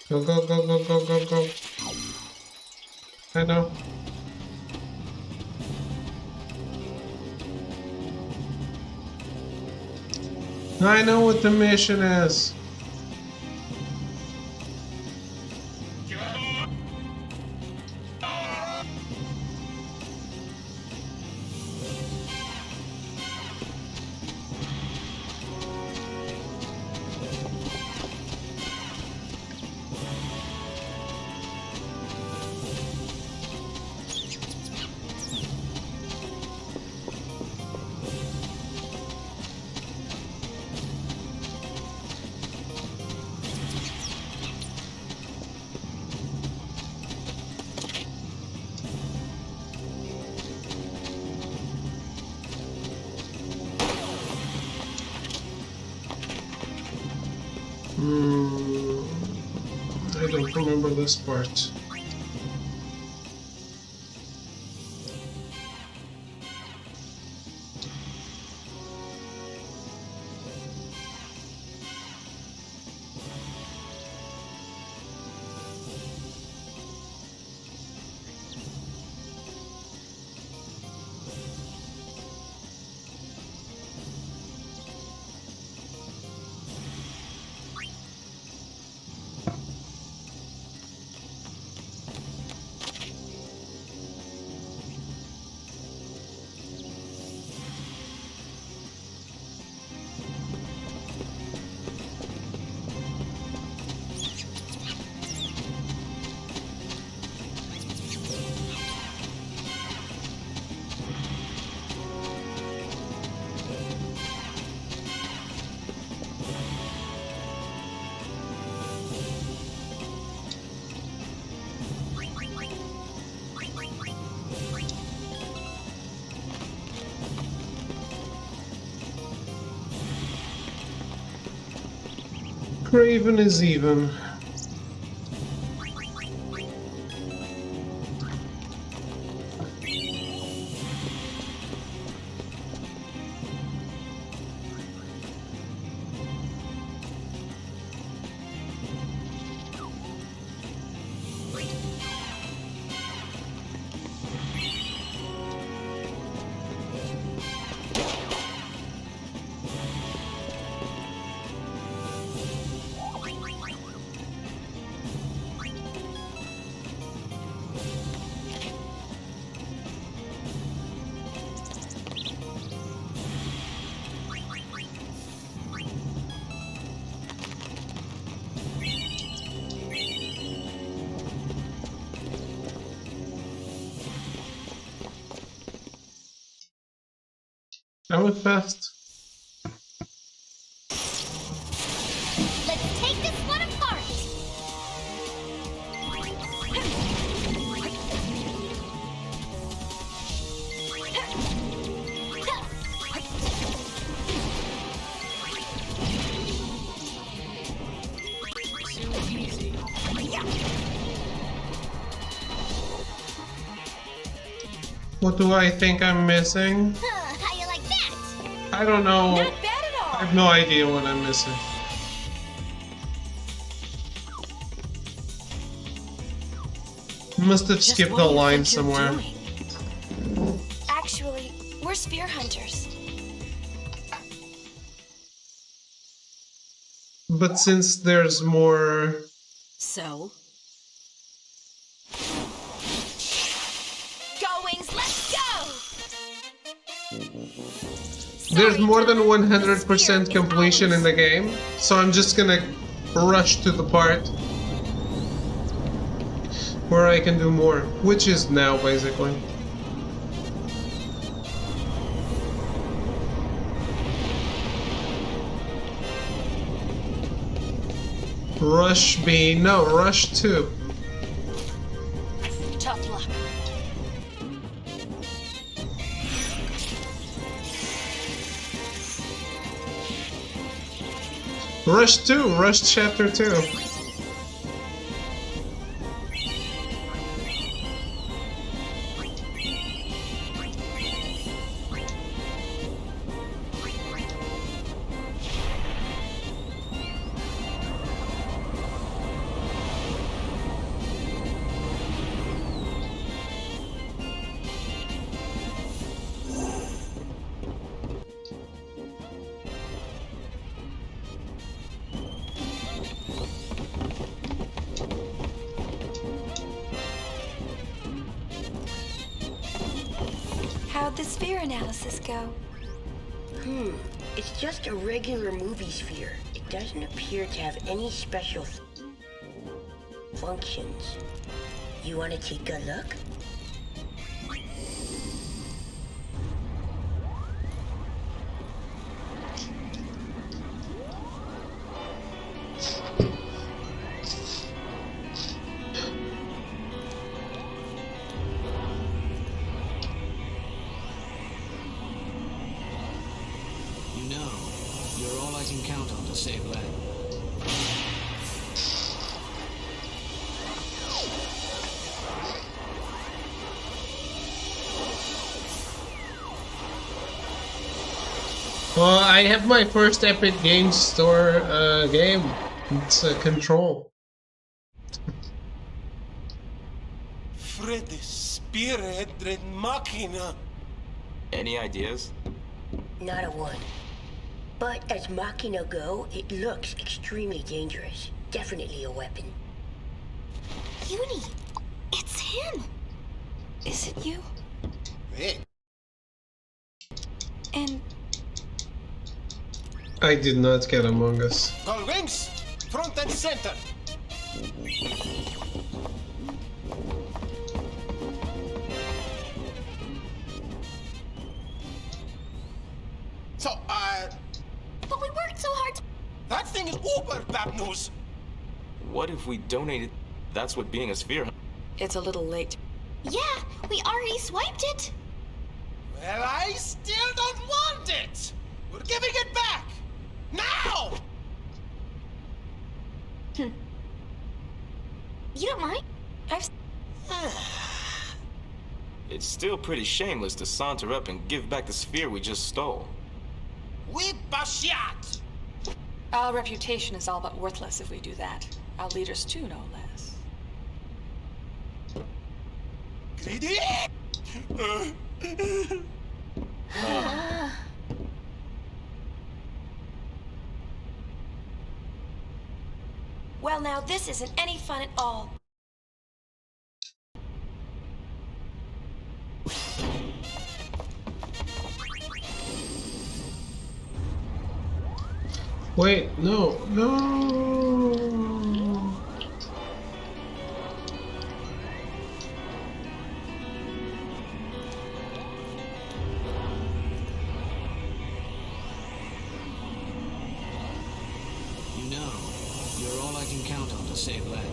Go, go, go, go, go, go, go. I know. I know what the mission is. I don't remember this part. Craven is even. That was fast. Let's take this one apart. Too easy. What do I think I'm missing? How you like that? I don't know. Not bad at all. I have no idea what I'm missing. Must have skipped a line somewhere. Actually, we're sphere hunters. But since there's more... So? Go-wings, let's go! There's more than 100% completion in the game, so I'm just gonna rush to the part where I can do more, which is now basically. Rush B, no, Rush 2. Tough luck. Rush 2, Rush Chapter 2. How'd the sphere analysis go? It's just a regular movie sphere. It doesn't appear to have any special functions. You want to take a look? You know, you're all I can count on to save Len. Well, I have my first Epic Games Store game. It's Control. Freddy Spirit Red Machina. Any ideas? Not a one. But as Machina go, it looks extremely dangerous. Definitely a weapon. Uni, it's him. Is it you? Hey. And I did not get Among Us. Call wings, front and center. So, But we worked so hard. that thing is uber bad news. What if we donated? That's what being a sphere. It's a little late. Yeah, we already swiped it. Well, I still don't want it. We're giving it back now. You don't mind? It's still pretty shameless to saunter up and give back the sphere we just stole. We bashat. Our reputation is all but worthless if we do that. Our leaders too, no less. Greedy? well, now this isn't any fun at all. Wait, no, no. You know, you're all I can count on to save Len.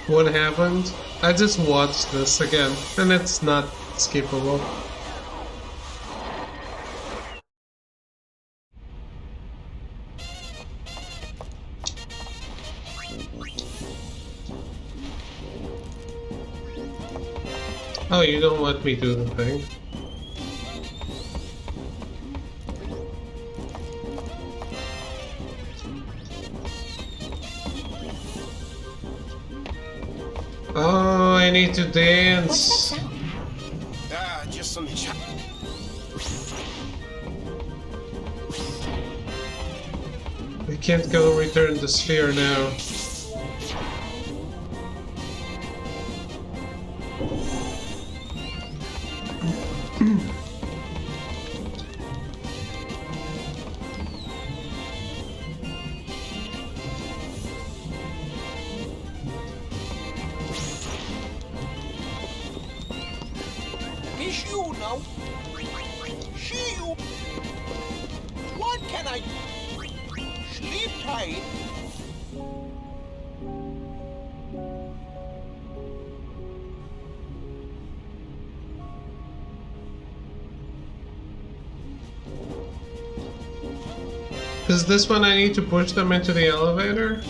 What happened? I just watched this again, and it's not skippable. Oh, you don't let me do the thing. Oh, I need to dance. What's that sound? Just some We can't go return the sphere now. Miss you now. See you. What can I sleep tight? Is this when I need to push them into the elevator?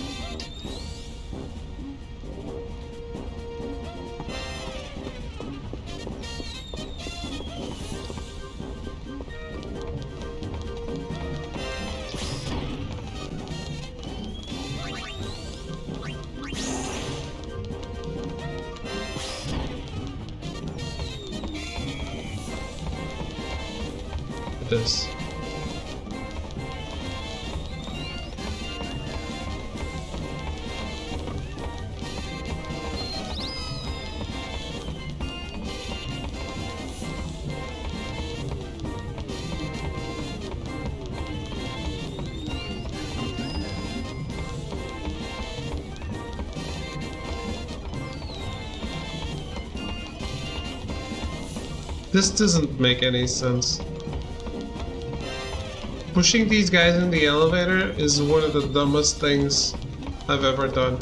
It is. This doesn't make any sense. Pushing these guys in the elevator is one of the dumbest things I've ever done.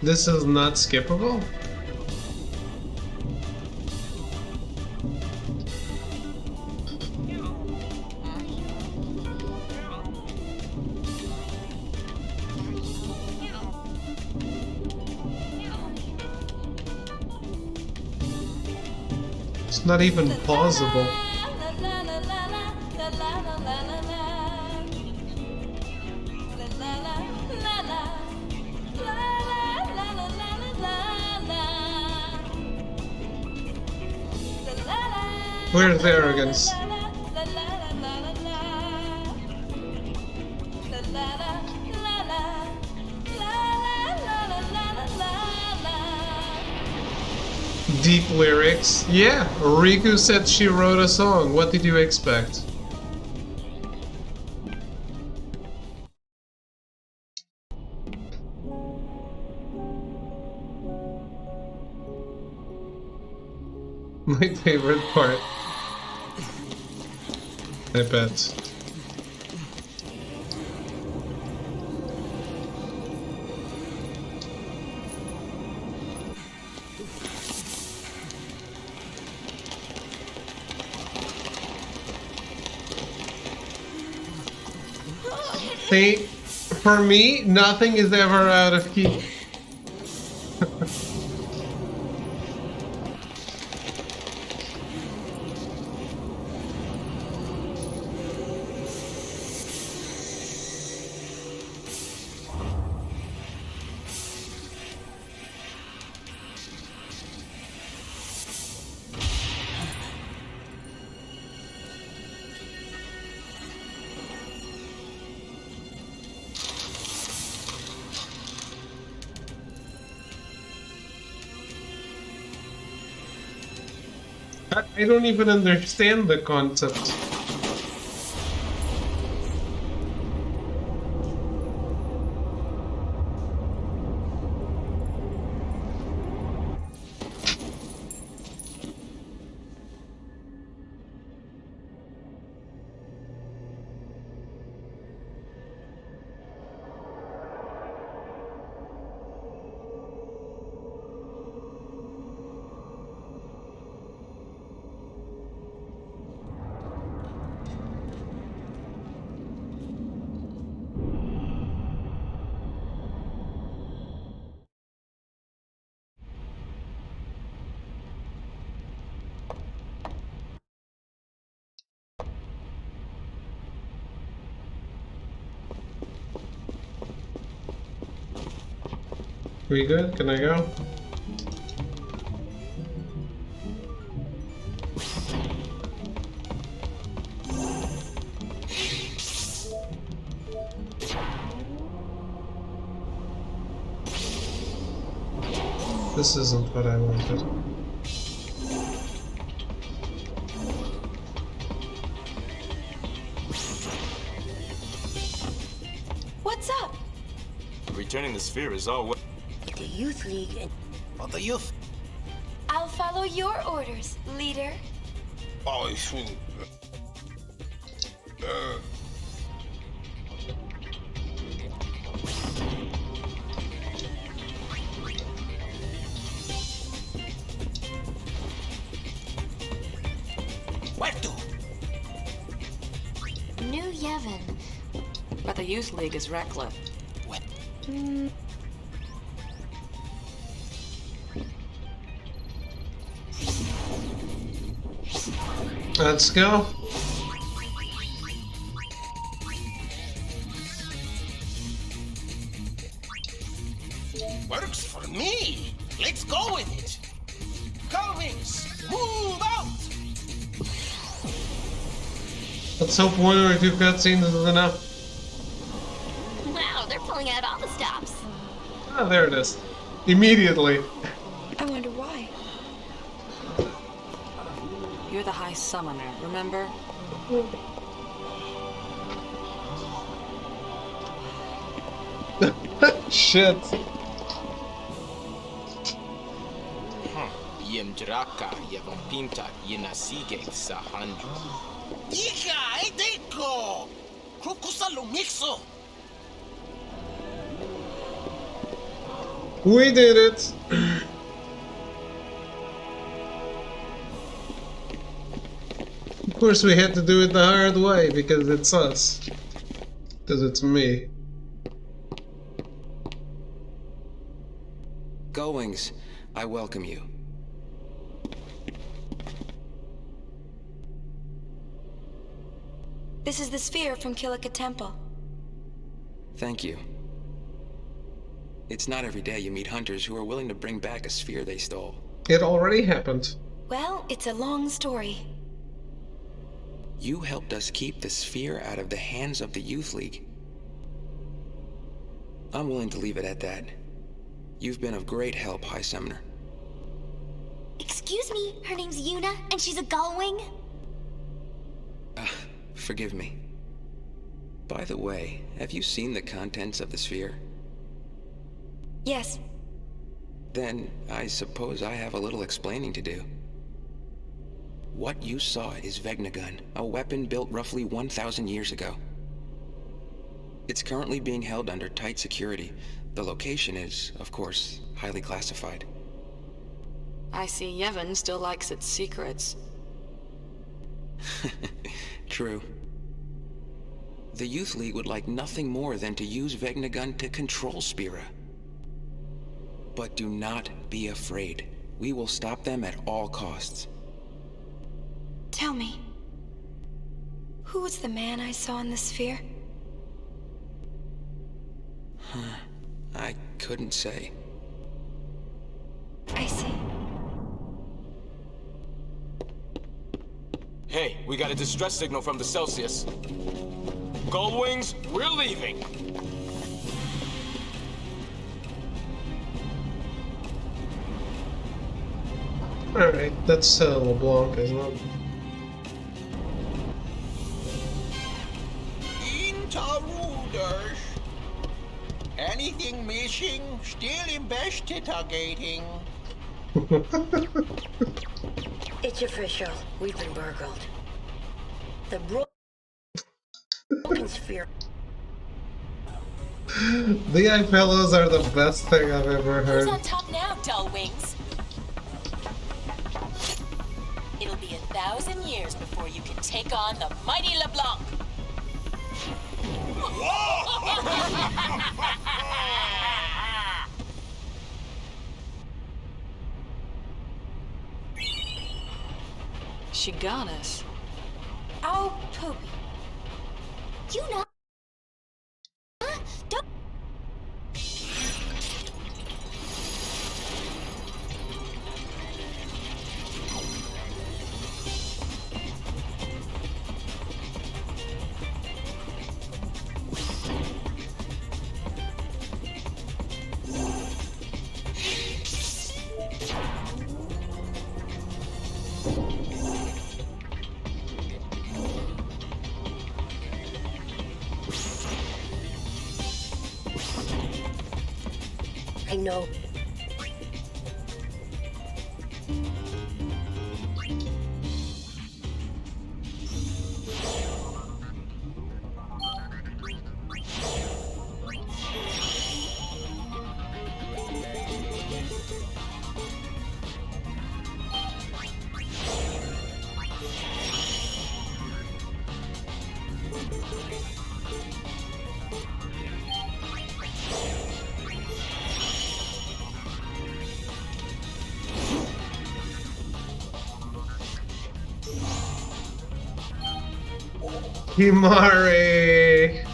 This is not skippable? It's not even plausible. Where's the arrogance? Deep lyrics. Yeah, Riku said she wrote a song. What did you expect? My favorite part. I bet. See, for me, nothing is ever out of key. I don't even understand the concept. We good? Can I go? This isn't what I wanted. What's up? Returning the sphere is all well. The Youth League and... What the youth? I'll follow your orders, leader. Oh, shoot. Where to? New Yevon. But the Youth League is reckless. What? Let's go. Works for me. Let's go with it. Gullwings, move out. Let's hope one or two cutscenes is enough. Wow, they're pulling out all the stops. Ah, there it is. Immediately. I wonder why. You're the High Summoner, remember? Shit. Yemdraka, Yevampinta, Yenasige, Sahandra. Hija, Edeko. Krukusa Lumixo. We did it. Of course we had to do it the hard way because it's us. Because it's me. Gullwings, I welcome you. This is the sphere from Kilika Temple. Thank you. It's not every day you meet hunters who are willing to bring back a sphere they stole. It already happened. Well, it's a long story. You helped us keep the sphere out of the hands of the Youth League. I'm willing to leave it at that. You've been of great help, High Summoner. Excuse me, her name's Yuna, and she's a gullwing? Forgive me. By the way, have you seen the contents of the sphere? Yes. Then, I suppose I have a little explaining to do. What you saw is Vegnagun, a weapon built roughly 1,000 years ago. It's currently being held under tight security. The location is, of course, highly classified. I see Yevon still likes its secrets. True. The Youth League would like nothing more than to use Vegnagun to control Spira. But do not be afraid. We will stop them at all costs. Tell me, who was the man I saw in the sphere? I couldn't say. I see. Hey, we got a distress signal from the Celsius. Gullwings, we're leaving. Alright, that's LeBlanc, isn't it? Interruders. Anything missing? Still investigating. It's official. We've been burgled. The broken sphere. The eye pillows are the best thing I've ever Who's heard. on top now, dull wings? It'll be 1,000 years before you can take on the mighty LeBlanc. She got us. Oh, Poopy. Yuna? Don't... I know. Himari!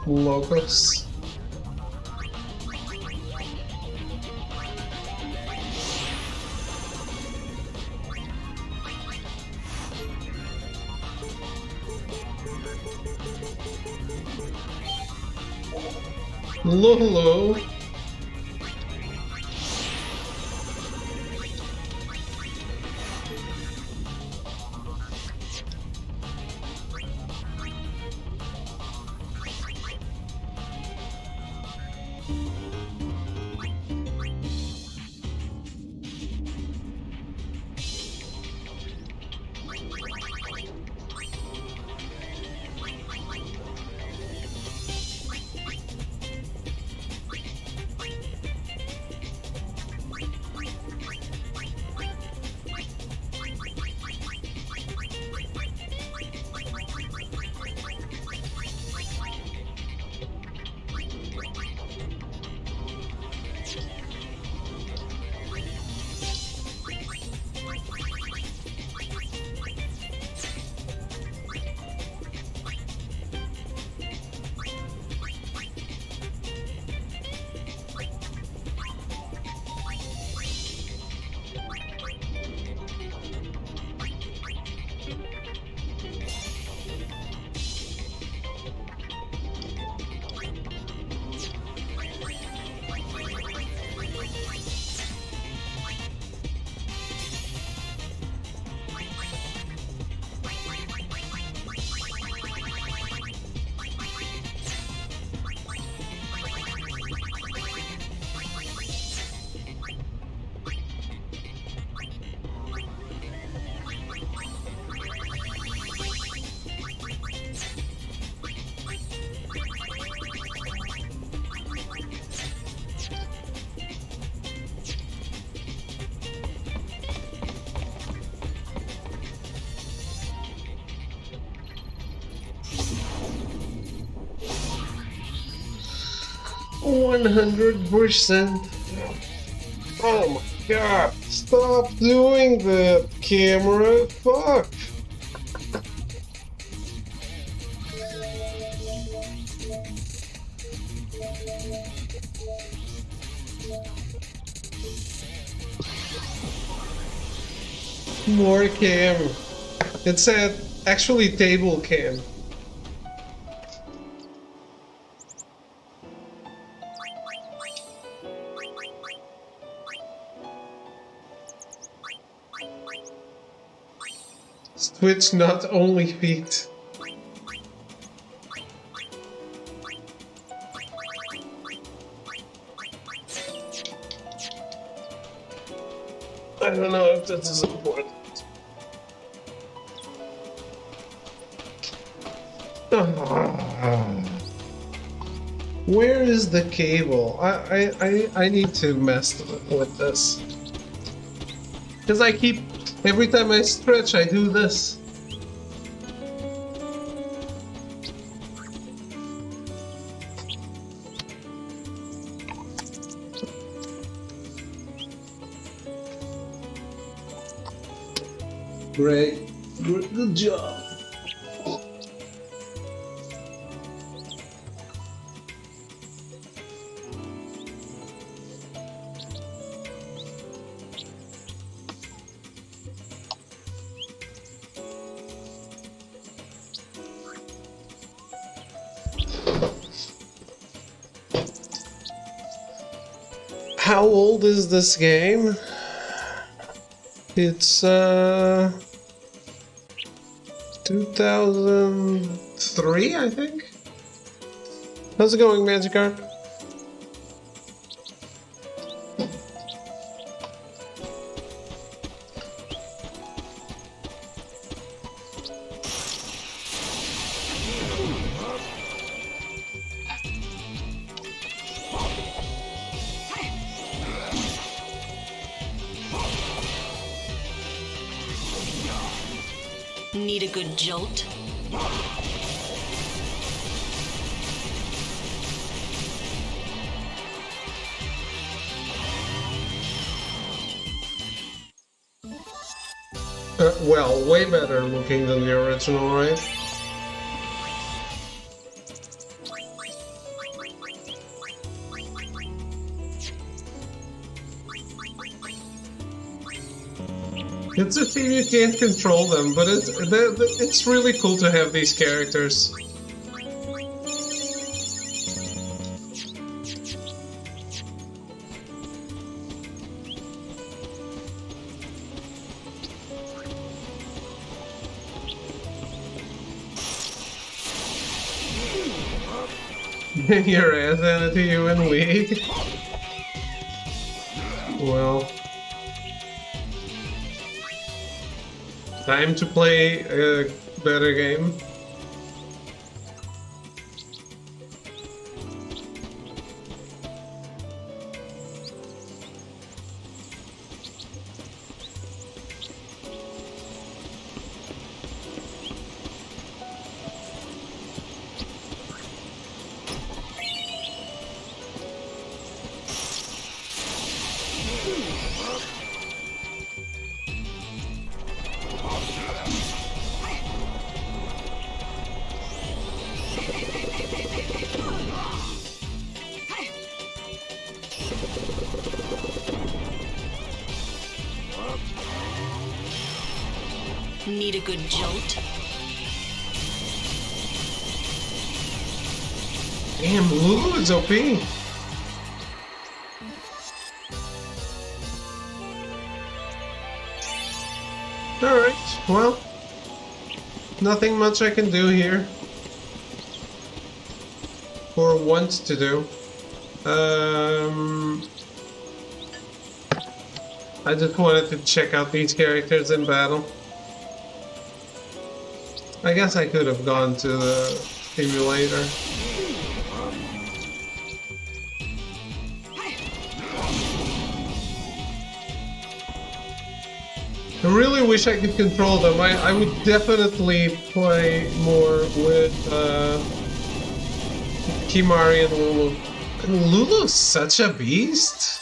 Locos. Lolo. %100%. Oh my god. Stop doing that, camera. Fuck. More cam. It said actually table cam. Switch, not only feet. I don't know if this is important. Where is the cable? I need to mess with this. Because I keep, every time I stretch, I do this. Great. Good job. How old is this game? It's 2003, I think. How's it going, Magikarp? Need a good jolt? Well, way better looking than the original, right? It's a shame you can't control them, but it's really cool to have these characters. Your ass handed to you in League? Well... time to play a better game. Need a good jolt? Damn, Lulu's OP. Alright, well, nothing much I can do here. Or want to do. I just wanted to check out these characters in battle. I guess I could have gone to the simulator. I really wish I could control them. I would definitely play more with Kimari and Lulu. And Lulu's such a beast.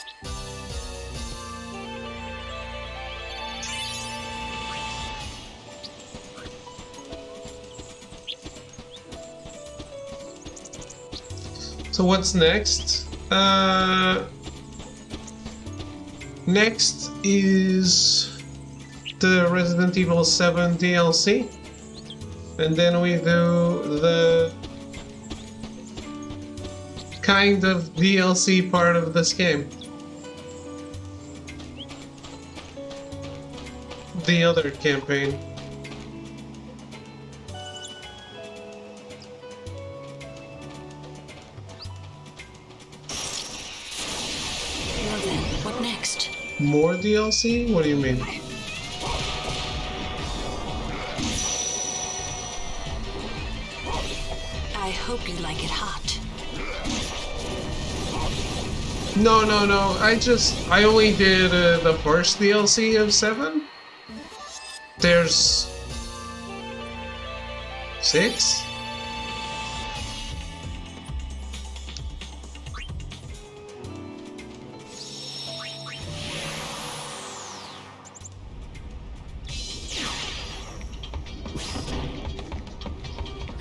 So what's next? Next is the Resident Evil 7 DLC, and then we do the kind of DLC part of this game. The other campaign. Well then, what next? More DLC? What do you mean? I hope you like it hot. No. I only did the first DLC of 7. There's 6?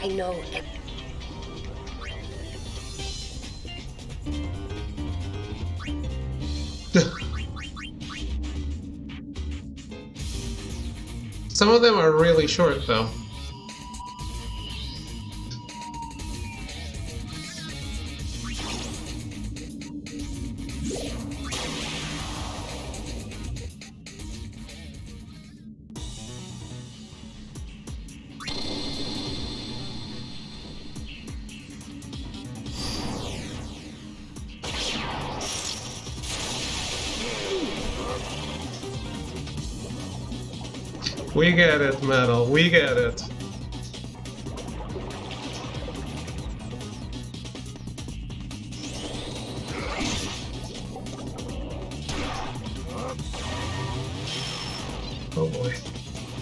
I know. Some of them are really short, though. We get it, Metal. We get it. Oh boy.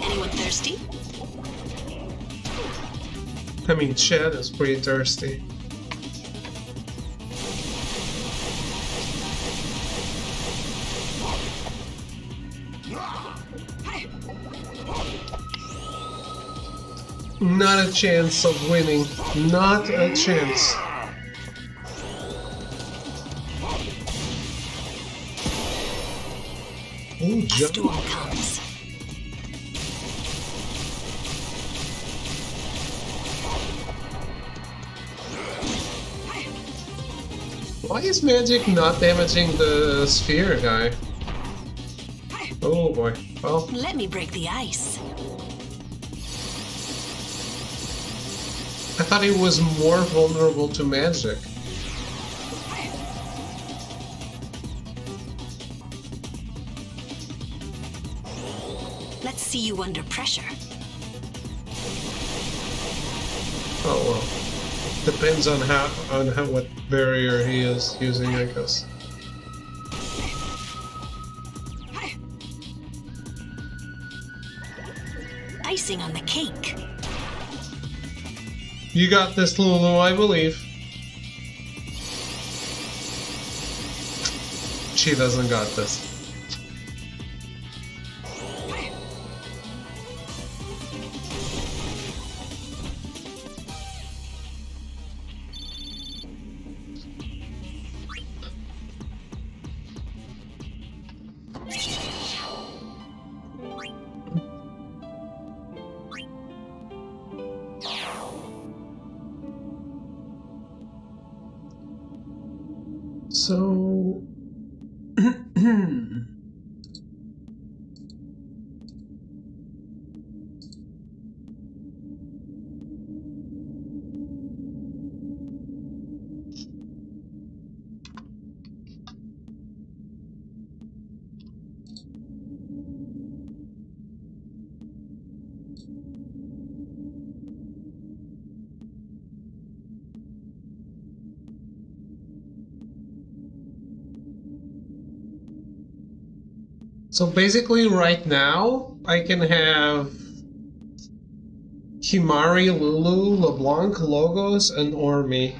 Anyone thirsty? I mean, Chad is pretty thirsty. Not a chance of winning. Not a chance. Ooh, jump. Storm comes. Why is magic not damaging the sphere guy? Oh boy. Well, Let me break the ice. I thought he was more vulnerable to magic. Let's see you under pressure. Oh well. Depends on what barrier he is using, I guess. Icing on the cake. You got this, Lulu, I believe. She doesn't got this. So... So basically right now, I can have Kimari, Lulu, LeBlanc, Logos, and Ormi.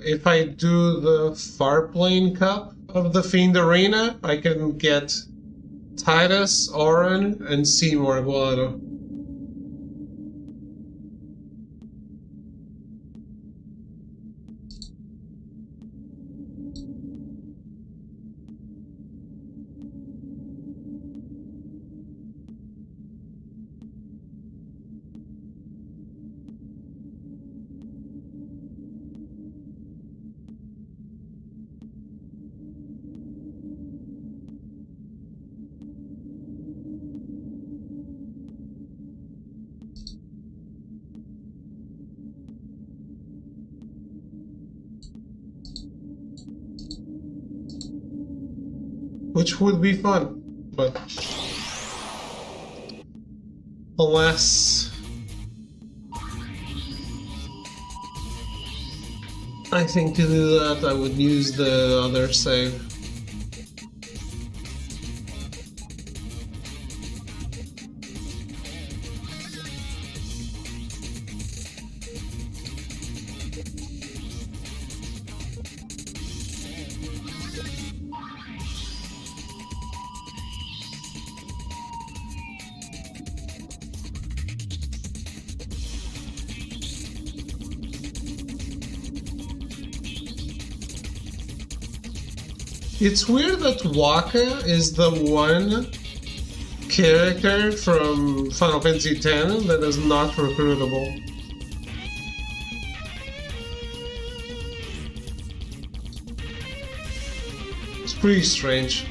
If I do the Farplane Cup of the Fiend Arena, I can get Titus, Oren, and Seymour Guado. Which would be fun, but alas, I think to do that I would use the other save. It's weird that Waka is the one character from Final Fantasy X that is not recruitable. It's pretty strange.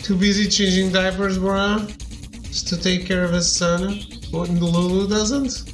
Too busy changing diapers, bruh, just to take care of his son. What Lulu doesn't?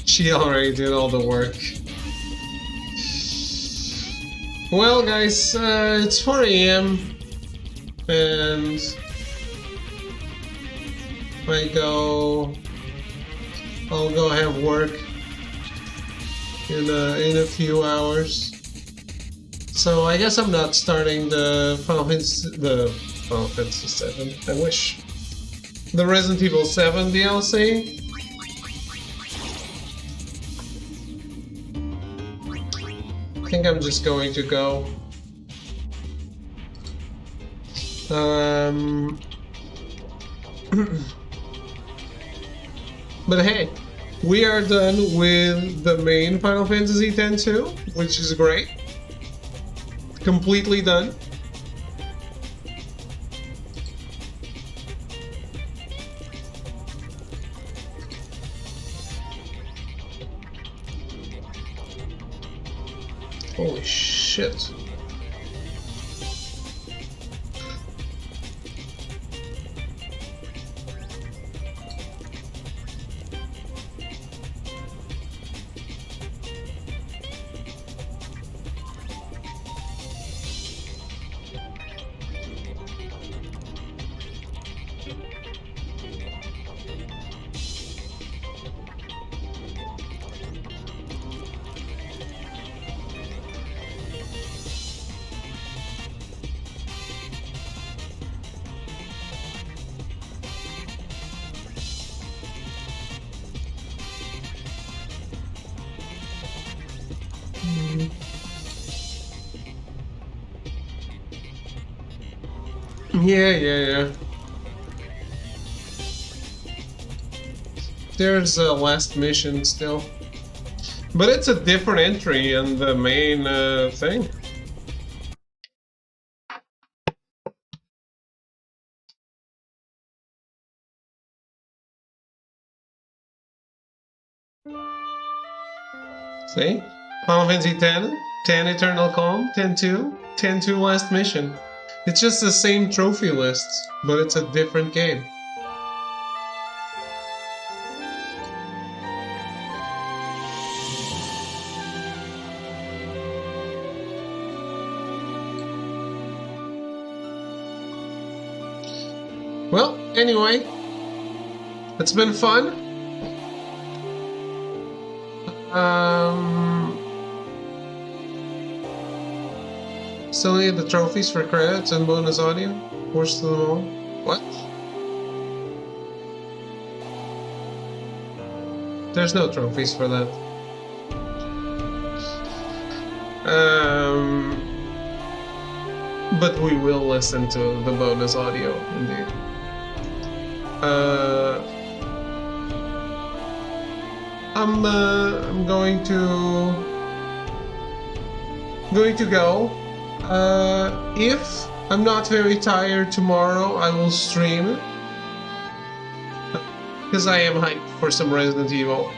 She already did all the work. Well, guys, it's 4 AM, and I'll go have work in a few hours. So I guess I'm not starting the Final Fantasy VII. I wish. The Resident Evil 7 DLC. I think I'm just going to go. But hey, we are done with the main Final Fantasy X-2, which is great. Completely done. Holy shit. Yeah. There's a last mission still. But it's a different entry in the main thing. See? Final Fantasy X, 10 Eternal Calm, 10-2, 10-2 last mission. It's just the same trophy list, but it's a different game. Anyway, it's been fun. Still need the trophies for credits and bonus audio. Worst of them all. What? There's no trophies for that. But we will listen to the bonus audio, indeed. I'm going to go. If I'm not very tired tomorrow, I will stream. Because I am hyped for some Resident Evil.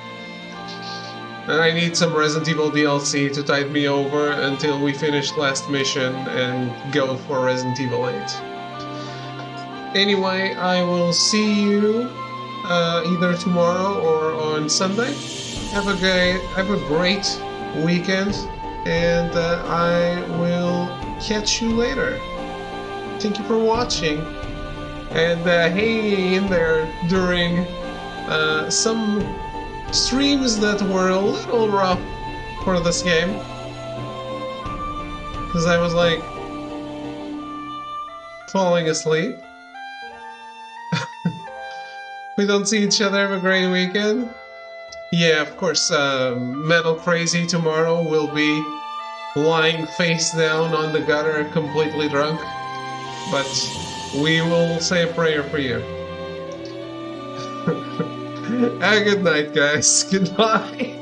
And I need some Resident Evil DLC to tide me over until we finish last mission and go for Resident Evil 8. Anyway, I will see you either tomorrow or on Sunday. Have a great weekend, and I will catch you later. Thank you for watching, and hanging in there during some streams that were a little rough for this game, because I was like falling asleep. We don't see each other. Have a great weekend. Yeah, of course, Metal Crazy tomorrow will be lying face down on the gutter, completely drunk. But we will say a prayer for you. Have a good night, guys. Goodbye.